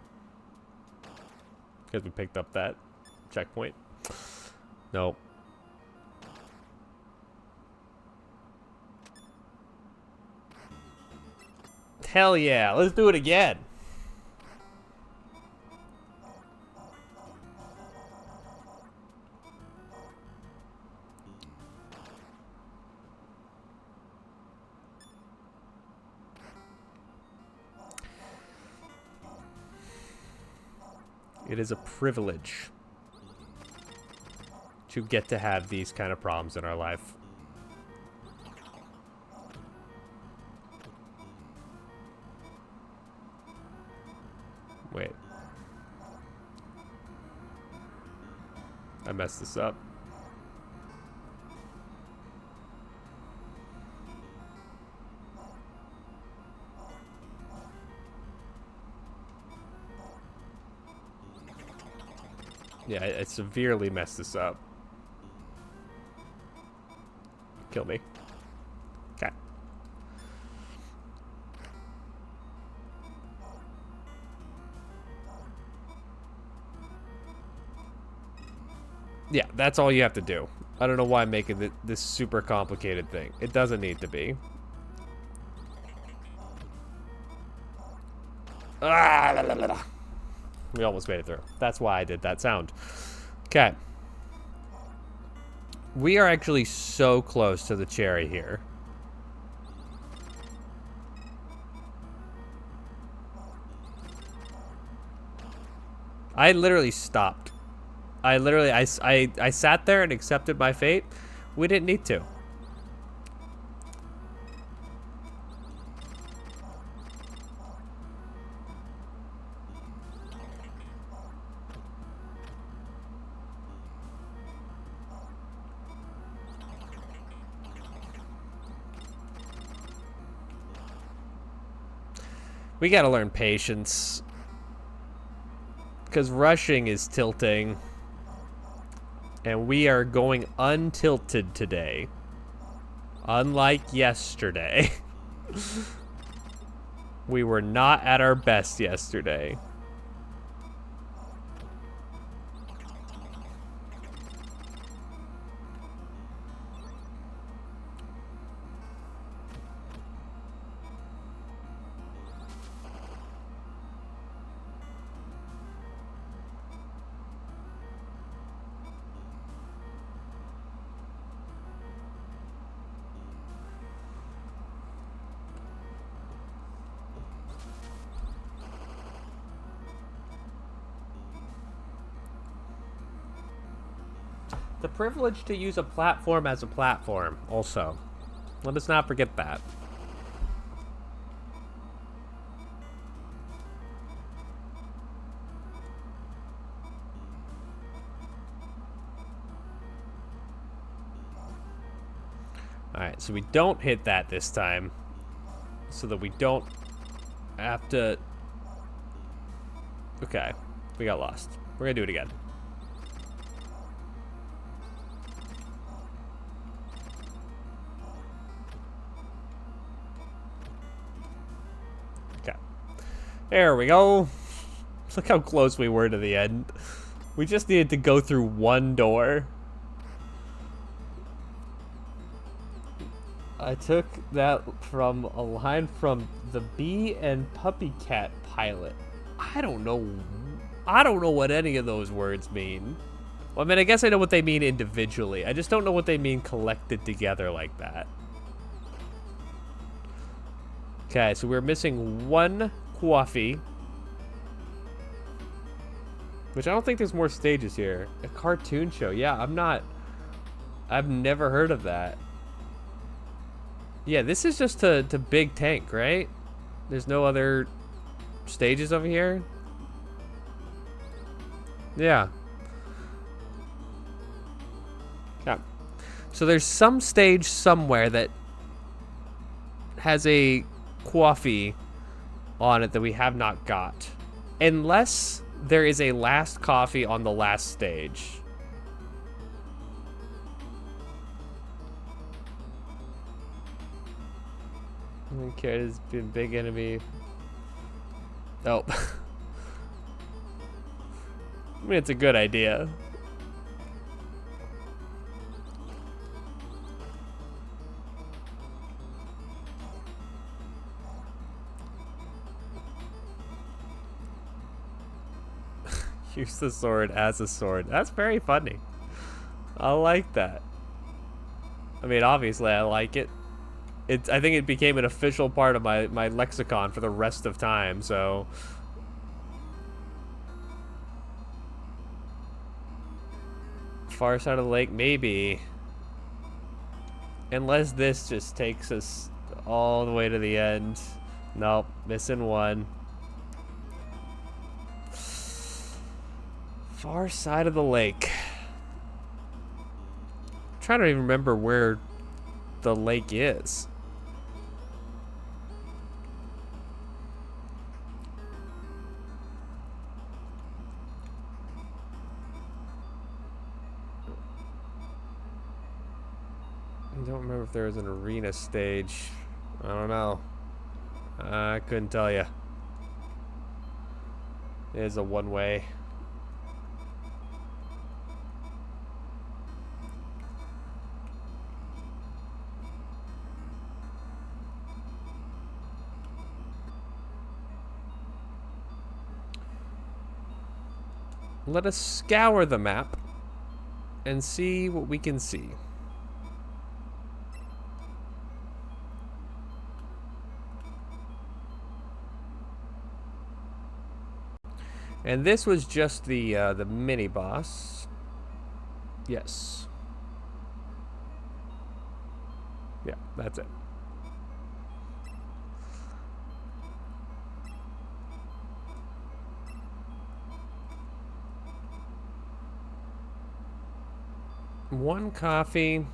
Because we picked up that checkpoint. Nope. Hell yeah, let's do it again. It is a privilege to get to have these kind of problems in our life. Wait. I messed this up. Yeah, I severely messed this up. Kill me. Okay. Yeah, that's all you have to do. I don't know why I'm making this super complicated thing. It doesn't need to be. Ah, la, la, la, la. We almost made it through. That's why I did that sound. Okay. We are actually so close to the cherry here. I literally stopped. I sat there and accepted my fate. We didn't need to. We gotta learn patience. Because rushing is tilting. And we are going untilted today. Unlike yesterday. We were not at our best yesterday. The privilege to use a platform as a platform, also. Let us not forget that. Alright, so we don't hit that this time. So that we don't have to... Okay, we got lost. We're gonna do it again. Okay. There we go. Look how close we were to the end. We just needed to go through one door. I took that from a line from the Bee and Puppy Cat pilot. I don't know what any of those words mean. Well, I mean, I guess I know what they mean individually. I just don't know what they mean collected together like that. Okay, so we're missing one coffee. Which I don't think there's more stages here. A cartoon show. Yeah, I've never heard of that. Yeah, this is just to Big Tank, right? There's no other stages over here? Yeah. Yeah. So there's some stage somewhere that has a coffee on it that we have not got. Unless there is a last coffee on the last stage. Okay, this has been a big enemy. Oh. I mean, it's a good idea. Use the sword as a sword. That's very funny. I like that. I mean, obviously, I like it. I think it became an official part of my lexicon for the rest of time, so... Far side of the lake, maybe. Unless this just takes us all the way to the end. Nope, missing one. Far side of the lake. I'm trying to even remember where the lake is. I don't remember if there was an arena stage. I don't know. I couldn't tell you. It is a one-way. let us scour the map and see what we can see. And this was just the mini boss. Yes. Yeah, that's it. One coffee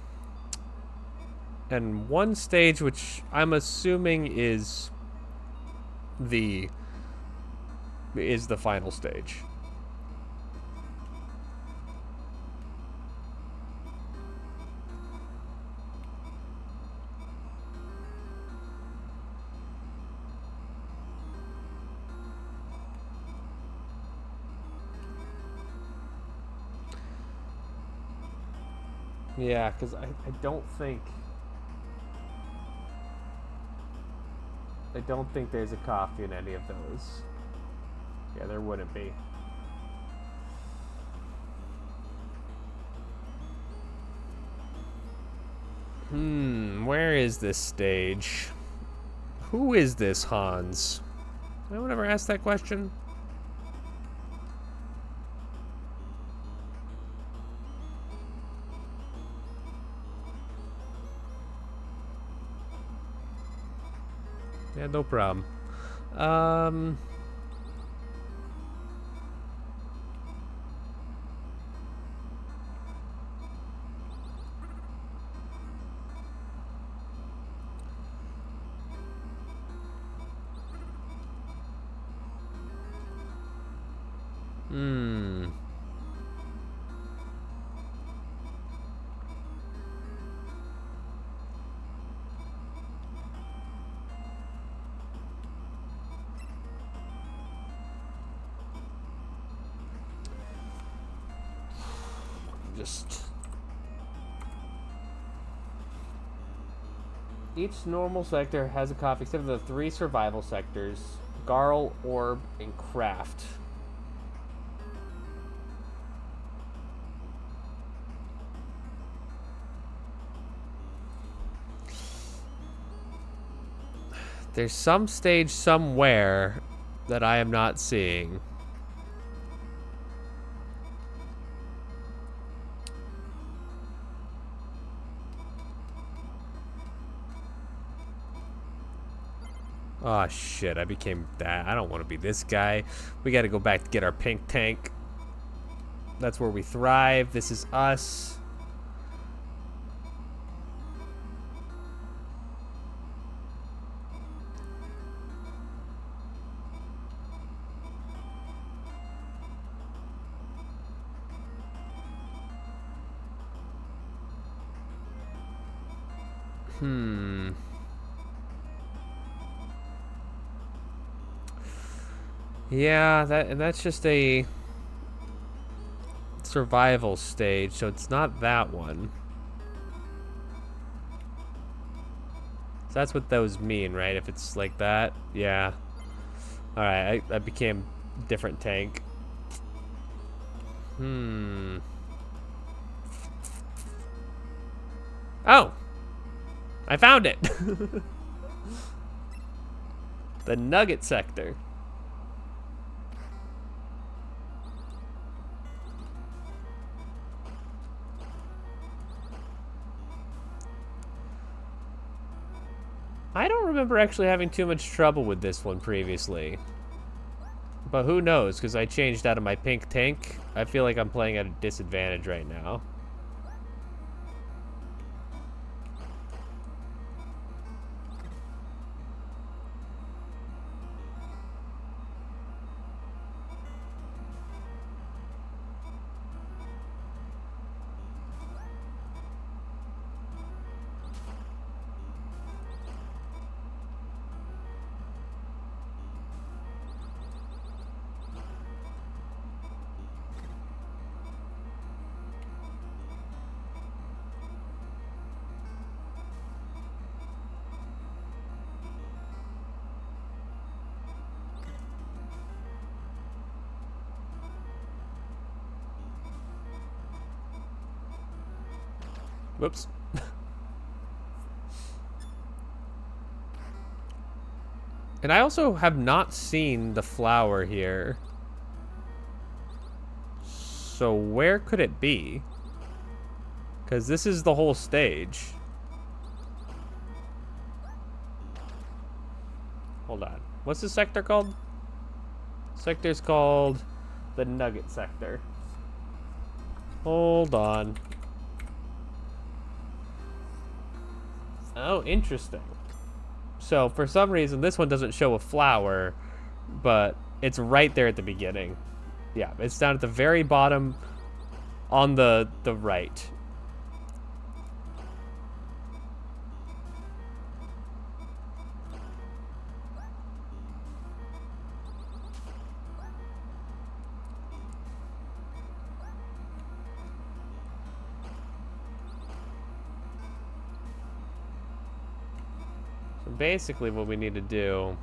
and one stage, which I'm assuming is the final stage. Yeah, because I don't think there's a coffee in any of those. Yeah, there wouldn't be. Where is this stage? Who is this Hans? Anyone ever asked that question? Yeah, no problem. Just each normal sector has a coffee except for the 3 survival sectors: Garl, Orb, and Craft. There's some stage somewhere that I am not seeing. Oh shit, I became that. I don't want to be this guy. We gotta go back to get our pink tank. That's where we thrive. This is us. Yeah, that's just a survival stage, so it's not that one. So that's what those mean, right? If it's like that, yeah. All right, I became different tank. Oh, I found it. The Nugget sector. I don't remember actually having too much trouble with this one previously. But who knows, because I changed out of my pink tank. I feel like I'm playing at a disadvantage right now. Whoops. And I also have not seen the flower here. So where could it be? Because this is the whole stage. Hold on. What's the sector called? Sector's called the Nugget Sector. Hold on. Oh, interesting. So for some reason, this one doesn't show a flower, but it's right there at the beginning. Yeah, it's down at the very bottom on the right. So basically what we need to do,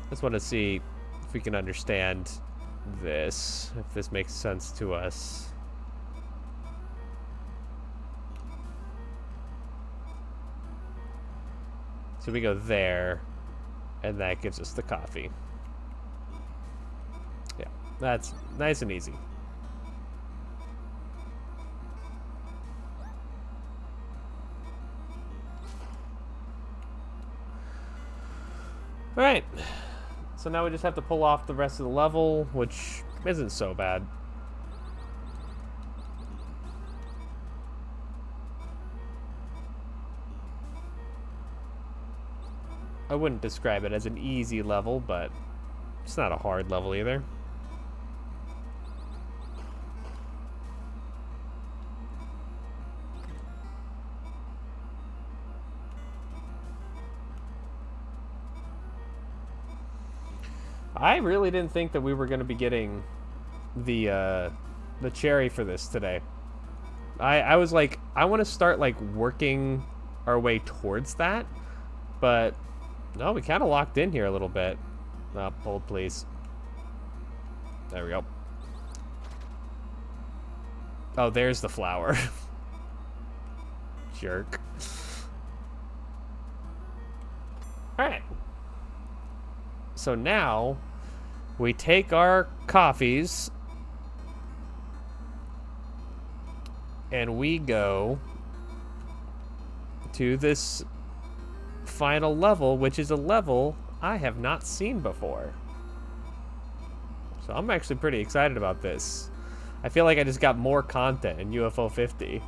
I just want to see if we can understand this, if this makes sense to us. So we go there, and that gives us the coffee. Yeah, that's nice and easy. All right, so now we just have to pull off the rest of the level, which isn't so bad. I wouldn't describe it as an easy level, but it's not a hard level either. I really didn't think that we were going to be getting the cherry for this today. I was like, I want to start like working our way towards that, but no, we kind of locked in here a little bit. Hold, please. There we go. Oh, there's the flower. Jerk. All right. So now we take our coffees and we go to this final level, which is a level I have not seen before. So I'm actually pretty excited about this. I feel like I just got more content in UFO 50.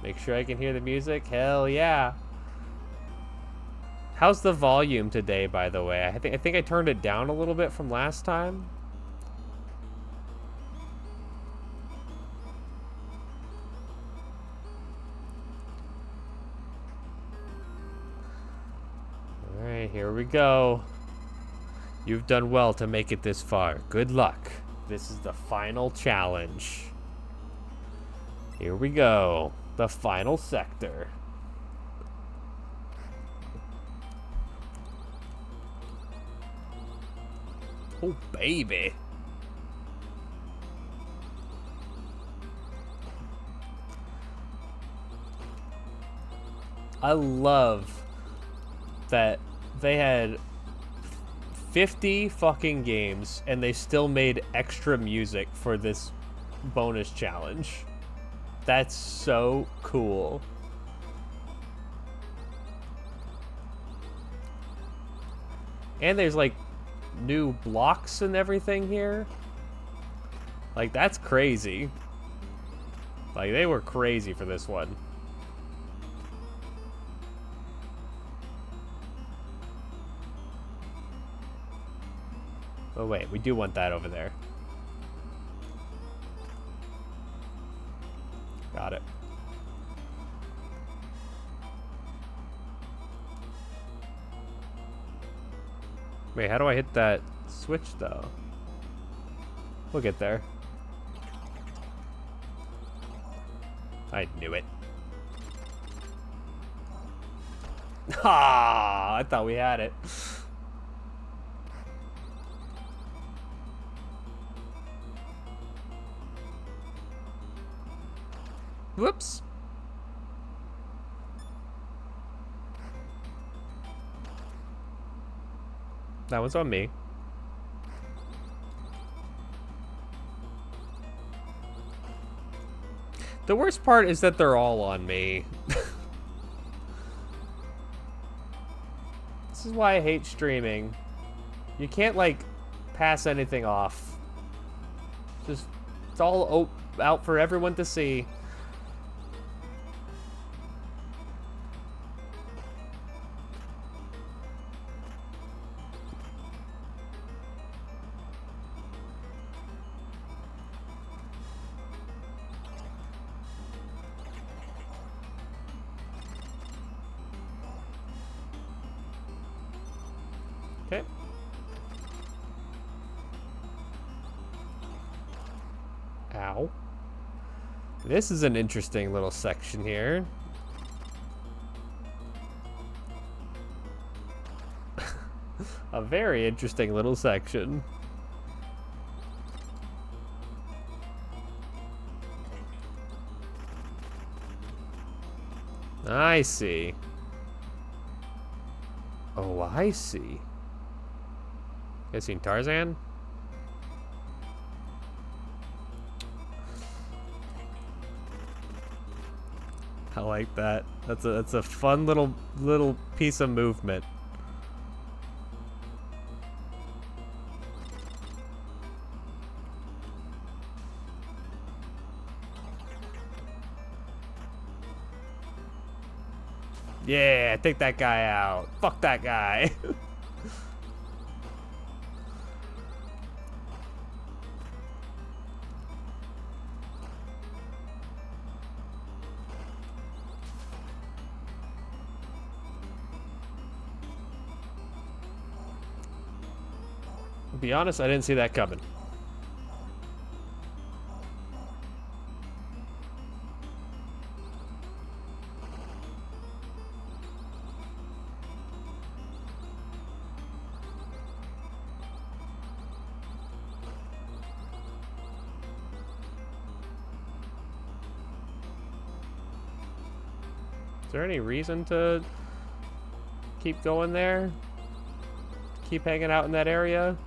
Make sure I can hear the music. Hell yeah. How's the volume today, by the way? I think I turned it down a little bit from last time. All right, here we go. You've done well to make it this far. Good luck. This is the final challenge. Here we go. The final sector. Oh, baby. I love that they had 50 fucking games and they still made extra music for this bonus challenge. That's so cool. And there's like new blocks and everything here. Like, that's crazy. Like, they were crazy for this one. Oh wait, we do want that over there. Got it. Wait, how do I hit that switch, though? We'll get there. I knew it. Ah, I thought we had it. Whoops. That was on me. The worst part is that they're all on me. This is why I hate streaming. You can't, like, pass anything off. Just, it's all out for everyone to see. Okay. Ow. This is an interesting little section here. A very interesting little section. I see. Oh, I see. You guys seen Tarzan? I like that. That's a fun little piece of movement. Yeah, take that guy out. Fuck that guy. To be honest, I didn't see that coming. Is there any reason to keep going there? Keep hanging out in that area?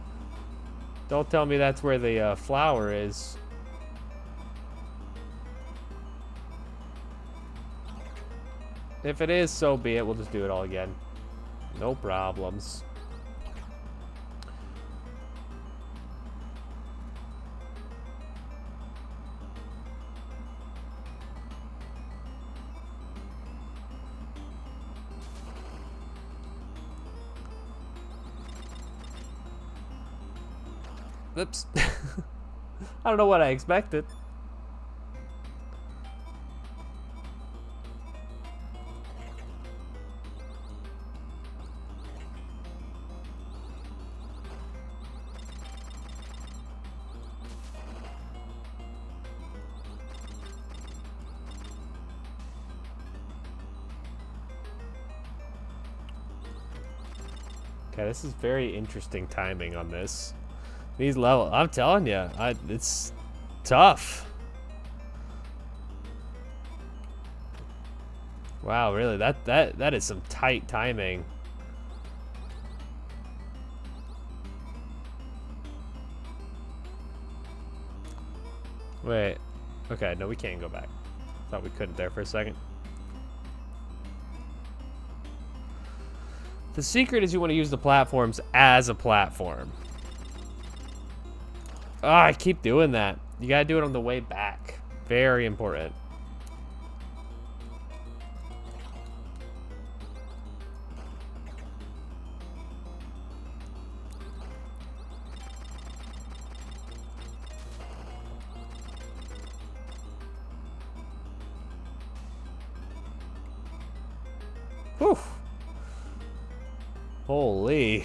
Don't tell me that's where the flower is. If it is, so be it. We'll just do it all again. No problems. Oops. I don't know what I expected. Okay, this is very interesting timing on this. These levels, I'm telling you, it's tough. Wow, really? That is some tight timing. Wait. Okay, no, we can't go back. Thought we couldn't there for a second. The secret is you want to use the platforms as a platform. Oh, I keep doing that. You gotta do it on the way back. Very important. Whew. Holy.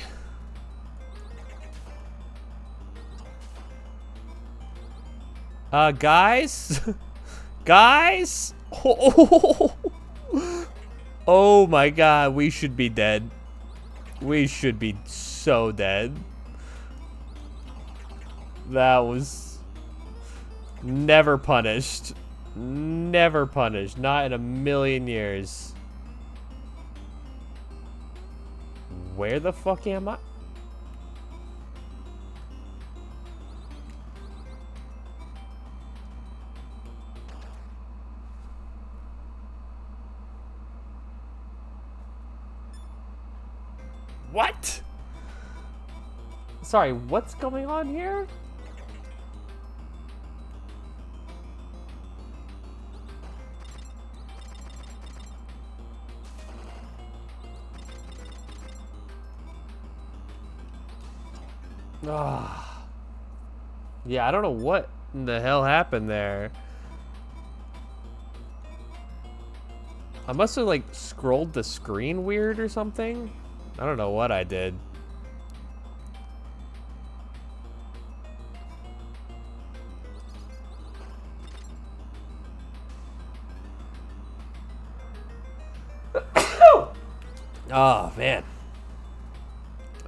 Guys? Guys? Oh, oh my god, we should be dead. We should be so dead. That was never punished. Never punished. Not in a million years. Where the fuck am I? What? Sorry, what's going on here? Ah. Yeah, I don't know what in the hell happened there. I must have like scrolled the screen weird or something. I don't know what I did. Oh, man.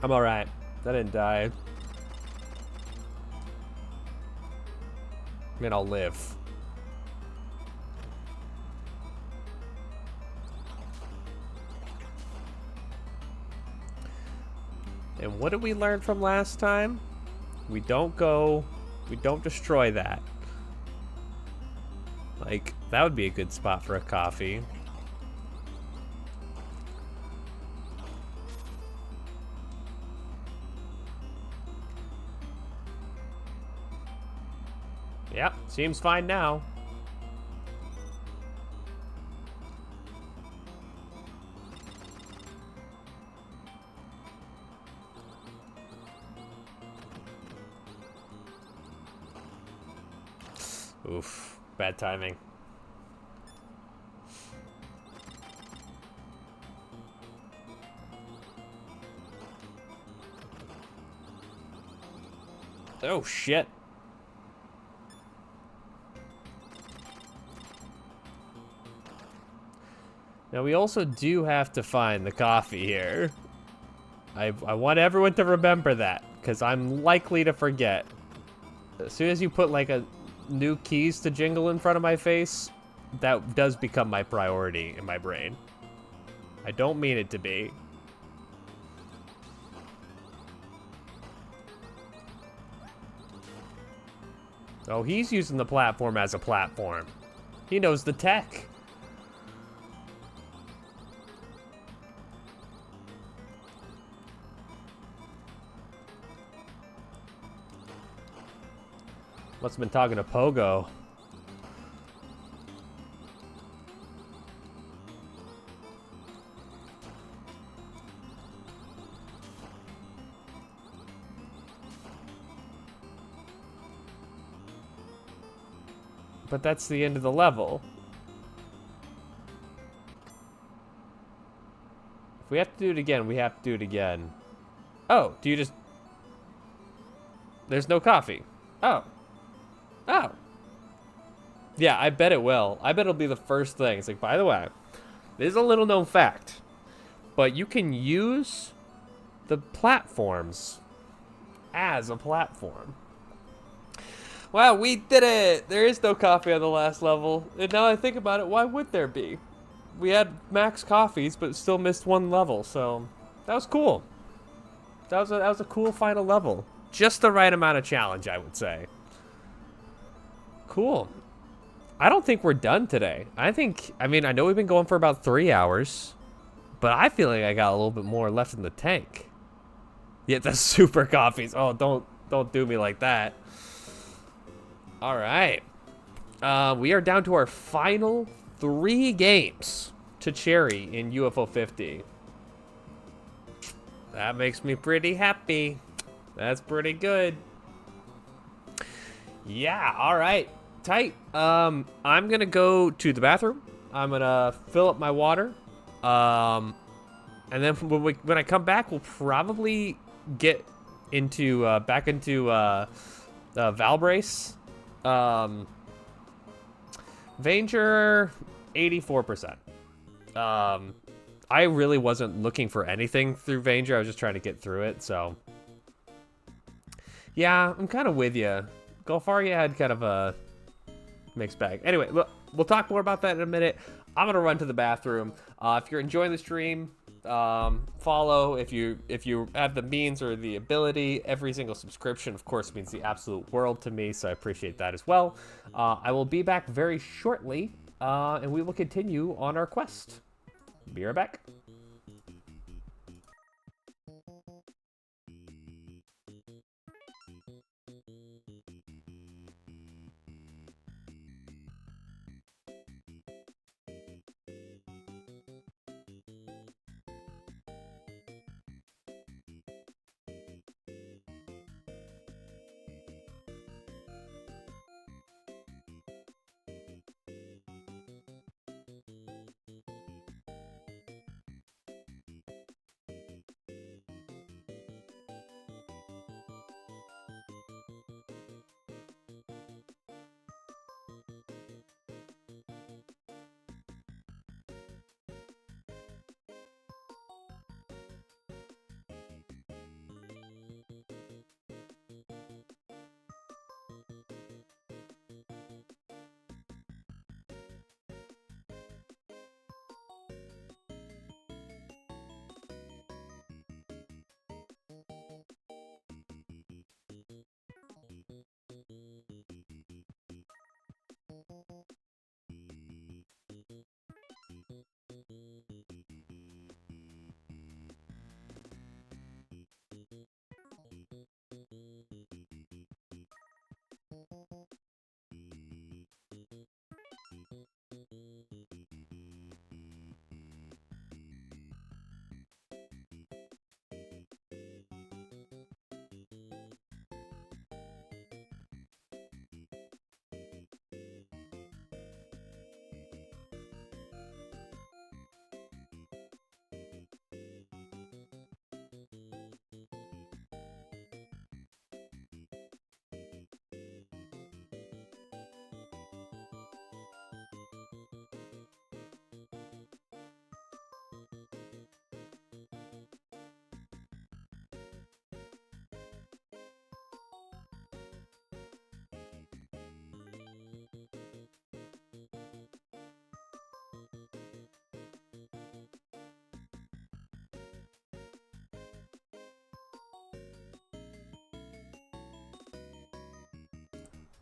I'm alright. I didn't die. I mean, I'll live. And what did we learn from last time? We don't destroy that. Like, that would be a good spot for a coffee. Yep, seems fine now. Oof, bad timing. Oh, shit. Now, we also do have to find the coffee here. I want everyone to remember that, because I'm likely to forget. As soon as you put, like, a new keys to jingle in front of my face, that does become my priority in my brain. I don't mean it to be. Oh, he's using the platform as a platform. He knows the tech. Must have been talking to Pogo. But that's the end of the level. If we have to do it again, we have to do it again. Oh, do you just... There's no coffee. Oh. Oh. Yeah, I bet it will. I bet it'll be the first thing. It's like, by the way, this is a little known fact, but you can use the platforms as a platform. Wow, we did it! There is no coffee on the last level. And now I think about it, why would there be? We had max coffees, but still missed one level, so that was cool. That was a cool final level. Just the right amount of challenge, I would say. Cool. I don't think we're done today. I mean, I know we've been going for about 3 hours, but I feel like I got a little bit more left in the tank. Yeah, the super coffees. Oh, don't do me like that. All right. We are down to our final 3 games to Cherry in UFO 50. That makes me pretty happy. That's pretty good. Yeah, all right. Tight. I'm gonna go to the bathroom. I'm gonna fill up my water. And then when I come back, we'll probably get into back into Valbrace. Vanger, 84%. I really wasn't looking for anything through Vanger. I was just trying to get through it, so. Yeah, I'm kind of with you. Golfaria had kind of a Mixed bag. Anyway, look, we'll talk more about that in a minute. I'm gonna run to the bathroom. If you're enjoying the stream, follow. If you have the means or the ability, every single subscription, of course, means the absolute world to me. So I appreciate that as well. I will be back very shortly, and we will continue on our quest. Be right back.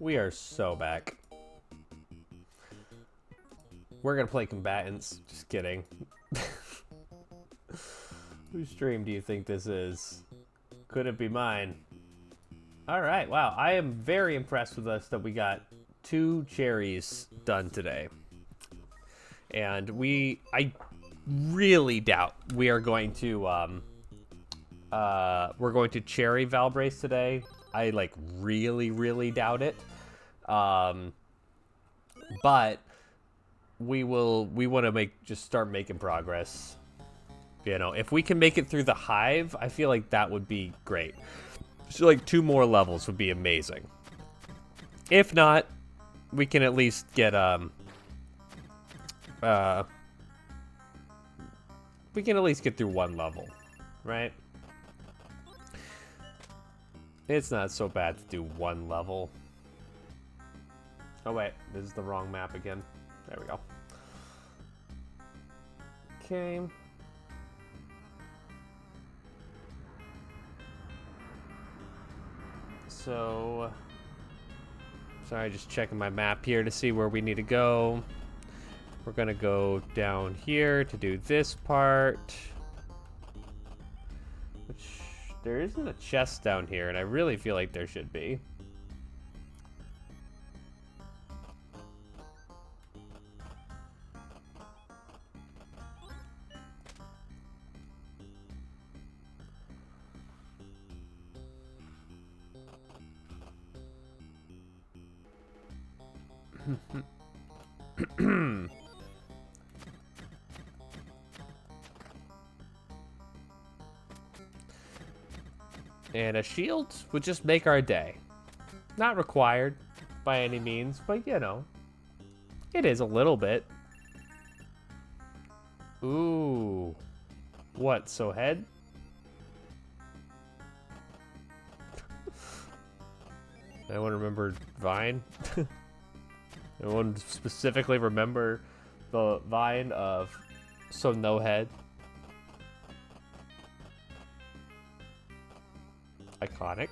We are so back. We're gonna play combatants. Just kidding. Whose stream do you think this is? Could it be mine? Alright, wow. I am very impressed with us that we got 2 cherries done today. And I really doubt we are going to, we're going to cherry Valbrace today. I, like, really, really doubt it. But we want to just start making progress. You know, if we can make it through the hive, I feel like that would be great. So, like, 2 more levels would be amazing. If not, we can at least get, we can at least get through 1 level, right? It's not so bad to do 1 level. Oh wait, this is the wrong map again. There we go. Okay. So, sorry, just checking my map here to see where we need to go. We're gonna go down here to do this part. Which, there isn't a chest down here, and I really feel like there should be. And a shield would just make our day. Not required by any means, but you know, it is a little bit. Ooh. What, so head? I want to remember Vine. Anyone specifically remember the vine of So No Head? Iconic.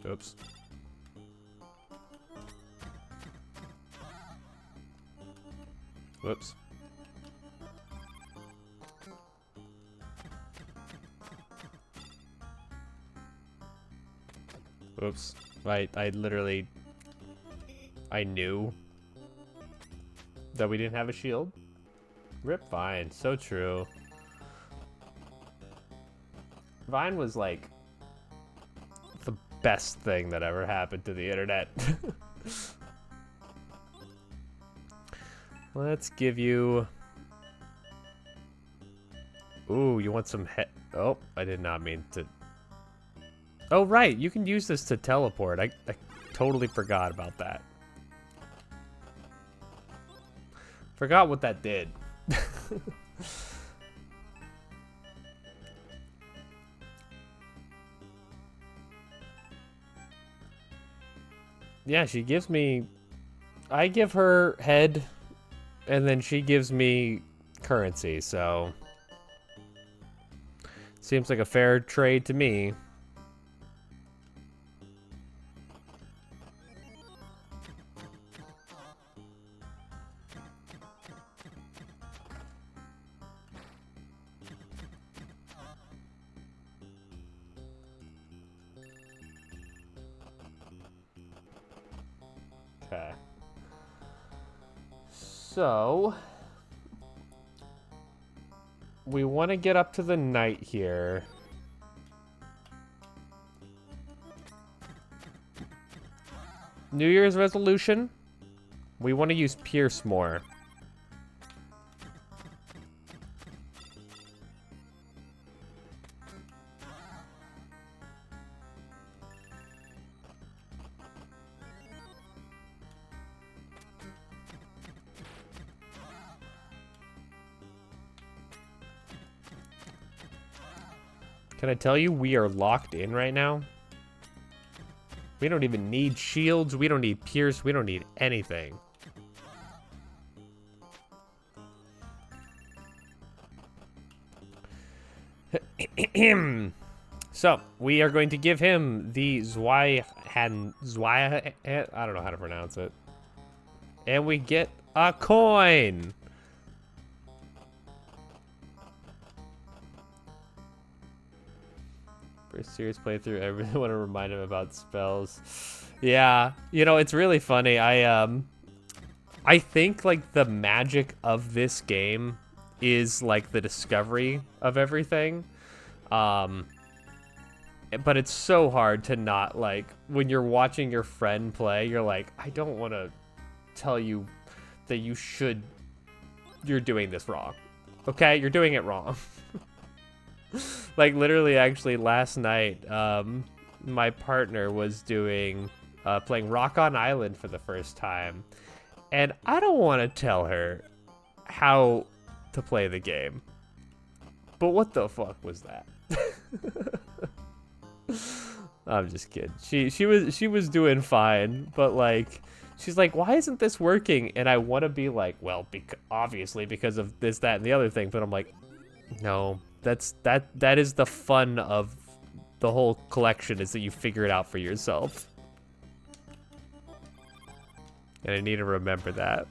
Oops. Whoops. Oops. I literally... I knew that we didn't have a shield. Rip Vine. So true. Vine was like the best thing that ever happened to the internet. Let's give you... Ooh, you want some Oh, I did not mean to... Oh, right. You can use this to teleport. I totally forgot about that. Forgot what that did. Yeah, she gives me... I give her head, and then she gives me currency, so... Seems like a fair trade to me. Okay. So... we want to get up to the night here. New Year's resolution. We want to use Pierce more. Can I tell you, we are locked in right now? We don't even need shields. We don't need Pierce. We don't need anything. So, we are going to give him the I don't know how to pronounce it. And we get a coin. For a serious playthrough, I really want to remind him about spells. Yeah, you know, it's really funny. I think like the magic of this game is like the discovery of everything. But it's so hard to not, like, when you're watching your friend play, you're like, I don't want to tell you that you're doing this wrong. Okay, you're doing it wrong. Like, literally, actually, last night, my partner was playing Rock on Island for the first time. And I don't want to tell her how to play the game. But what the fuck was that? I'm just kidding. She was doing fine, but like, she's like, why isn't this working? And I want to be like, well, obviously because of this, that, and the other thing. But I'm like, no. That is the fun of the whole collection, is that you figure it out for yourself. And I need to remember that.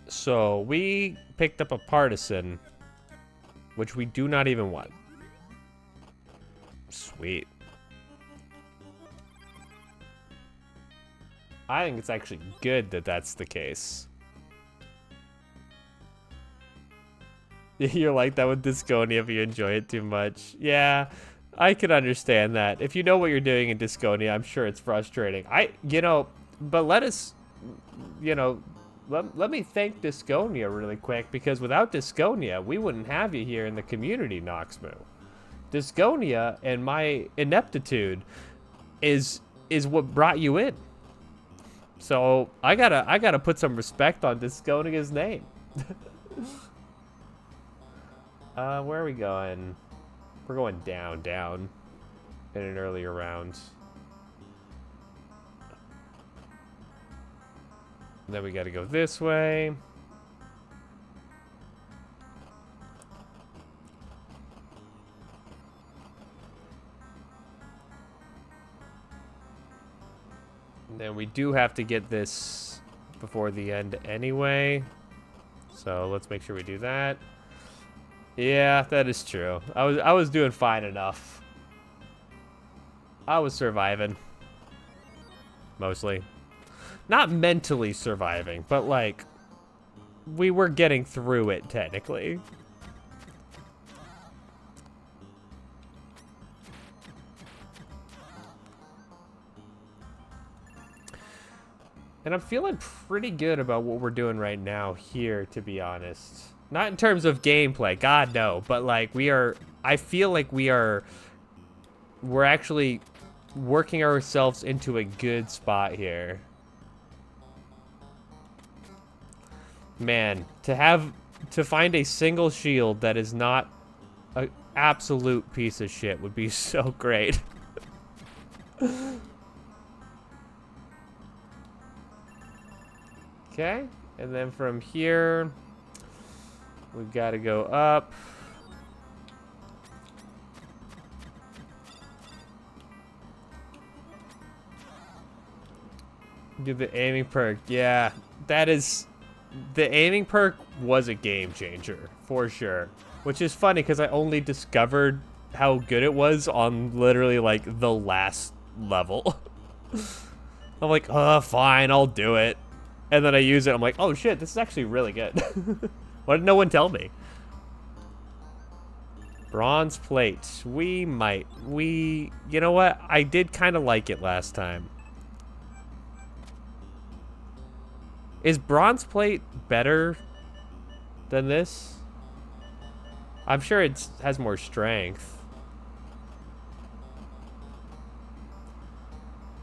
So, we picked up a partisan, which we do not even want. Sweet. I think it's actually good that that's the case. You're like that with Disconia if you enjoy it too much. Yeah, I can understand that. If you know what you're doing in Disconia, I'm sure it's frustrating. But let us, let me thank Disconia really quick, because without Disconia, we wouldn't have you here in the community, Noxmoo. Disconia and my ineptitude is what brought you in. So I gotta put some respect on Disconia's name. Where are we going? We're going down in an earlier round. Then we gotta go this way. And then we do have to get this before the end anyway. So let's make sure we do that. Yeah, that is true. I was doing fine enough. I was surviving. Mostly. Not mentally surviving, but like we were getting through it technically. And I'm feeling pretty good about what we're doing right now here, to be honest. Not in terms of gameplay, God no, but like I feel like we're actually working ourselves into a good spot here. Man, to find a single shield that is not an absolute piece of shit would be so great. Okay, and then from here, we've got to go up. Do the aiming perk. Yeah, that is... The aiming perk was a game changer, for sure. Which is funny, because I only discovered how good it was on literally, like, the last level. I'm like, oh, fine, I'll do it. And then I use it, I'm like, oh shit, this is actually really good. Why did no one tell me? Bronze plate. You know what? I did kind of like it last time. Is bronze plate better than this? I'm sure it has more strength.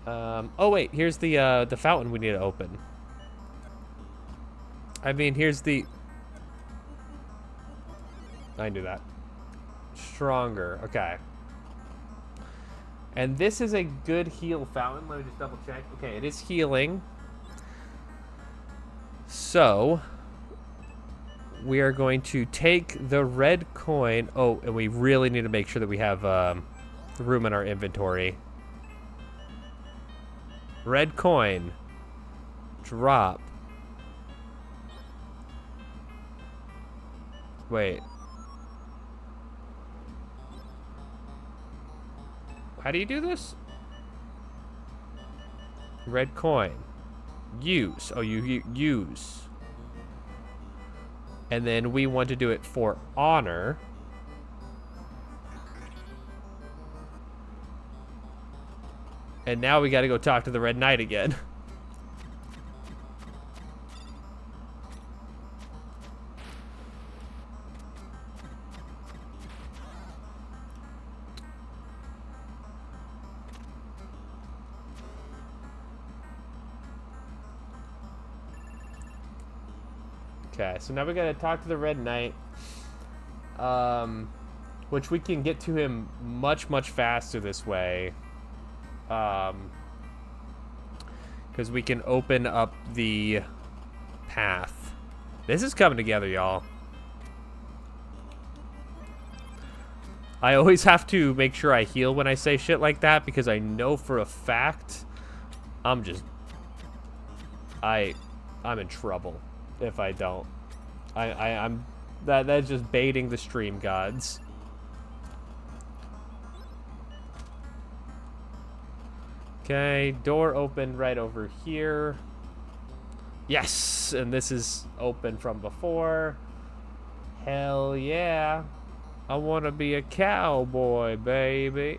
Oh wait, here's the fountain we need to open. I mean, here's the... I knew that. Stronger, okay. And this is a good heal fountain. Let me just double check. Okay, it is healing. So, we are going to take the red coin. Oh, and we really need to make sure that we have room in our inventory. Red coin. Drop. Wait. How do you do this? Red coin. Use. Oh, you use. And then we want to do it for honor. And now we got to go talk to the Red Knight again. Okay, so now we gotta talk to the Red Knight, which we can get to him much faster this way, because we can open up the path. This is coming together, y'all. I always have to make sure I heal when I say shit like that, because I know for a fact I'm in trouble if I don't. I'm that's just baiting the stream gods. Okay, door open right over here. Yes, and this is open from before. Hell yeah. I want to be a cowboy, baby.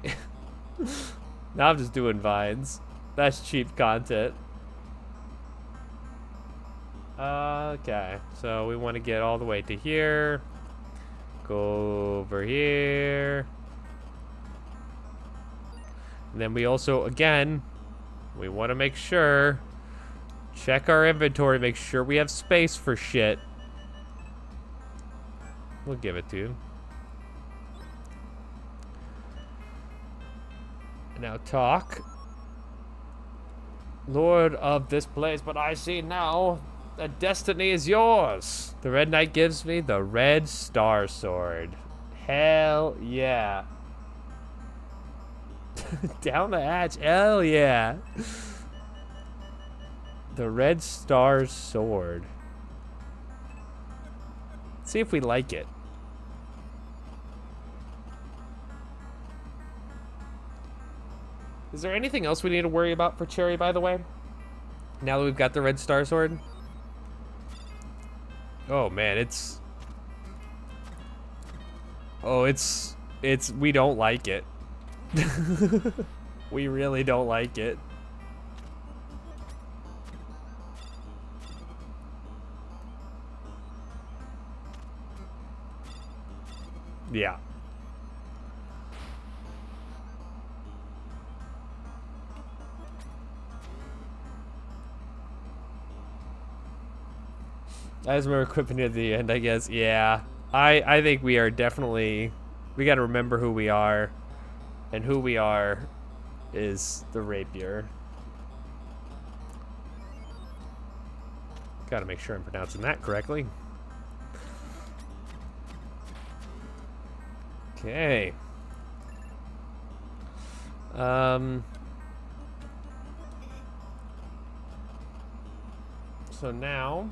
Now I'm just doing vines. That's cheap content. Okay, so we want to get all the way to here. Go over here. And then we also, again, we want to make sure, check our inventory, make sure we have space for shit. We'll give it to you. Now talk. Lord of this place, but I see now that destiny is yours. The Red Knight gives me the Red Star Sword. Hell yeah. Down the hatch, hell yeah. The Red Star Sword. See if we like it. Is there anything else we need to worry about for Cherry, by the way? Now that we've got the Red Star Sword? Oh, man, it's... Oh, it's... We don't like it. We really don't like it. Yeah. As we're equipping at the end, I guess. Yeah. I think we are definitely... We gotta remember who we are. And who we are is the rapier. Gotta make sure I'm pronouncing that correctly. Okay. So now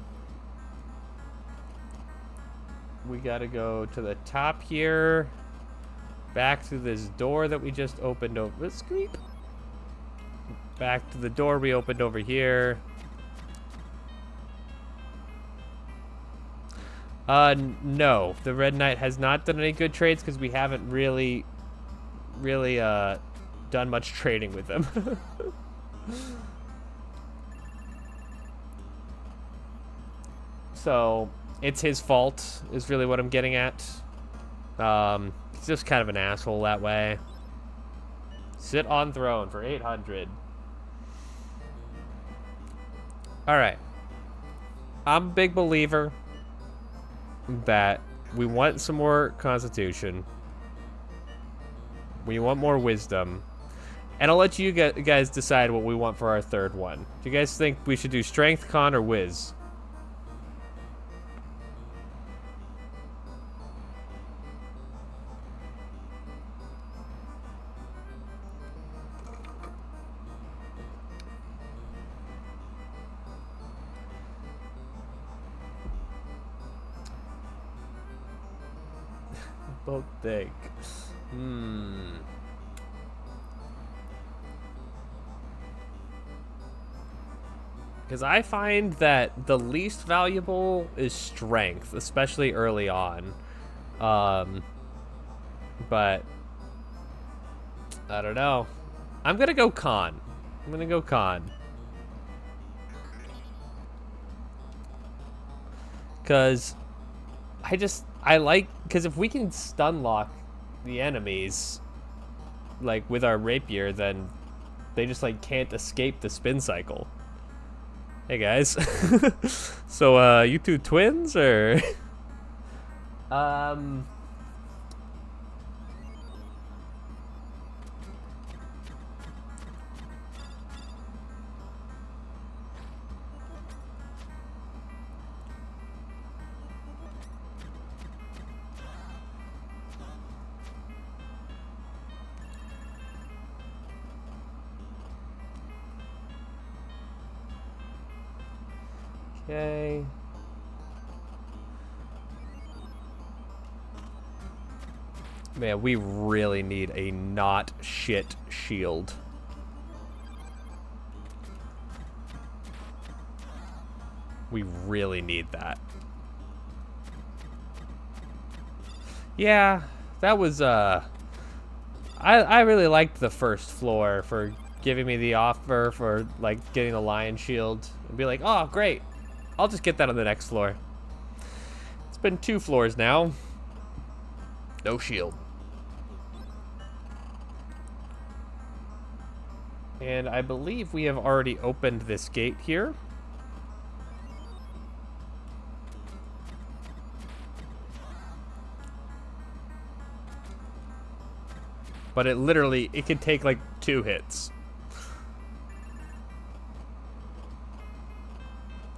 we gotta go to the top here, back to this door that we just opened over. Let's creep. Back to the door we opened over here. No, the Red Knight has not done any good trades because we haven't really done much trading with them. So it's his fault is really what I'm getting at. He's just kind of an asshole that way. Sit on throne for 800. All right. I'm a big believer that we want some more constitution. We want more wisdom. And I'll let you guys decide what we want for our third one. Do you guys think we should do strength, con, or whiz? Both think. Because I find that the least valuable is strength, especially early on. But I don't know. I'm gonna go con. I'm gonna go con. Because because if we can stun lock the enemies, like with our rapier, then they just like can't escape the spin cycle. Hey guys. So you two twins or okay. Man, we really need a not shit shield. We really need that. Yeah, that was, I really liked the first floor for giving me the offer for, like, getting the lion shield. And be like, oh, great. I'll just get that on the next floor. It's been 2 floors now. No shield. And I believe we have already opened this gate here. But it can take like 2 hits.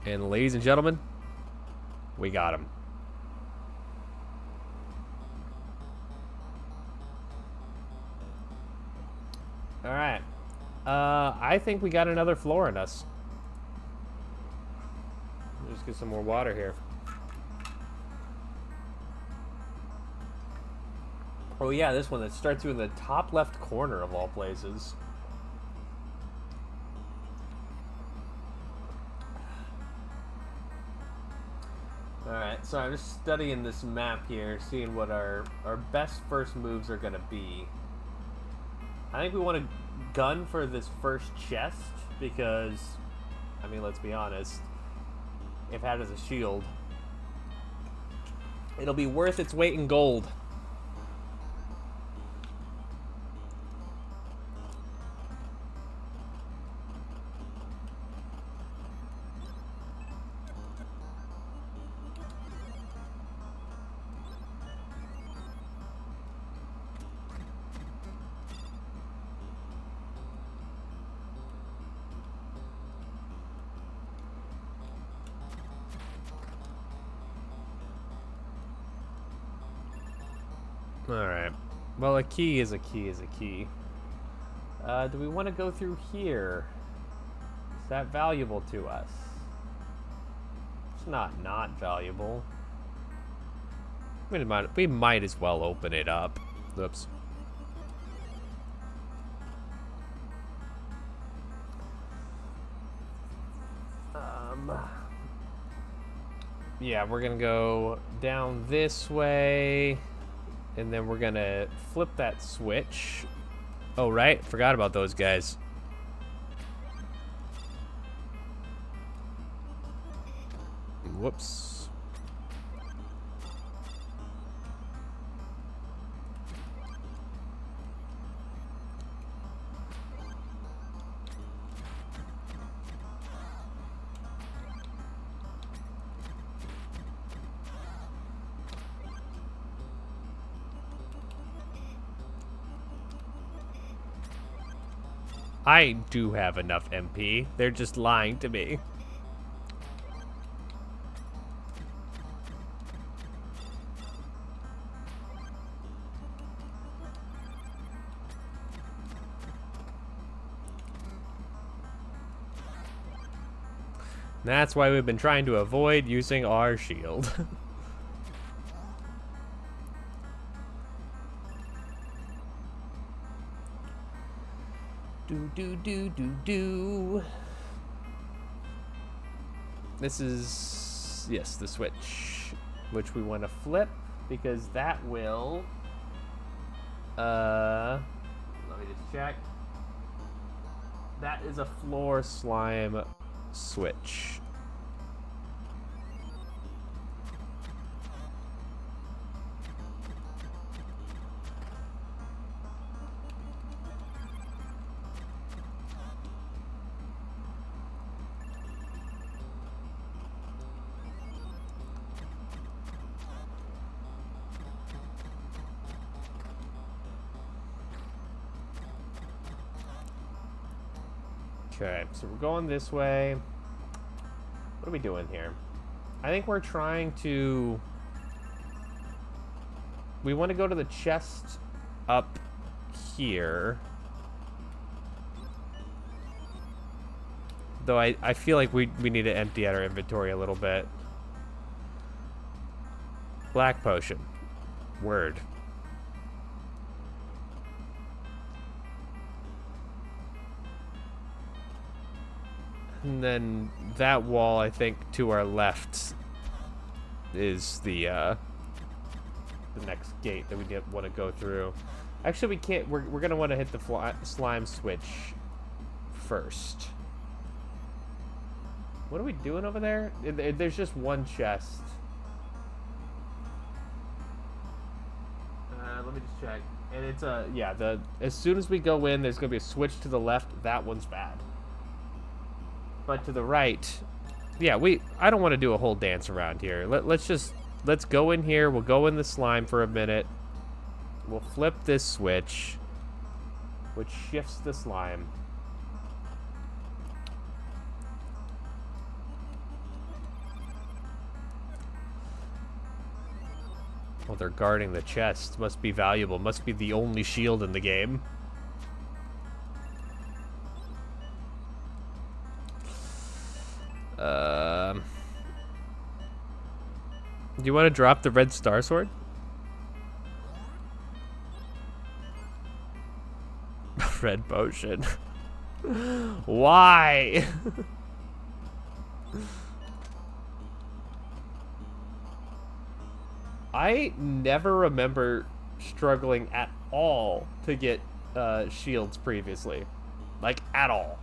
And ladies and gentlemen, we got him. All right. I think we got another floor in us. Just get some more water here. Oh yeah, this one that starts you in the top left corner of all places. Alright, so I'm just studying this map here, seeing what our best first moves are going to be. I think we want to gun for this first chest, because, I mean, let's be honest, if it has a shield, it'll be worth its weight in gold. Alright. Well, a key is a key is a key. Do we want to go through here? Is that valuable to us? It's not valuable. We might as well open it up. Oops. Yeah, we're gonna go down this way. And then we're gonna flip that switch. Oh, right. Forgot about those guys. Whoops. I do have enough MP. They're just lying to me. That's why we've been trying to avoid using our shield. Do. This is, yes, the switch, which we want to flip because that will, let me just check. That is a floor slime switch. Okay, so we're going this way. What are we doing here? I think we're trying to... We want to go to the chest up here. Though I feel like we need to empty out our inventory a little bit. Black potion. Word. And then that wall, I think, to our left is the next gate that we want to go through. Actually, we can't. We're going to want to hit the slime switch first. What are we doing over there? There's just one chest. Let me just check. And it's yeah, as soon as we go in, there's gonna be a switch to the left. That one's bad. But to the right, yeah, I don't want to do a whole dance around here. Let's go in here. We'll go in the slime for a minute. We'll flip this switch, which shifts the slime. Oh, they're guarding the chest. Must be valuable. Must be the only shield in the game. Do you want to drop the red star sword? Red potion. Why? I never remember struggling at all to get shields previously. Like, at all.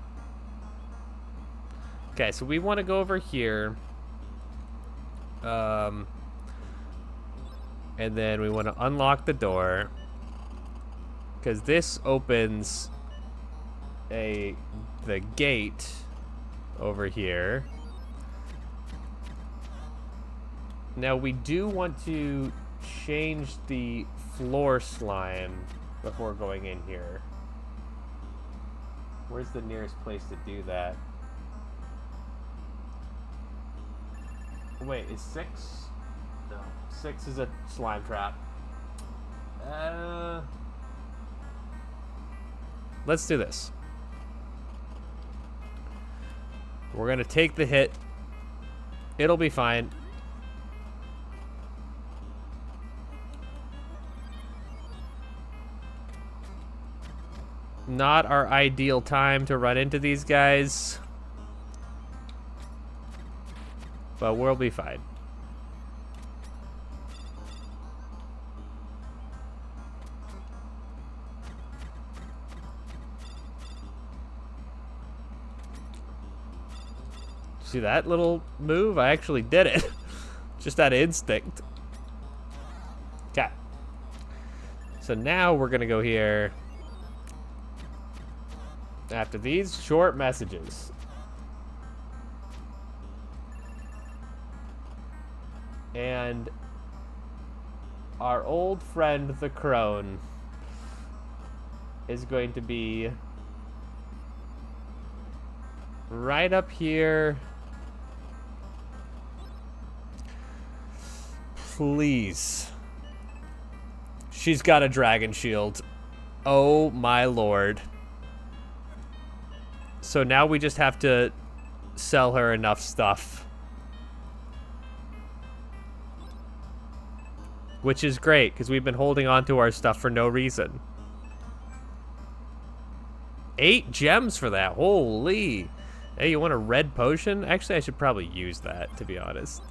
Okay, so we want to go over here. And then we want to unlock the door. Because this opens the gate over here. Now we do want to change the floor slime before going in here. Where's the nearest place to do that? Wait, is 6? No. 6 is a slime trap. Let's do this. We're gonna take the hit. It'll be fine. Not our ideal time to run into these guys. But we'll be fine. See that little move? I actually did it. Just that instinct. Okay. So now we're gonna go here. After these short messages. And our old friend, the crone, is going to be right up here. Please. She's got a dragon shield. Oh my lord. So now we just have to sell her enough stuff. Which is great, because we've been holding on to our stuff for no reason. 8 gems for that. Holy. Hey, you want a red potion? Actually, I should probably use that, to be honest.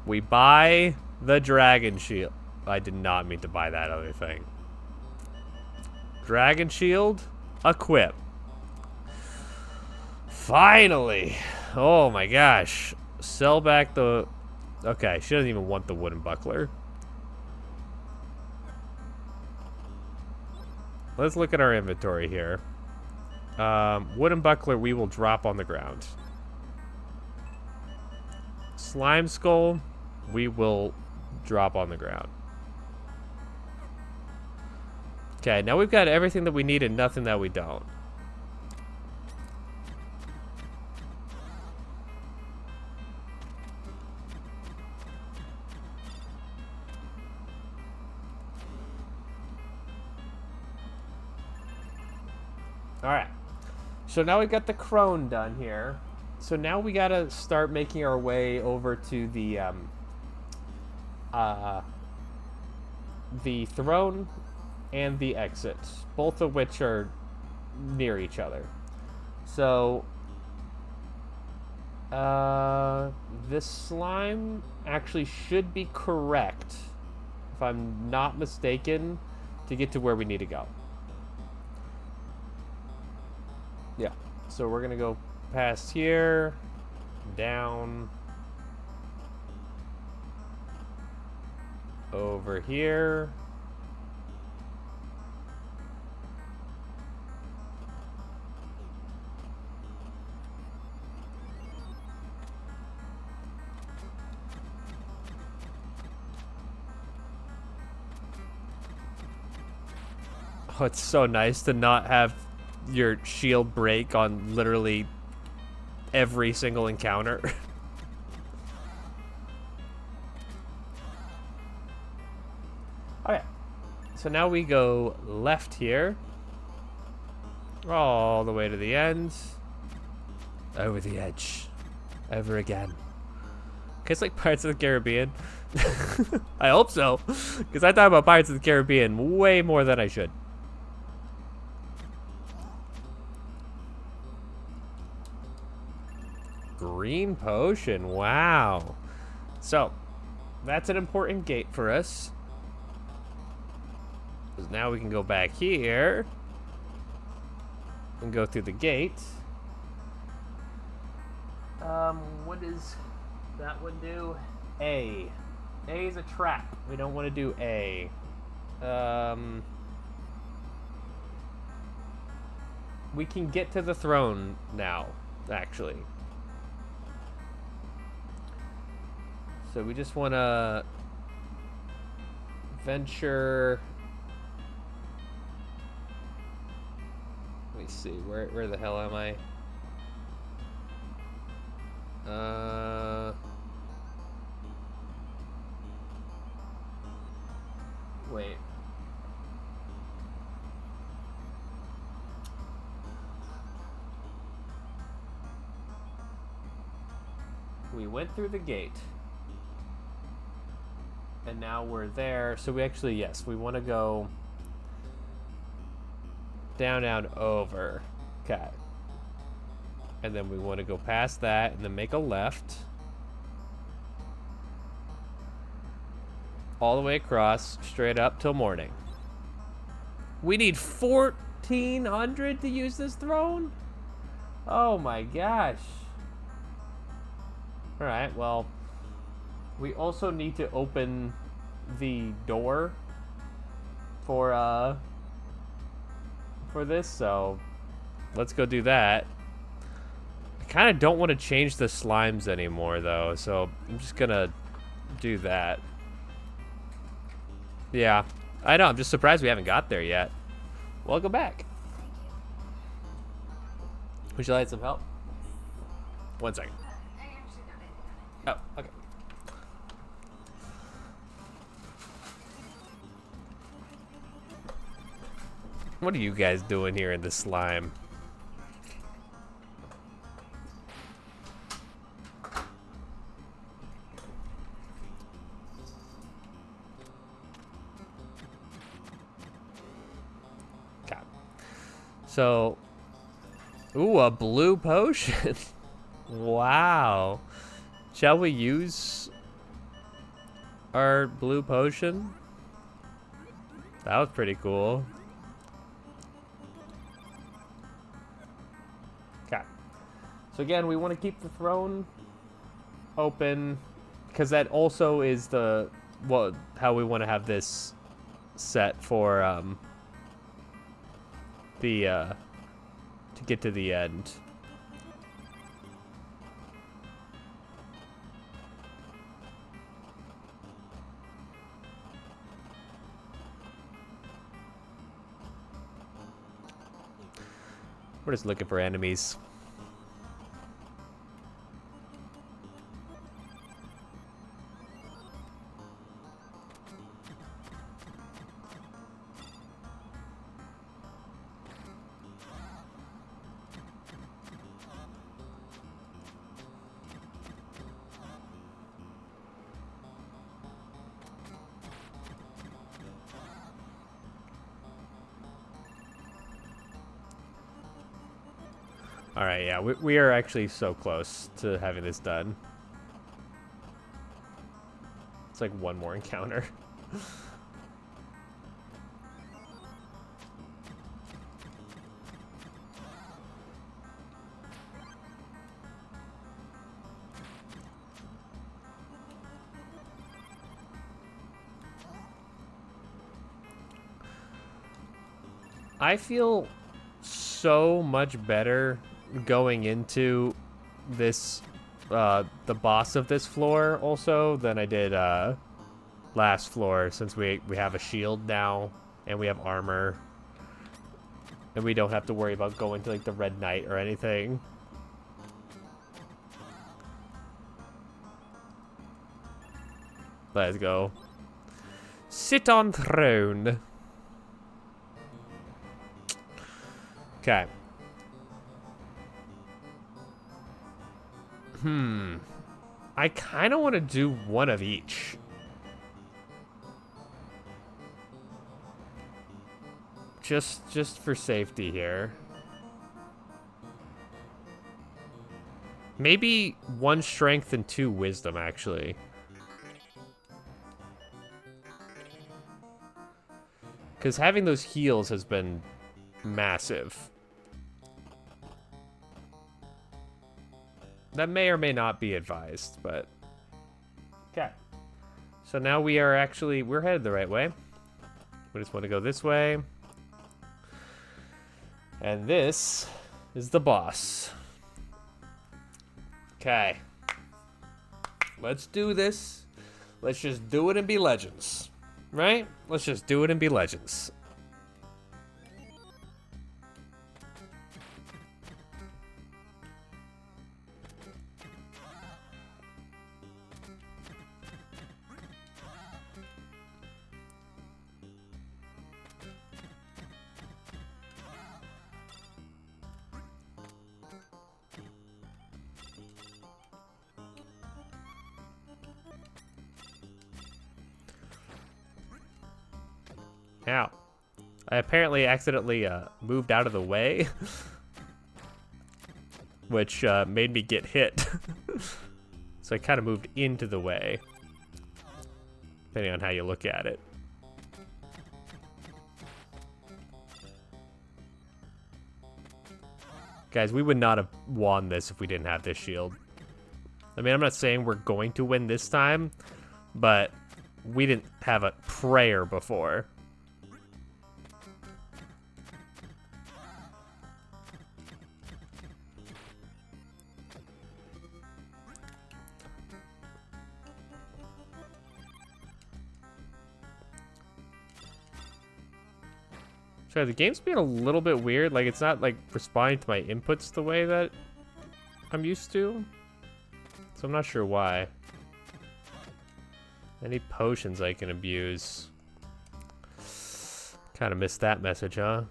We buy the dragon shield. I did not mean to buy that other thing. Dragon shield, equip. Finally. Oh my gosh. Sell back the... Okay, she doesn't even want the wooden buckler. Let's look at our inventory here. Wooden buckler we will drop on the ground. Slime skull we will drop on the ground. Okay, now we've got everything that we need and nothing that we don't. Alright. So now we've got the crone done here. So now we gotta start making our way over to the throne and the exit, both of which are near each other. So this slime actually should be correct, if I'm not mistaken, to get to where we need to go. Yeah. So we're gonna go past here, down, over here. Oh, it's so nice to not have your shield break on literally every single encounter. Okay, so now we go left here, all the way to the end, over the edge, over again. Okay, it's like Pirates of the Caribbean. I hope so, because I talk about Pirates of the Caribbean way more than I should. Green potion, wow. So, that's an important gate for us. Because now we can go back here and go through the gate. What does that one do? A. A is a trap. We don't want to do A. We can get to the throne now, actually. So we just want to venture. Let me see. Where the hell am I? Wait. We went through the gate. And now we're there. So we actually, yes, we want to go down, over. Okay. And then we want to go past that and then make a left. All the way across, straight up till morning. We need 1,400 to use this throne? Oh my gosh. Alright, well, we also need to open the door for this, so let's go do that. I kind of don't want to change the slimes anymore, though, so I'm just gonna do that. Yeah, I know, I'm just surprised we haven't got there yet. Welcome back. Would you like some help? 1 second. Oh, okay. What are you guys doing here in the slime? Okay. So, ooh, a blue potion. Wow. Shall we use our blue potion? That was pretty cool. Okay. So again, we want to keep the throne open because that also is the how we want to have this set for to get to the end. We're just looking for enemies. All right, yeah, we are actually so close to having this done. It's like one more encounter. I feel so much better going into this, the boss of this floor also than I did, last floor, since we have a shield now and we have armor and we don't have to worry about going to like the Red Knight or anything. Let's go. Sit on throne. Okay. I kind of want to do one of each. Just for safety here. Maybe 1 strength and 2 wisdom, actually. Because having those heals has been massive. That may or may not be advised, but... Okay. So now we are actually... We're headed the right way. We just want to go this way. And this is the boss. Okay. Let's do this. Let's just do it and be legends. Right? Let's just do it and be legends. Ow. I apparently accidentally moved out of the way, which made me get hit. So I kind of moved into the way, depending on how you look at it. Guys, we would not have won this if we didn't have this shield. I mean, I'm not saying we're going to win this time, but we didn't have a prayer before. Sorry, the game's being a little bit weird. Like, it's not, like, responding to my inputs the way that I'm used to. So I'm not sure why. Any potions I can abuse. Kind of missed that message, huh?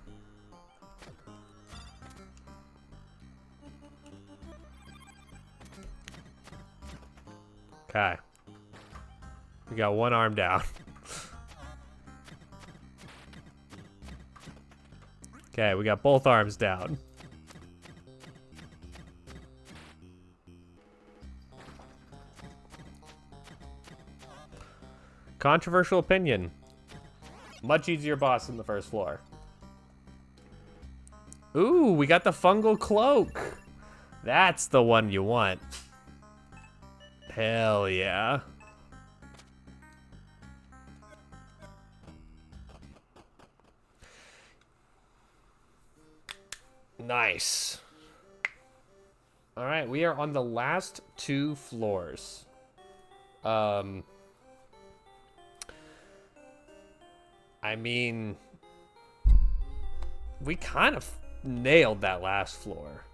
Okay. We got 1 arm down. Okay, we got both arms down. Controversial opinion. Much easier boss than the first floor. Ooh, we got the fungal cloak. That's the one you want. Hell yeah. Nice. All right, we are on the last 2 floors. I mean, we kind of nailed that last floor.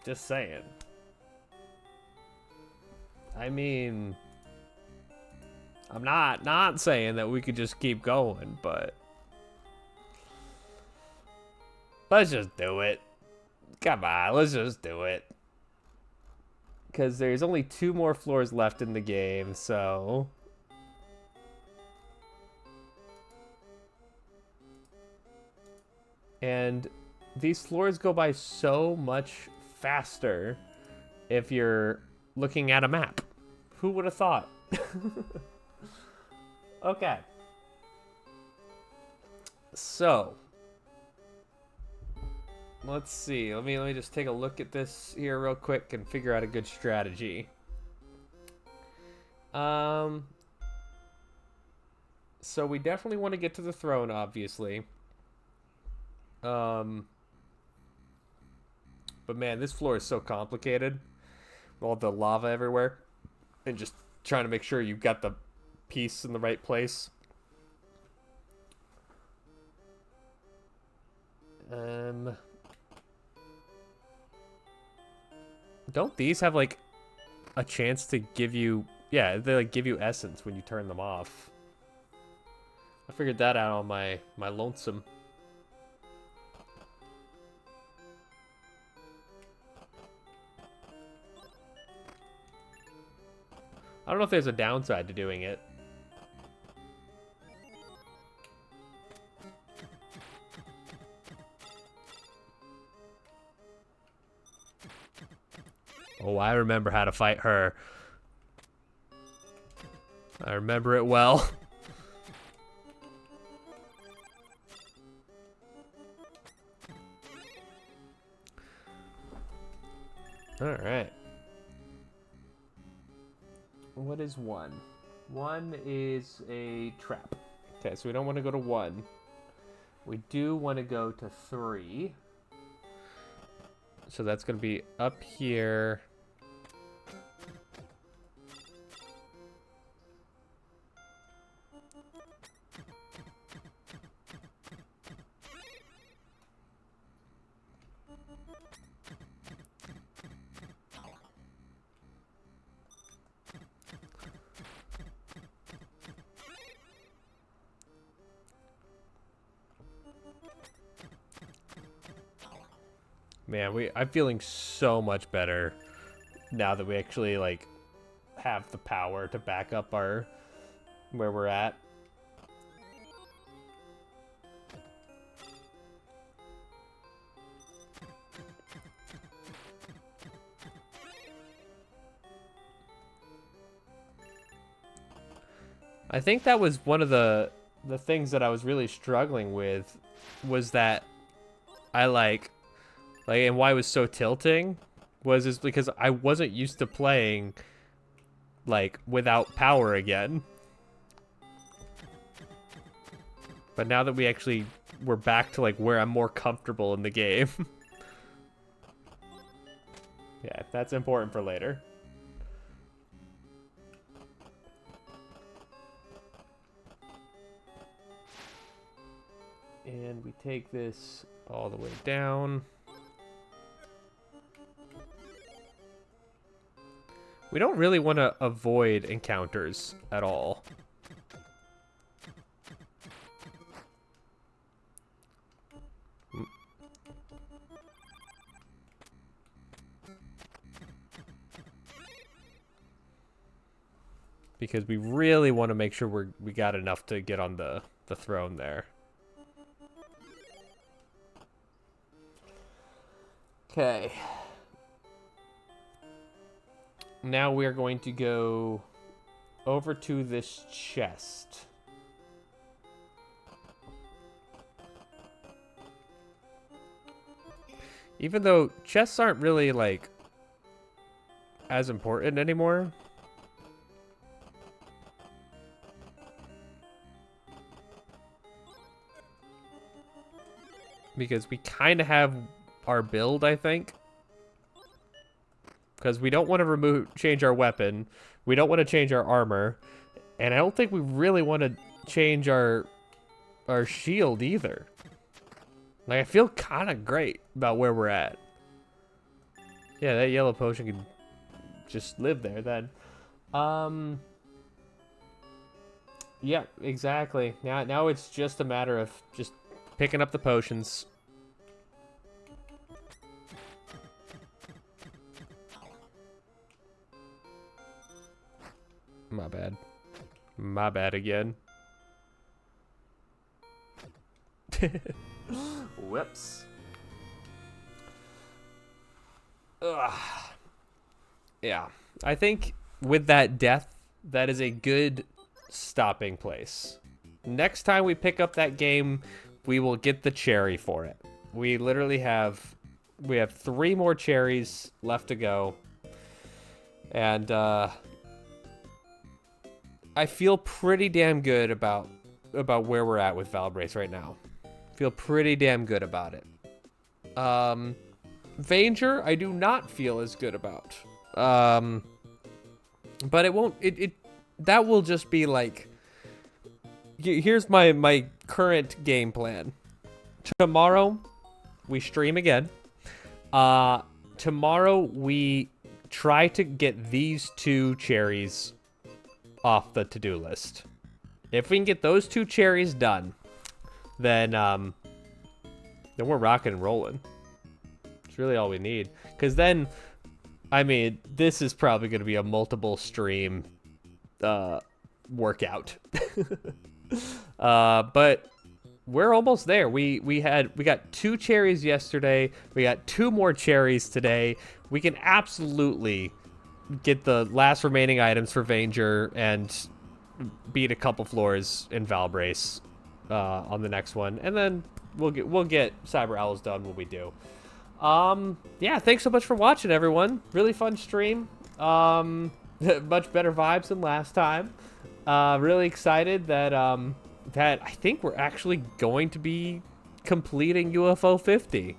Just saying. I mean, I'm not saying that we could just keep going, but let's just do it. Come on, let's just do it. Because there's only 2 more floors left in the game, so... And these floors go by so much faster if you're looking at a map. Who would have thought? Okay. So... let's see. Let me just take a look at this here real quick and figure out a good strategy. So we definitely want to get to the throne, obviously. But man, this floor is so complicated. All the lava everywhere. And just trying to make sure you've got the piece in the right place. Don't these have like a chance to give you, yeah, they like give you essence when you turn them off. I figured that out on my lonesome. I don't know if there's a downside to doing it. Oh, I remember how to fight her. I remember it well. Alright. What is 1? 1 is a trap. Okay, so we don't want to go to 1. We do want to go to 3. So that's going to be up here. Man, I'm feeling so much better now that we actually like have the power to back up our where we're at. I think that was one of the things that I was really struggling with was that I like and why it was so tilting is because I wasn't used to playing like without power again. But now that we're back to like where I'm more comfortable in the game. Yeah, that's important for later. And we take this all the way down. We don't really want to avoid encounters at all. Because we really want to make sure we got enough to get on the throne there. Okay. Now we are going to go over to this chest. Even though chests aren't really like as important anymore. Because we kind of have our build, I think. Because we don't want to change our weapon. We don't want to change our armor. And I don't think we really want to change our shield either. Like, I feel kind of great about where we're at. Yeah, that yellow potion can just live there then. Yeah, exactly. Now it's just a matter of just picking up the potions. My bad. My bad again. Whoops. Ugh. Yeah. I think with that death, that is a good stopping place. Next time we pick up that game, we will get the cherry for it. We literally have 3 more cherries left to go. And I feel pretty damn good about about where we're at with Valbrace right now. Feel pretty damn good about it. Vanger, I do not feel as good about. But it won't. That will just be like. Here's my current game plan. Tomorrow, we stream again. Tomorrow we try to get these 2 cherries off the to-do list. If we can get those 2 cherries done, then we're rocking and rolling. It's really all we need. Because then, I mean, this is probably going to be a multiple stream workout. But we're almost there. We got 2 cherries yesterday. We got 2 more cherries today. We can absolutely get the last remaining items for Vanger and beat a couple floors in Valbrace on the next one, and then we'll get Cyber Owls done when we do. Yeah, thanks so much for watching, everyone. Really fun stream. Much better vibes than last time. Really excited that that I think we're actually going to be completing UFO 50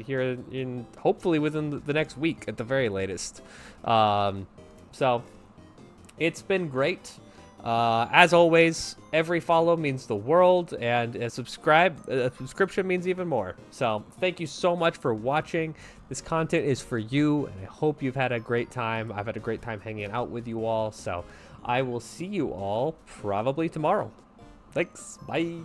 here in hopefully within the next week at the very latest. So it's been great. As always, every follow means the world, and a subscription means even more. So thank you so much for watching. This content is for you, and I hope you've had a great time. I've had a great time hanging out with you all. So I will see you all probably tomorrow. Thanks. Bye.